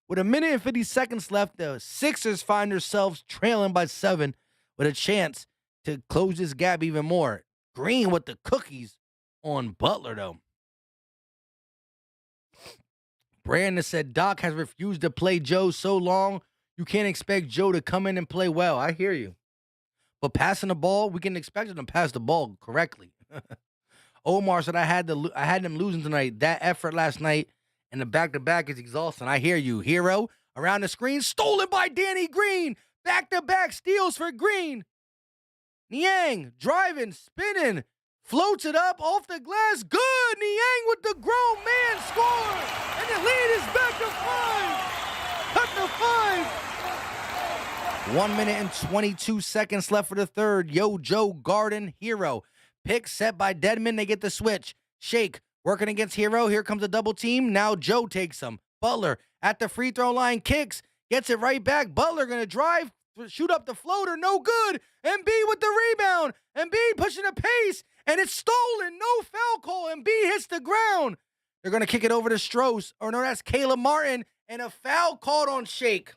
With a minute and 50 seconds left, the Sixers find themselves trailing by 7 with a chance to close this gap even more. Green with the cookies on Butler, though. Brandon said, Doc has refused to play Joe so long, you can't expect Joe to come in and play well. I hear you. But passing the ball, we can expect him to pass the ball correctly. Omar said, I had them losing tonight. That effort last night and the back-to-back is exhausting. I hear you. Hero around the screen, stolen by Danny Green. Back-to-back steals for Green. Niang driving, spinning, floats it up off the glass. Good. Niang with the grown man score. And the lead is back to 5. Cut to 5. 1 minute and 22 seconds left for the third. Yo Joe Garden, Hero. Pick set by Deadman. They get the switch. Shake working against Hero. Here comes a double team. Now Joe takes him. Butler at the free throw line. Kicks. Gets it right back. Butler going to drive. Shoot up the floater. No good. Embiid with the rebound. Embiid pushing the pace. And it's stolen. No foul call. Embiid hits the ground. They're going to kick it over to Strauss. Or no, that's Caleb Martin. And a foul called on Shake.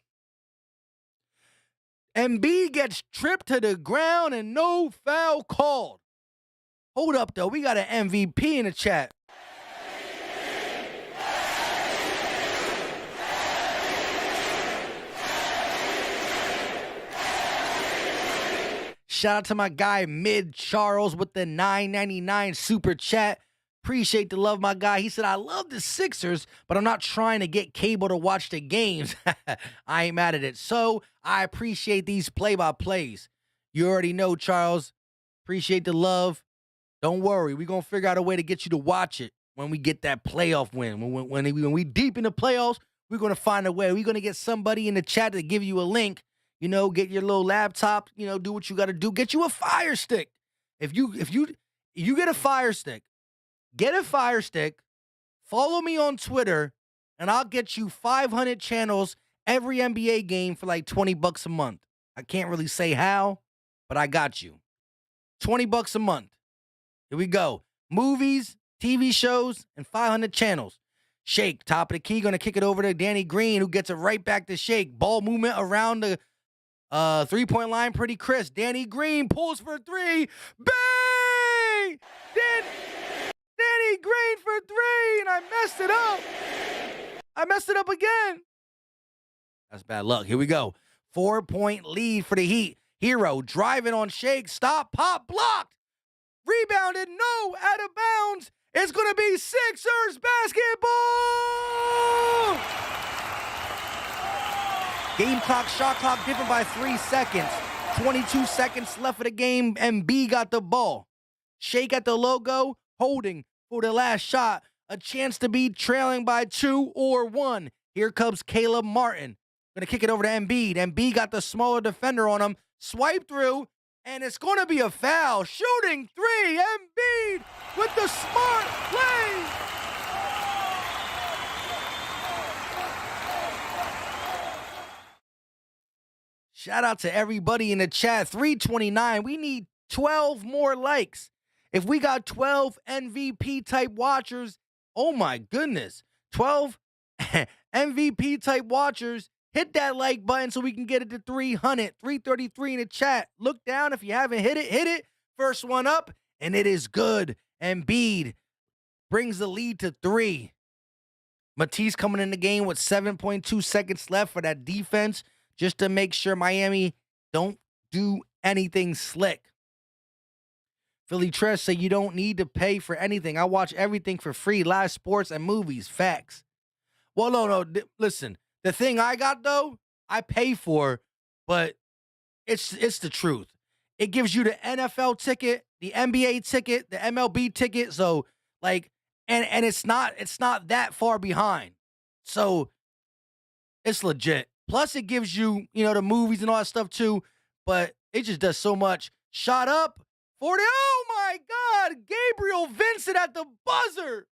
Embiid gets tripped to the ground and no foul called. Hold up, though. We got an MVP in the chat. Shout out to my guy, Mid Charles, with the $9.99 super chat. Appreciate the love, my guy. He said, I love the Sixers, but I'm not trying to get cable to watch the games. I ain't mad at it. So I appreciate these play-by-plays. You already know, Charles. Appreciate the love. Don't worry. We're going to figure out a way to get you to watch it when we get that playoff win. When we deep in the playoffs, we're going to find a way. We're going to get somebody in the chat to give you a link. You know, get your little laptop, you know, do what you got to do. Get you a Fire Stick. If you get a Fire Stick, follow me on Twitter, and I'll get you 500 channels every NBA game for like $20 a month. I can't really say how, but I got you. $20 a month. Here we go. Movies, TV shows, and 500 channels. Shake, top of the key, going to kick it over to Danny Green, who gets it right back to Shake. Ball movement around the three-point line, pretty crisp. Danny Green pulls for 3. Bang! Danny Green for 3, and I messed it up. I messed it up again. That's bad luck. Here we go. 4-point lead for the Heat. Hero driving on Shake. Stop, pop, blocked. Rebounded, no, out of bounds. It's going to be Sixers basketball. Game clock, shot clock different by 3 seconds. 22 seconds left of the game, and B got the ball. Shake at the logo, holding for the last shot. A chance to be trailing by 2 or 1. Here comes Caleb Martin. Gonna kick it over to Embiid. Embiid got the smaller defender on him. Swipe through, and it's gonna be a foul. Shooting 3, Embiid with the smart play. Shout out to everybody in the chat. 329. We need 12 more likes. If we got 12 MVP type watchers, oh my goodness. 12 MVP type watchers, hit that like button so we can get it to 300. 333 in the chat. Look down if you haven't hit it. First one up, and it is good. Embiid brings the lead to 3. Matisse coming in the game with 7.2 seconds left for that defense, just to make sure Miami don't do anything slick. Philly Tresh say you don't need to pay for anything. I watch everything for free, live sports and movies. Facts. Well, no. Listen, the thing I got, though, I pay for, but it's the truth. It gives you the NFL ticket, the NBA ticket, the MLB ticket. So, like, and it's not that far behind. So, it's legit. Plus, it gives you, the movies and all that stuff, too. But it just does so much. Shot up. 40. Oh, my God. Gabriel Vincent at the buzzer.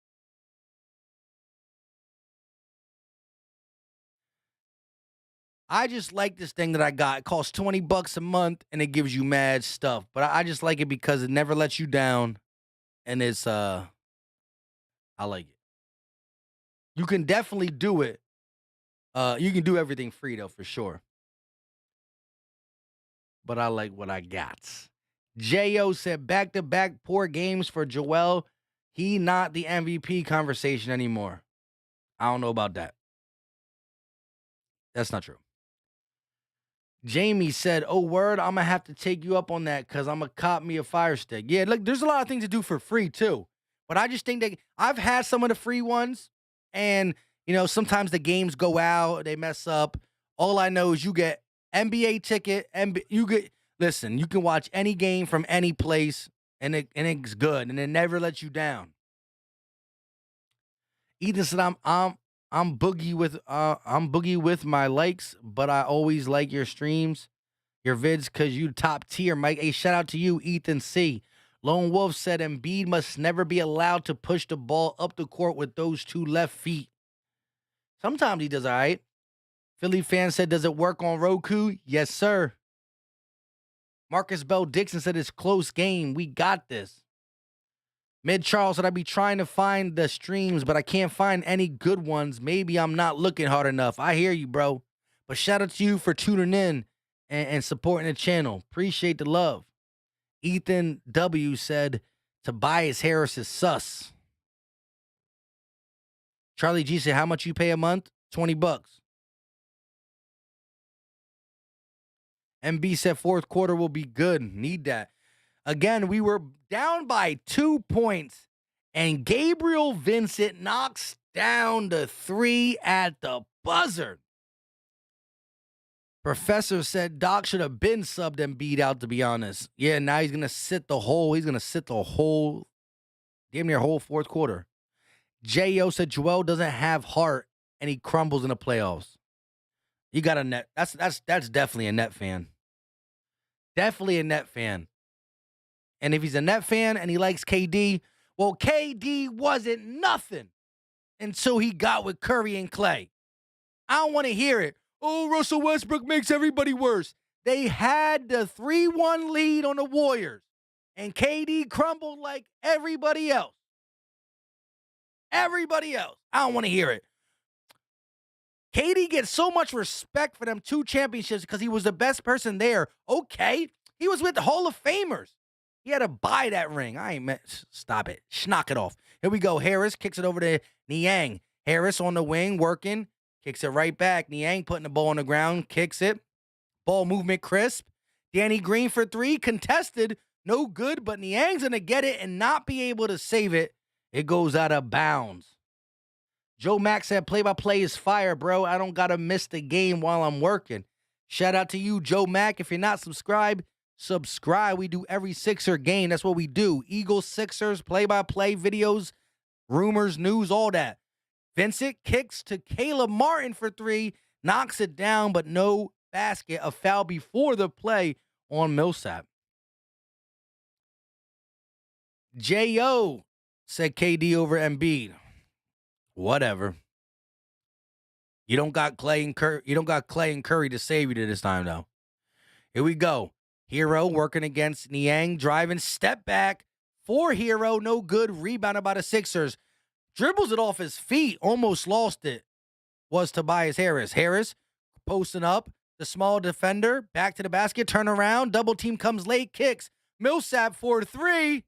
I just like this thing that I got. It costs $20 a month, and it gives you mad stuff. But I just like it because it never lets you down, and it's I like it. You can definitely do it. You can do everything free though, for sure. But I like what I got. J.O. said back-to-back poor games for Joel. He not the MVP conversation anymore. I don't know about that. That's not true. Jamie said, oh, word, I'm going to have to take you up on that because I'm going to cop me a Fire Stick. Yeah, look, there's a lot of things to do for free, too. But I just think that I've had some of the free ones, and, sometimes the games go out, they mess up. All I know is you get NBA ticket, listen, you can watch any game from any place, and it's good, and it never lets you down. Ethan said, I'm boogie with my likes, but I always like your streams, your vids, because you top tier, Mike. Hey, shout out to you, Ethan C. Lone Wolf said Embiid must never be allowed to push the ball up the court with those 2 left feet. Sometimes he does all right. Philly fan said, does it work on Roku? Yes, sir. Marcus Bell Dixon said it's close game. We got this. Mid Charles said, I be trying to find the streams, but I can't find any good ones. Maybe I'm not looking hard enough. I hear you, bro. But shout out to you for tuning in and supporting the channel. Appreciate the love. Ethan W. said, Tobias Harris is sus. Charlie G said, how much you pay a month? $20. MB said fourth quarter will be good. Need that. Again, we were down by 2 points, and Gabriel Vincent knocks down the 3 at the buzzer. Professor said Doc should have been subbed and beat out, to be honest. Yeah, now he's going to sit the whole, damn near whole fourth quarter. J.O. said Joel doesn't have heart, and he crumbles in the playoffs. You got a net. That's definitely a net fan. Definitely a net fan. And if he's a net fan and he likes KD, well, KD wasn't nothing until he got with Curry and Clay. I don't want to hear it. Oh, Russell Westbrook makes everybody worse. They had the 3-1 lead on the Warriors, and KD crumbled like everybody else. Everybody else. I don't want to hear it. KD gets so much respect for them 2 championships because he was the best person there. Okay. He was with the Hall of Famers. He had to buy that ring. Stop it. Knock it off. Here we go. Harris kicks it over to Niang. Harris on the wing, working. Kicks it right back. Niang putting the ball on the ground. Kicks it. Ball movement crisp. Danny Green for 3. Contested. No good, but Niang's going to get it and not be able to save it. It goes out of bounds. Joe Max said, play-by-play is fire, bro. I don't got to miss the game while I'm working. Shout out to you, Joe Mack. If you're not subscribed, subscribe. We do every Sixer game. That's what we do. Eagles, Sixers, play-by-play videos, rumors, news, all that. Vincent kicks to Caleb Martin for 3, knocks it down, but no basket. A foul before the play on Millsap. J.O. said KD over Embiid. Whatever. You don't got Clay and Curry to save you this time, though. Here we go. Hero working against Niang, driving, step back for Hero, no good. Rebounded by the Sixers. Dribbles it off his feet, almost lost it. Was Tobias Harris. Harris posting up, the small defender, back to the basket, turn around, double team comes late, kicks. Millsap for 3.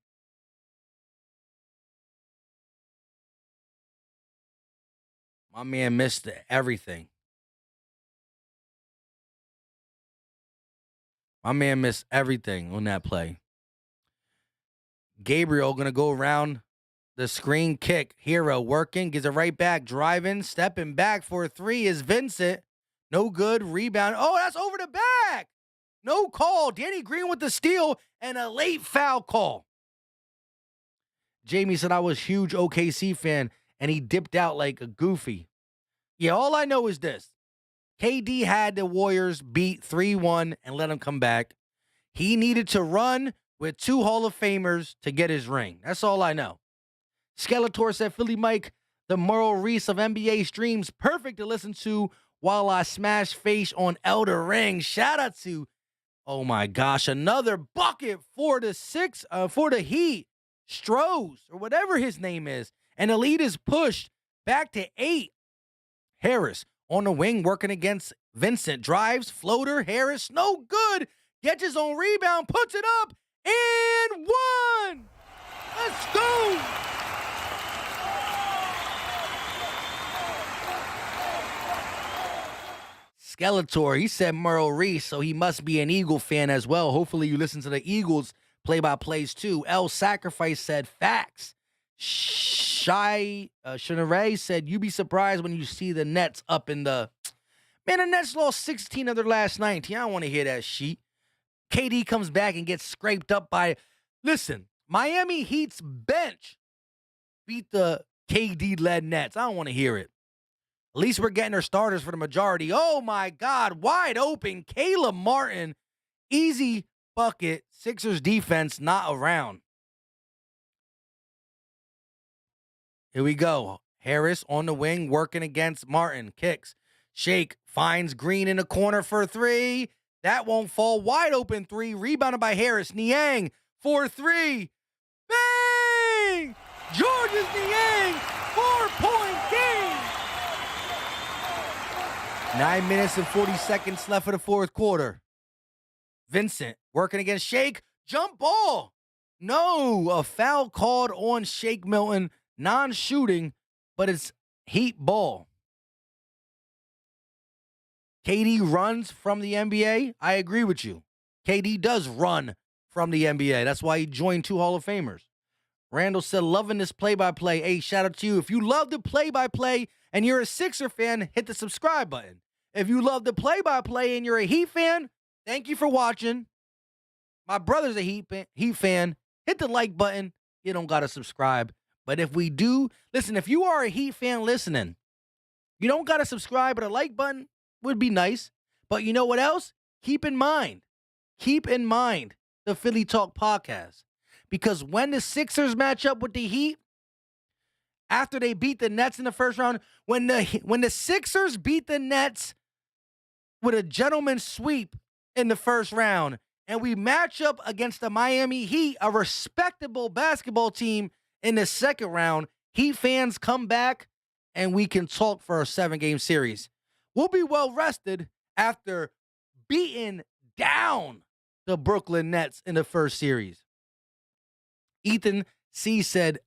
My man missed everything. My man missed everything on that play. Gabriel going to go around the screen, kick. Hero working, gives it right back, driving, stepping back for 3 is Vincent. No good, rebound. Oh, that's over the back. No call. Danny Green with the steal and a late foul call. Jamie said I was a huge OKC fan, and he dipped out like a goofy. Yeah, all I know is this. KD had the Warriors beat 3-1 and let him come back. He needed to run with 2 Hall of Famers to get his ring. That's all I know. Skeletor said, Philly Mike, the Merle Reese of NBA streams, perfect to listen to while I smash face on Elder Ring. Shout out to, oh my gosh, another bucket for the Heat. Strohs, or whatever his name is. And the lead is pushed back to 8. Harris on the wing working against Vincent. Drives, floater, Harris, no good. Gets his own rebound, puts it up, and 1. Let's go. Skeletor, he said Merle Reese, so he must be an Eagle fan as well. Hopefully you listen to the Eagles play-by-plays too. El Sacrifice said facts. Shinare said, you be surprised when you see the Nets up in the... Man, the Nets lost 16 of their last 19. I don't want to hear that shit. KD comes back and gets scraped up by... Listen, Miami Heat's bench beat the KD-led Nets. I don't want to hear it. At least we're getting our starters for the majority. Oh, my God. Wide open. Caleb Martin. Easy bucket. Sixers defense not around. Here we go. Harris on the wing working against Martin. Kicks. Shake. Finds Green in the corner for 3. That won't fall. Wide open 3. Rebounded by Harris. Niang for 3. Bang! Georges Niang. 4-point game. 9 minutes and 40 seconds left for the fourth quarter. Vincent working against Shake. Jump ball. No, a foul called on Shake Milton. Non-shooting, but it's Heat ball. KD runs from the NBA. I agree with you. KD does run from the NBA. That's why he joined 2 Hall of Famers. Randall said, loving this play-by-play. Hey, shout out to you. If you love the play-by-play and you're a Sixer fan, hit the subscribe button. If you love the play-by-play and you're a Heat fan, thank you for watching. My brother's a Heat fan. Hit the like button. You don't got to subscribe. But if we do, listen, if you are a Heat fan listening, you don't got to subscribe, but a like button would be nice. But you know what else? Keep in mind the Philly Talk podcast. Because when the Sixers match up with the Heat, after they beat the Nets in the first round, when the Sixers beat the Nets with a gentleman's sweep in the first round, and we match up against the Miami Heat, a respectable basketball team, in the second round, Heat fans come back and we can talk for a 7-game series. We'll be well rested after beating down the Brooklyn Nets in the first series. Ethan C. said,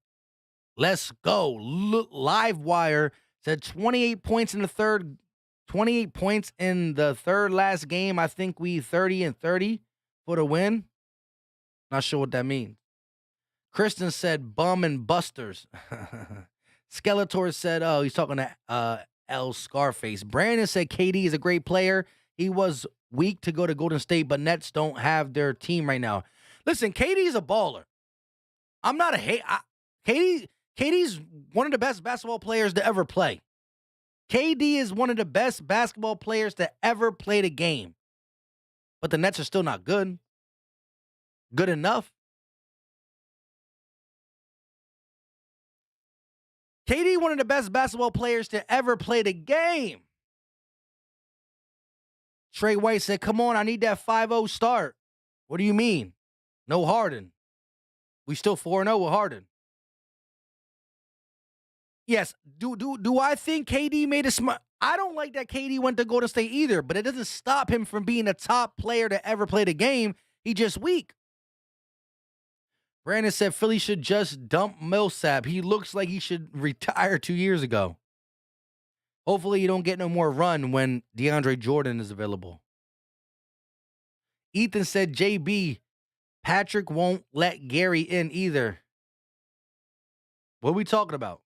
let's go. Live Wire said 28 points in the third last game. I think we 30-30 for the win. Not sure what that means. Kristen said, bum and busters. Skeletor said, oh, he's talking to L Scarface. Brandon said KD is a great player. He was weak to go to Golden State, but Nets don't have their team right now. Listen, KD is a baller. I'm not a hate. KD's one of the best basketball players to ever play. KD is one of the best basketball players to ever play the game. But the Nets are still not good. Good enough. KD, one of the best basketball players to ever play the game. Trey White said, come on, I need that 5-0 start. What do you mean? No Harden. We still 4-0 with Harden. Yes, do I think KD made a smart? I don't like that KD went to Golden State either, but it doesn't stop him from being a top player to ever play the game. He just weak. Brandon said Philly should just dump Millsap. He looks like he should retire 2 years ago. Hopefully you don't get no more run when DeAndre Jordan is available. Ethan said, JB, Patrick won't let Gary in either. What are we talking about?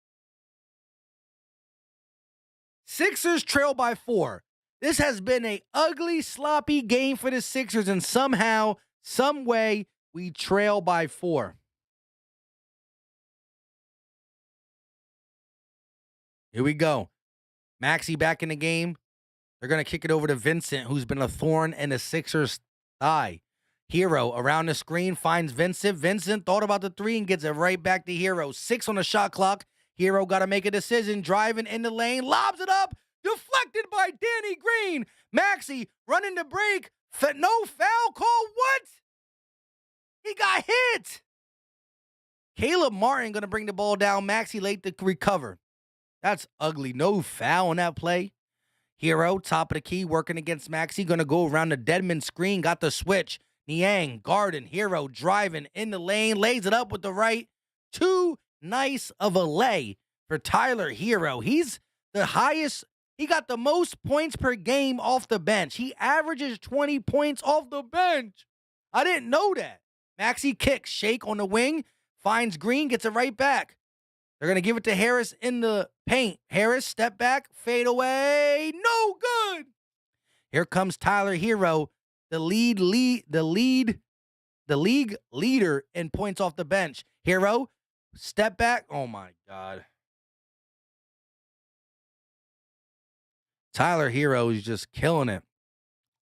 Sixers trail by 4. This has been an ugly, sloppy game for the Sixers, and somehow, some way, we trail by 4. Here we go. Maxey back in the game. They're going to kick it over to Vincent, who's been a thorn in the Sixers' thigh. Hero around the screen finds Vincent. Vincent thought about the 3 and gets it right back to Hero. 6 on the shot clock. Hero got to make a decision. Driving in the lane. Lobs it up. Deflected by Danny Green. Maxey running the break. No foul call. What? He got hit. Caleb Martin going to bring the ball down. Maxey late to recover. That's ugly. No foul on that play. Hero, top of the key, working against Maxey. Going to go around the Deadman screen. Got the switch. Niang, Garden, Hero driving in the lane. Lays it up with the right. Too nice of a lay for Tyler Hero. He's the highest. He got the most points per game off the bench. He averages 20 points off the bench. I didn't know that. Maxey kicks. Shake on the wing. Finds Green. Gets it right back. They're going to give it to Harris in the paint. Harris, step back, fade away. No good. Here comes Tyler Hero, the league leader in points off the bench. Hero, step back. Oh, my God. Tyler Hero is just killing it.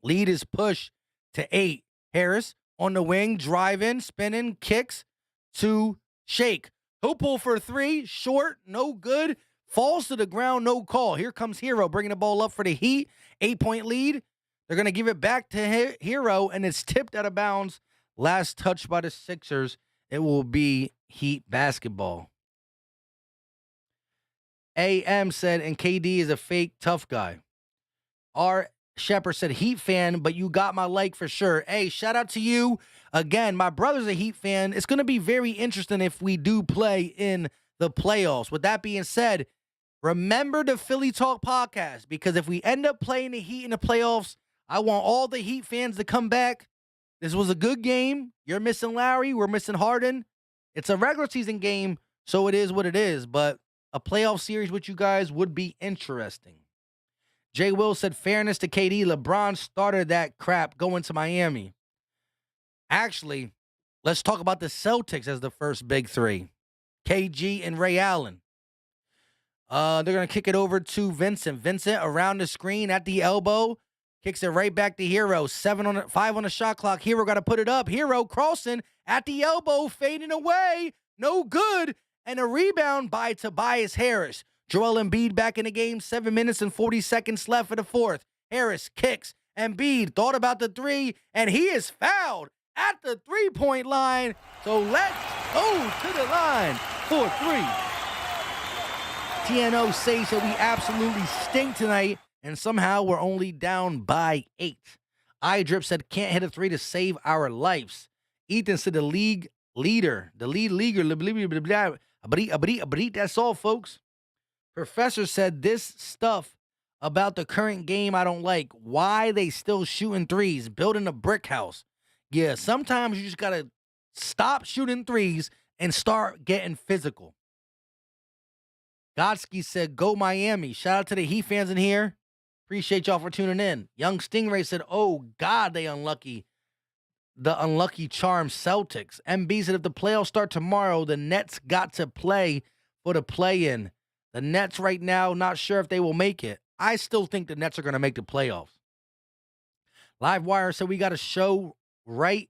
Lead is pushed to 8. Harris on the wing, driving, spinning, kicks to Shake. He'll pull for 3, short, no good, falls to the ground, no call. Here comes Hero bringing the ball up for the Heat, 8-point lead. They're going to give it back to Hero, and it's tipped out of bounds. Last touch by the Sixers. It will be Heat basketball. AM said, and KD is a fake tough guy. R. Shepard said, Heat fan, but you got my like for sure. Hey, shout out to you. Again, my brother's a Heat fan. It's going to be very interesting if we do play in the playoffs. With that being said, remember the Philly Talk podcast, because if we end up playing the Heat in the playoffs, I want all the Heat fans to come back. This was a good game. You're missing Lowry. We're missing Harden. It's a regular season game, so it is what it is. But a playoff series with you guys would be interesting. Jay Will said, fairness to KD, LeBron started that crap going to Miami. Actually, let's talk about the Celtics as the first big 3. KG and Ray Allen. They're going to kick it over to Vincent. Vincent around the screen at the elbow. Kicks it right back to Hero. 5 on the shot clock. Hero got to put it up. Hero crossing at the elbow, fading away. No good. And a rebound by Tobias Harris. Joel Embiid back in the game. 7 minutes and 40 seconds left for the 4th. Harris kicks. Embiid thought about the 3, and he is fouled at the 3-point line. So let's go to the line for 3. TNO says that we absolutely stink tonight, and somehow we're only down by 8. iDrip said, can't hit a 3 to save our lives. Ethan said, the league leader. That's all, folks. Professor said, this stuff about the current game I don't like. Why they still shooting 3s, building a brick house. Yeah, sometimes you just got to stop shooting 3s and start getting physical. Gotsky said, go Miami. Shout out to the Heat fans in here. Appreciate y'all for tuning in. Young Stingray said, oh, God, they unlucky. The unlucky charm Celtics. MB said, if the playoffs start tomorrow, the Nets got to play for the play-in. The Nets right now, not sure if they will make it. I still think the Nets are going to make the playoffs. Livewire said, we got a show right.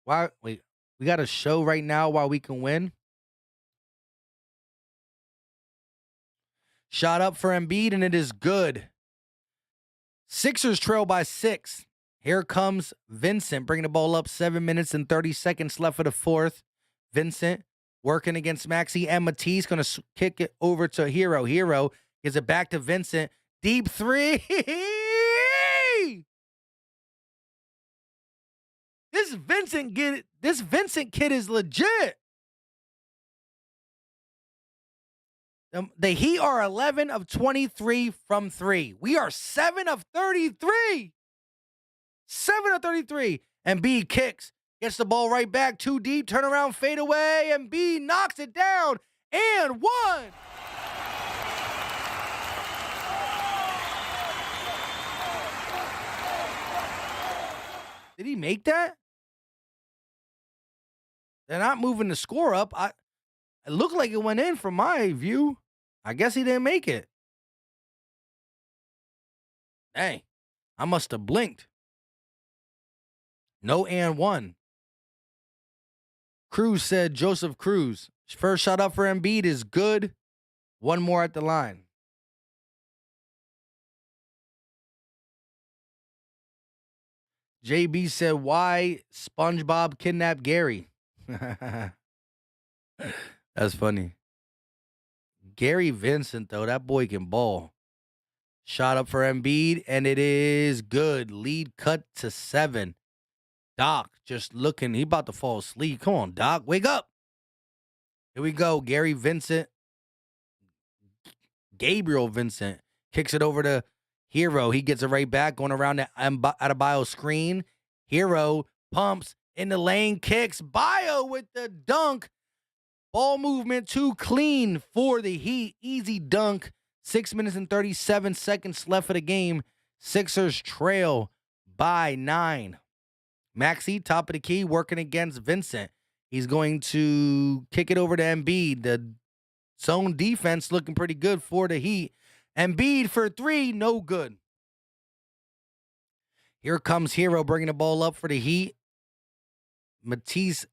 We got a show right now while we can win. Shot up for Embiid, and it is good. Sixers trail by 6. Here comes Vincent, bringing the ball up. 7 minutes and 30 seconds left for the fourth. Vincent working against Maxey and Matisse. Going to kick it over to Hero. Hero gives it back to Vincent. Deep three. This Vincent kid is legit. The Heat are 11 of 23 from 3. We are 7 of 33. 7 of 33. And B kicks. Gets the ball right back. Too deep. Turn around. Fade away. And B knocks it down. And one. Did he make that? They're not moving the score up. It looked like it went in from my view. I guess he didn't make it. Hey, I must have blinked. No and one. Cruz said, Joseph Cruz. First shot up for Embiid is good. One more at the line. JB said, why SpongeBob kidnapped Gary? That's funny. Gary Vincent, though, that boy can ball. Shot up for Embiid, and it is good. Lead cut to 7. Doc just looking. He about to fall asleep. Come on, Doc. Wake up. Here we go. Gary Vincent. Gabriel Vincent kicks it over to Hero. He gets it right back, going around the Adebayo screen. Hero pumps in the lane, kicks. Bio with the dunk. Ball movement too clean for the Heat. Easy dunk. 6 minutes and 37 seconds left of the game. Sixers trail by 9. Maxey, top of the key, working against Vincent. He's going to kick it over to Embiid. The zone defense looking pretty good for the Heat. Embiid for 3, no good. Here comes Hero bringing the ball up for the Heat. Matisse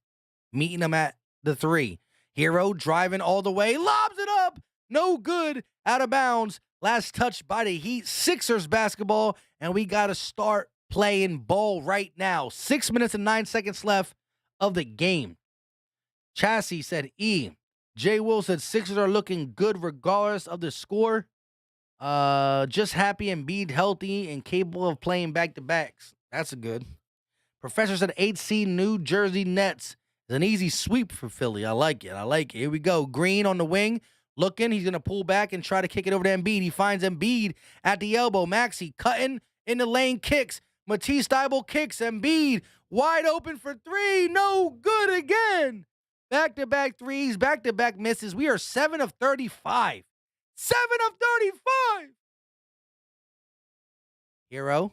meeting him at the 3. Hero driving all the way, lobs it up. No good, out of bounds. Last touch by the Heat. Sixers basketball, and we got to start playing ball right now. 6 minutes and 9 seconds left of the game. Chassis said E. Jay Will said Sixers are looking good regardless of the score. Just happy and Embiid healthy and capable of playing back-to-backs. That's a good. Professor said 8 New Jersey Nets. It's an easy sweep for Philly. I like it. Here we go. Green on the wing. Looking. He's going to pull back and try to kick it over to Embiid. He finds Embiid at the elbow. Maxey cutting in the lane. Kicks. Matisse Thybulle kicks. Embiid wide open for 3. No good again. Back-to-back threes. Back-to-back misses. We are 7 of 35. 7 of 35. Hero.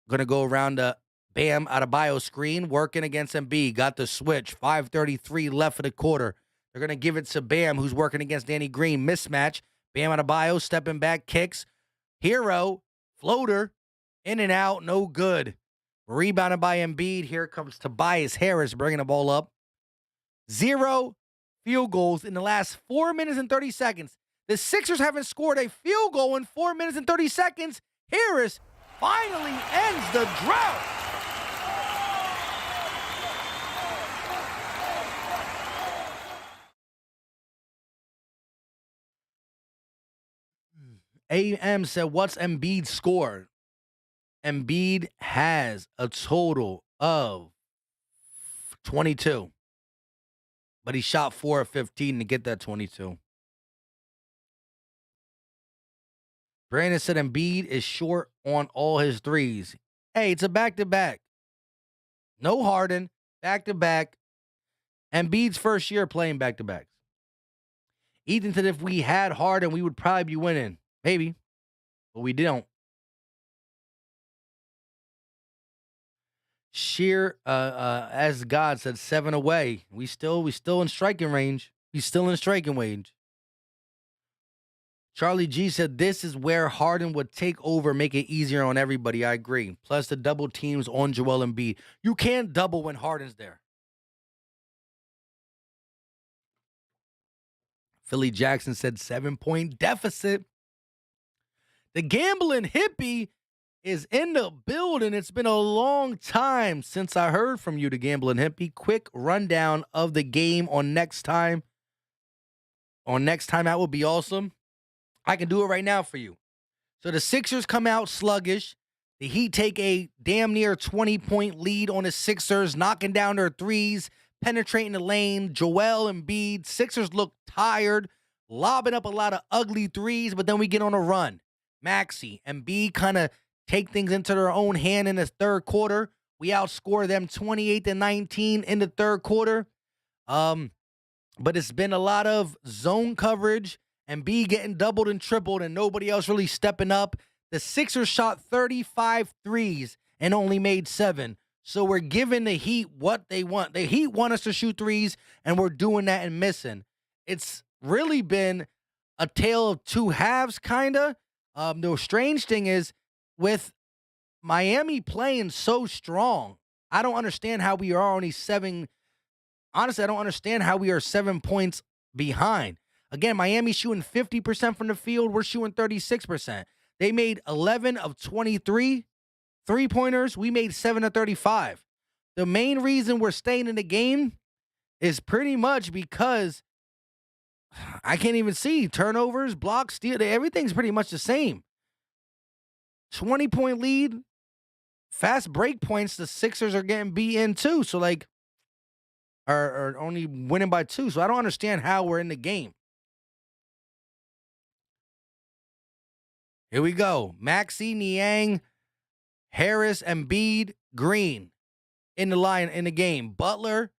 Going to go around the Bam Adebayo screen, working against Embiid. Got the switch. 5:33 left for the quarter. They're going to give it to Bam, who's working against Danny Green. Mismatch. Bam Adebayo stepping back, kicks. Hero, floater, in and out, no good. Rebounded by Embiid. Here comes Tobias Harris bringing the ball up. 0 field goals in the last 4 minutes and 30 seconds. The Sixers haven't scored a field goal in 4 minutes and 30 seconds. Harris finally ends the drought. AM said, what's Embiid's score? Embiid has a total of 22. But he shot 4 of 15 to get that 22. Brandon said Embiid is short on all his threes. Hey, it's a back-to-back. No Harden, back-to-back. Embiid's first year playing back-to-backs. Ethan said if we had Harden, we would probably be winning. Maybe, but we don't. Sheer as God said, 7 away. We still in striking range. He's still in striking range. Charlie G said this is where Harden would take over, make it easier on everybody. I agree. Plus the double teams on Joel Embiid. You can't double when Harden's there. Philly Jackson said 7-point deficit. The gambling hippie is in the building. It's been a long time since I heard from you, the gambling hippie. Quick rundown of the game on next time. On next time out would be awesome. I can do it right now for you. So the Sixers come out sluggish. The Heat take a damn near 20-point lead on the Sixers, knocking down their threes, penetrating the lane. Joel Embiid. Sixers look tired, lobbing up a lot of ugly threes, but then we get on a run. Maxey and Embiid kind of take things into their own hand in the third quarter. We outscore them 28-19 in the third quarter. But it's been a lot of zone coverage and B getting doubled and tripled and nobody else really stepping up. The Sixers shot 35 threes and only made 7. So we're giving the Heat what they want. The Heat want us to shoot threes, and we're doing that and missing. It's really been a tale of two halves, kind of. The strange thing is, with Miami playing so strong, I don't understand how we are only 7. Honestly, I don't understand how we are 7 points behind. Again, Miami shooting 50% from the field. We're shooting 36%. They made 11 of 23 three-pointers. We made 7 of 35. The main reason we're staying in the game is pretty much because I can't even see turnovers, blocks, steal. Everything's pretty much the same. 20-point lead, fast break points. The Sixers are getting beaten too. So, are only winning by 2. So I don't understand how we're in the game. Here we go. Maxey, Niang, Harris, Embiid, Green in the game. Butler,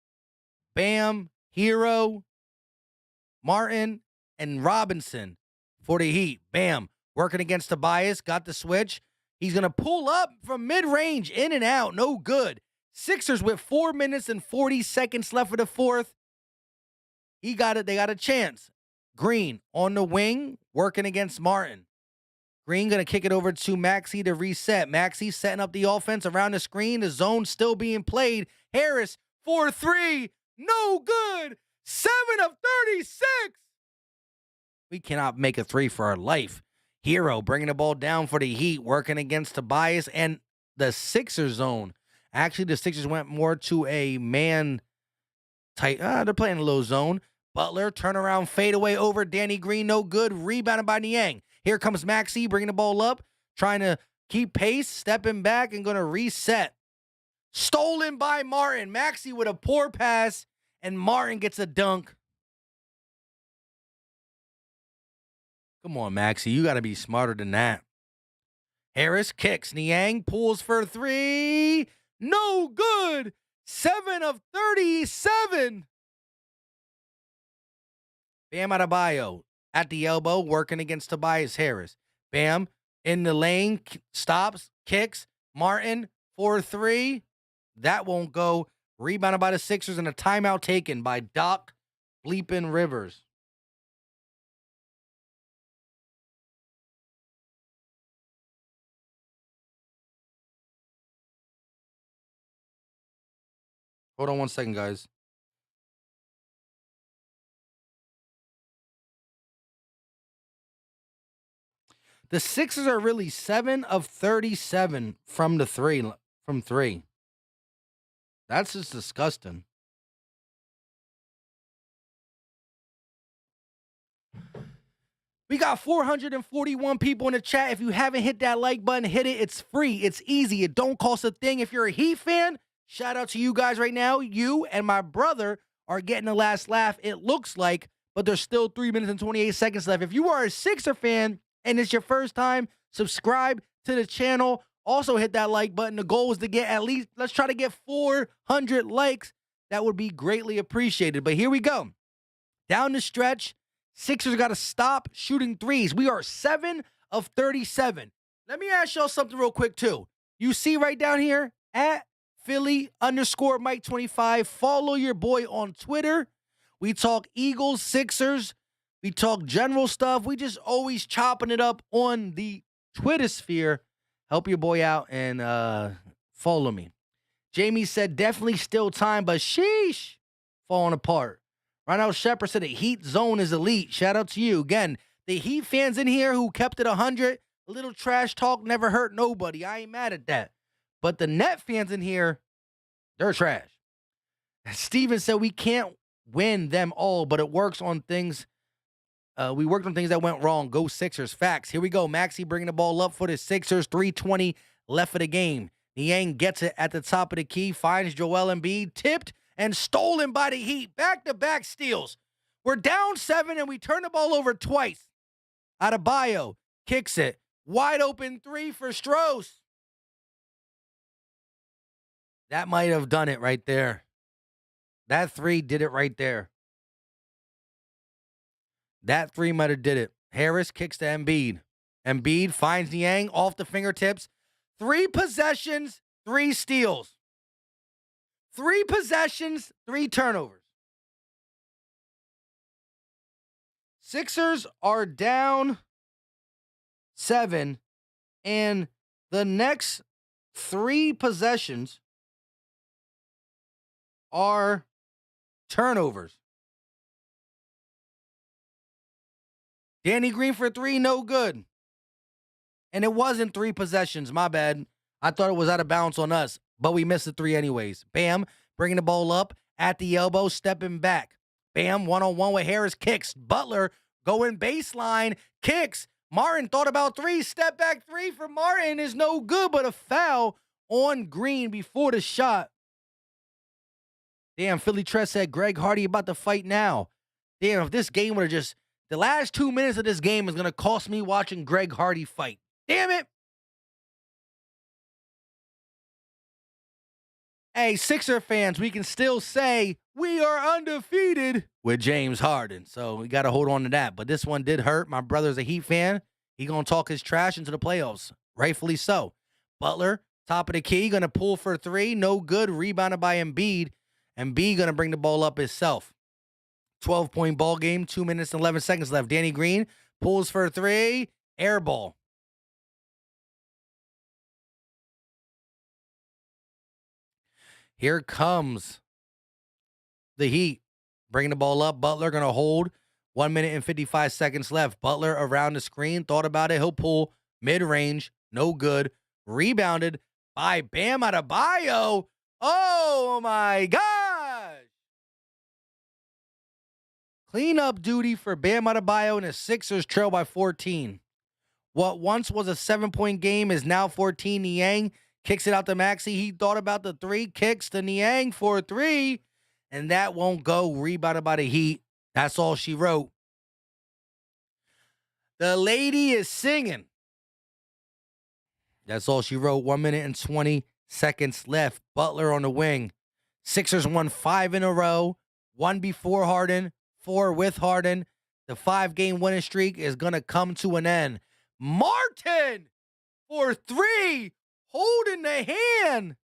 Bam, Hero, Martin, and Robinson for the Heat. Bam, working against Tobias, got the switch. He's going to pull up from mid-range, in and out, no good. Sixers with 4 minutes and 40 seconds left for the fourth. They got a chance. Green on the wing, working against Martin. Green going to kick it over to Maxey to reset. Maxey setting up the offense around the screen. The zone still being played. Harris, 4-3. No good. 7 of 36. We cannot make a 3 for our life. Hero bringing the ball down for the Heat, working against Tobias and the Sixers zone. Actually, the Sixers went more to a man tight. They're playing a low zone. Butler, turnaround fadeaway over Danny Green. No good. Rebounded by Niang. Here comes Maxey bringing the ball up, trying to keep pace, stepping back, and going to reset. Stolen by Martin. Maxey with a poor pass, and Martin gets a dunk. Come on, Maxey. You got to be smarter than that. Harris kicks. Niang pulls for 3. No good. 7 of 37. Bam Adebayo at the elbow, working against Tobias Harris. Bam in the lane, stops, kicks. Martin, 4-3. That won't go. Rebounded by the Sixers and a timeout taken by Doc Bleepin' Rivers. Hold on one second, guys. The Sixers are really 7 of 37 from 3. That's just disgusting. We got 441 people in the chat. If you haven't hit that like button, hit it. It's free. It's easy. It don't cost a thing. If you're a Heat fan, shout out to you guys right now. You and my brother are getting the last laugh, it looks like, but there's still 3 minutes and 28 seconds left. If you are a Sixer fan and it's your first time, subscribe to the channel. Also hit that like button. The goal is to get at least, let's try to get 400 likes. That would be greatly appreciated. But here we go. Down the stretch, Sixers got to stop shooting threes. We are 7 of 37. Let me ask y'all something real quick, too. You see right down here, at Philly_Mike25. Follow your boy on Twitter. We talk Eagles, Sixers. We talk general stuff. We just always chopping it up on the Twitter sphere. Help your boy out and follow me. Jamie said, definitely still time, but sheesh, falling apart. Ronald Shepard said the Heat zone is elite. Shout out to you. Again, the Heat fans in here who kept it 100, a little trash talk never hurt nobody. I ain't mad at that. But the Net fans in here, they're trash. Steven said we can't win them all, but it works on things. We worked on things that went wrong. Go Sixers. Facts. Here we go. Maxey bringing the ball up for the Sixers. 3:20 left of the game. Niang gets it at the top of the key. Finds Joel Embiid. Tipped and stolen by the Heat. Back-to-back steals. We're down 7 and we turn the ball over twice. Adebayo kicks it. Wide open 3 for Strus. That might have done it right there. That 3 did it right there. That 3 might have did it. Harris kicks to Embiid. Embiid finds Niang off the fingertips. 3 possessions, 3 steals. 3 possessions, 3 turnovers. Sixers are down 7, and the next 3 possessions are turnovers. Danny Green for 3, no good. And it wasn't 3 possessions, my bad. I thought it was out of bounds on us, but we missed the 3 anyways. Bam, bringing the ball up at the elbow, stepping back. Bam, one-on-one with Harris, kicks. Butler going baseline, kicks. Martin thought about 3, step back 3 for Martin is no good, but a foul on Green before the shot. Damn, Philly Tress said Greg Hardy about to fight now. Damn, if this game would have just, the last 2 minutes of this game is going to cost me watching Greg Hardy fight. Damn it. Hey, Sixer fans, we can still say we are undefeated with James Harden. So we got to hold on to that. But this one did hurt. My brother's a Heat fan. He going to talk his trash into the playoffs. Rightfully so. Butler, top of the key, going to pull for 3. No good. Rebounded by Embiid. Embiid going to bring the ball up himself. 12-point ball game, 2 minutes and 11 seconds left. Danny Green pulls for 3, air ball. Here comes the Heat, bringing the ball up. Butler going to hold. 1 minute and 55 seconds left. Butler around the screen, thought about it. He'll pull mid-range, no good. Rebounded by Bam Adebayo. Oh, my gosh. Cleanup duty for Bam Adebayo, and the Sixers trail by 14. What once was a 7-point game is now 14. Niang kicks it out to Maxey. He thought about the 3, kicks to Niang for 3, and that won't go. Rebounded by the Heat. That's all she wrote. The lady is singing. That's all she wrote. 1 minute and 20 seconds left. Butler on the wing. Sixers won 5 in a row. 1 before Harden. 4 with Harden. The 5-game winning streak is going to come to an end. Martin for 3, holding the hand.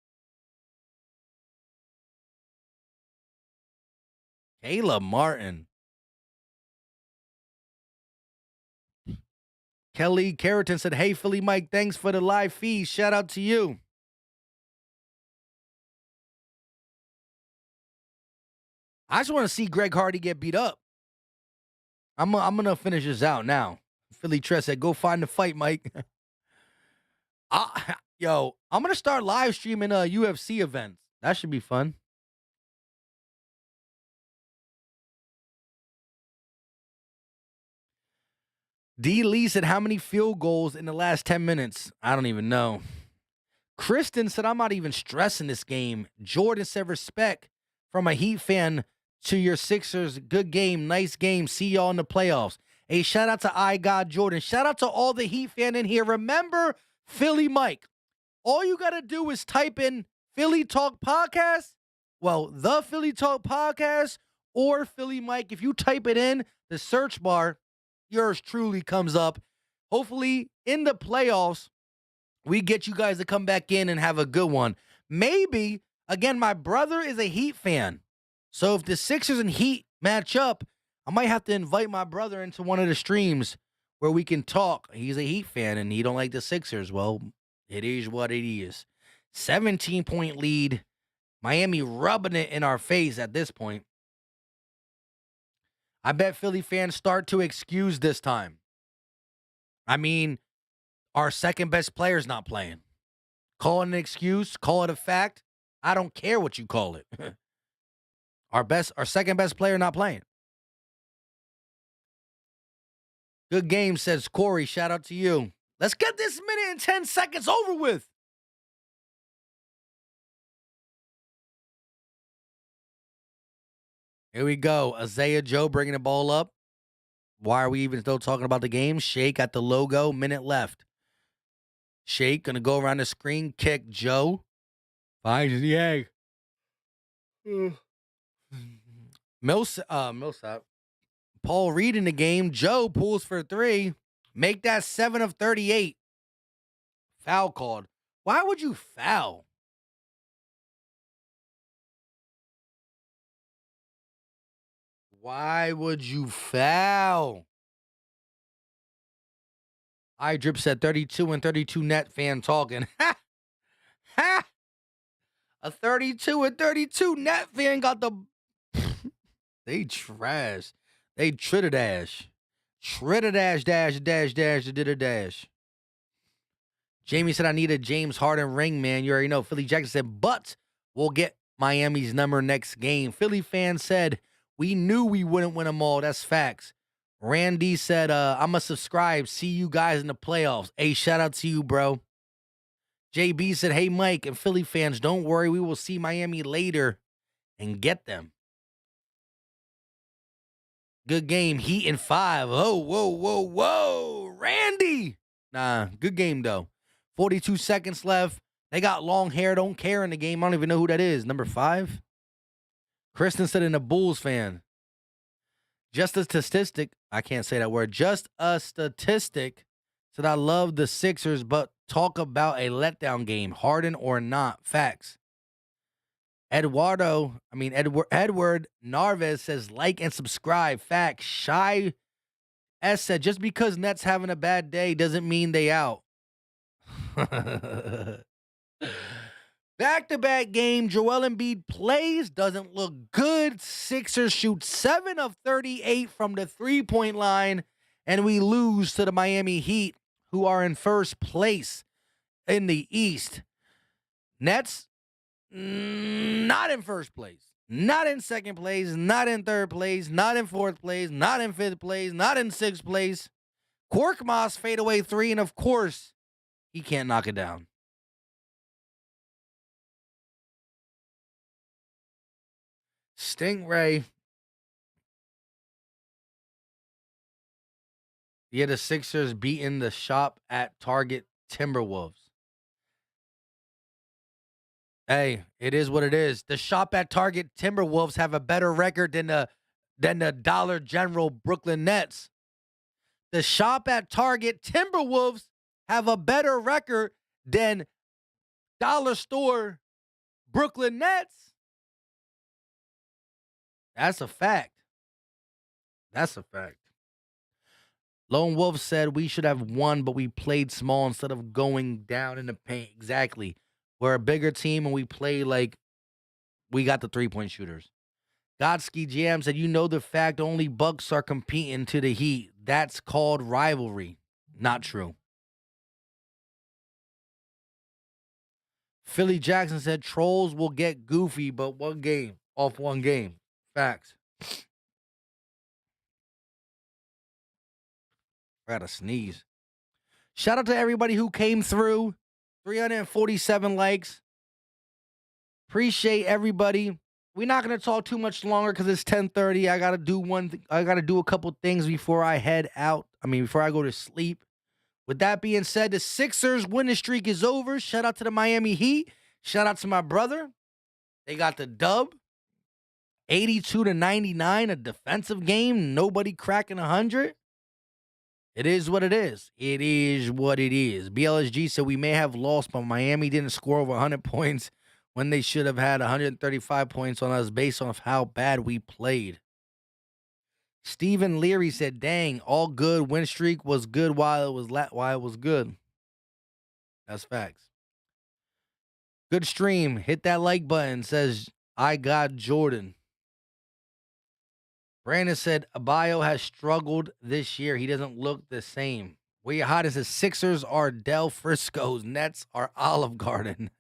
Caleb Martin. Kelly Carrington said, hey, Philly Mike, thanks for the live feed. Shout out to you. I just want to see Greg Hardy get beat up. I'm going to finish this out now. Philly Tress said, go find the fight, Mike. Yo, I'm going to start live streaming UFC events. That should be fun. D. Lee said, how many field goals in the last 10 minutes? I don't even know. Kristen said, I'm not even stressing this game. Jordan said, respect from a Heat fan to your Sixers. Good game. Nice game. See y'all in the playoffs. Hey, shout out to I God Jordan. Shout out to all the Heat fan in here. Remember Philly Mike. All you got to do is type in Philly Talk Podcast. Well, the Philly Talk Podcast or Philly Mike. If you type it in the search bar, yours truly comes up. Hopefully, in the playoffs, we get you guys to come back in and have a good one. Maybe, again, my brother is a Heat fan. So if the Sixers and Heat match up, I might have to invite my brother into one of the streams where we can talk. He's a Heat fan and he don't like the Sixers. Well, it is what it is. 17-point lead. Miami rubbing it in our face at this point. I bet Philly fans start to excuse this time. I mean, our second best player's not playing. Call it an excuse, call it a fact. I don't care what you call it. Our second best player not playing. Good game, says Corey. Shout out to you. Let's get this minute and 10 seconds over with. Here we go. Isaiah Joe bringing the ball up. Why are we even still talking about the game? Shake at the logo. Minute left. Shake going to go around the screen. Kick Joe. Finds the egg. Millsap. Paul Reed in the game. Joe pulls for 3. Make that 7 of 38. Foul called. Why would you foul? Why would you foul? iDrip said 32 and 32 net fan talking. Ha! Ha! A 32 and 32 net fan got the... They trash. They tritter-dash. Tritter-dash, dash, dash, dash, did a dash. Jamie said, I need a James Harden ring, man. You already know. Philly Jackson said, but we'll get Miami's number next game. Philly fans said, we knew we wouldn't win them all. That's facts. Randy said, I'm a subscribe. See you guys in the playoffs. Hey, shout out to you, bro. JB said, hey, Mike and Philly fans, don't worry. We will see Miami later and get them. Good game. Heat in 5. Oh, whoa, whoa, whoa. Randy. Nah, good game, though. 42 seconds left. They got long hair. Don't care in the game. I don't even know who that is. Number 5? Kristen said, in a Bulls fan. Just a statistic. I can't say that word. Just a statistic. Said, I love the Sixers, but talk about a letdown game. Harden or not. Facts. Edward Narvez says, like and subscribe. Facts. Shy S said, just because Nets having a bad day doesn't mean they out. Back-to-back game. Joel Embiid plays. Doesn't look good. Sixers shoot 7 of 38 from the three-point line. And we lose to the Miami Heat, who are in first place in the East. Nets, not in first place. Not in second place. Not in third place. Not in fourth place. Not in fifth place. Not in sixth place. Korkmaz fadeaway 3, and of course, he can't knock it down. Stingray. Yeah, the Sixers beating the shop at Target Timberwolves. Hey, it is what it is. The shop at Target Timberwolves have a better record than the Dollar General Brooklyn Nets. The shop at Target Timberwolves have a better record than Dollar Store Brooklyn Nets. That's a fact. That's a fact. Lone Wolf said we should have won, but we played small instead of going down in the paint. Exactly. We're a bigger team, and we play like we got the three-point shooters. Godski Jam said, you know the fact only Bucks are competing to the Heat. That's called rivalry. Not true. Philly Jackson said, trolls will get goofy, but one game. Off one game. Facts. I gotta sneeze. Shout out to everybody who came through. 347 likes. Appreciate everybody. We're not gonna talk too much longer because it's 10:30. I gotta do a couple things before I head out. Before I go to sleep. With that being said, the Sixers winning streak is over. Shout out to the Miami Heat. Shout out to my brother. They got the dub. 82-99, a defensive game, nobody cracking 100. It is what it is. It is what it is. BLSG said we may have lost, but Miami didn't score over 100 points when they should have had 135 points on us based on how bad we played. Stephen Leary said, dang, all good. Win streak was good while it was good. That's facts. Good stream. Hit that like button. Says, I got Jordan. Brandon said, Abayo has struggled this year. He doesn't look the same. Where you hot says, Sixers are Del Frisco's. Nets are Olive Garden.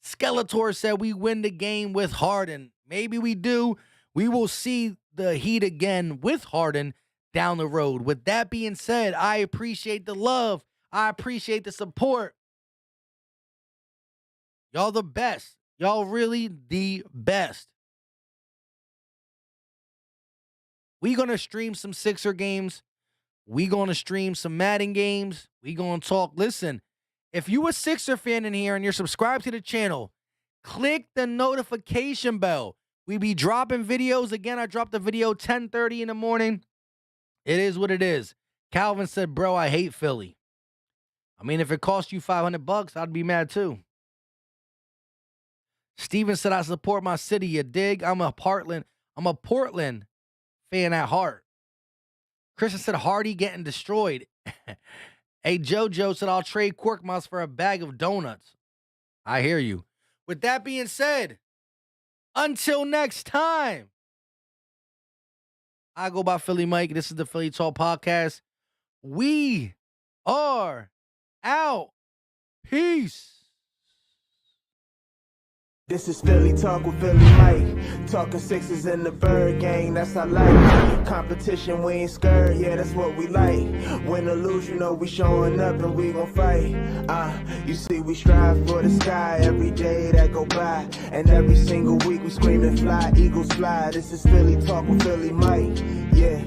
Skeletor said, we win the game with Harden. Maybe we do. We will see the Heat again with Harden down the road. With that being said, I appreciate the love. I appreciate the support. Y'all the best. Y'all really the best. We going to stream some Sixer games. We going to stream some Madden games. We going to talk. Listen, if you a Sixer fan in here and you're subscribed to the channel, click the notification bell. We be dropping videos. Again, I dropped the video 10:30 in the morning. It is what it is. Calvin said, bro, I hate Philly. I mean, if it cost you $500, I'd be mad too. Steven said, I support my city. You dig? I'm a Portland fan at heart. Christian said, Hardy getting destroyed. Hey, JoJo said, I'll trade Quirkmas for a bag of donuts. I hear you. With that being said, until next time, I go by Philly Mike. This is the Philly Talk Podcast. We are out. Peace. This is Philly Talk with Philly Mike. Talking Sixers in the Bird Gang, that's I like. Competition, we ain't scared, yeah, that's what we like. Win or lose, you know we showing up and we gon' fight. You see we strive for the sky every day that go by. And every single week we scream and fly, eagles fly. This is Philly Talk with Philly Mike, yeah.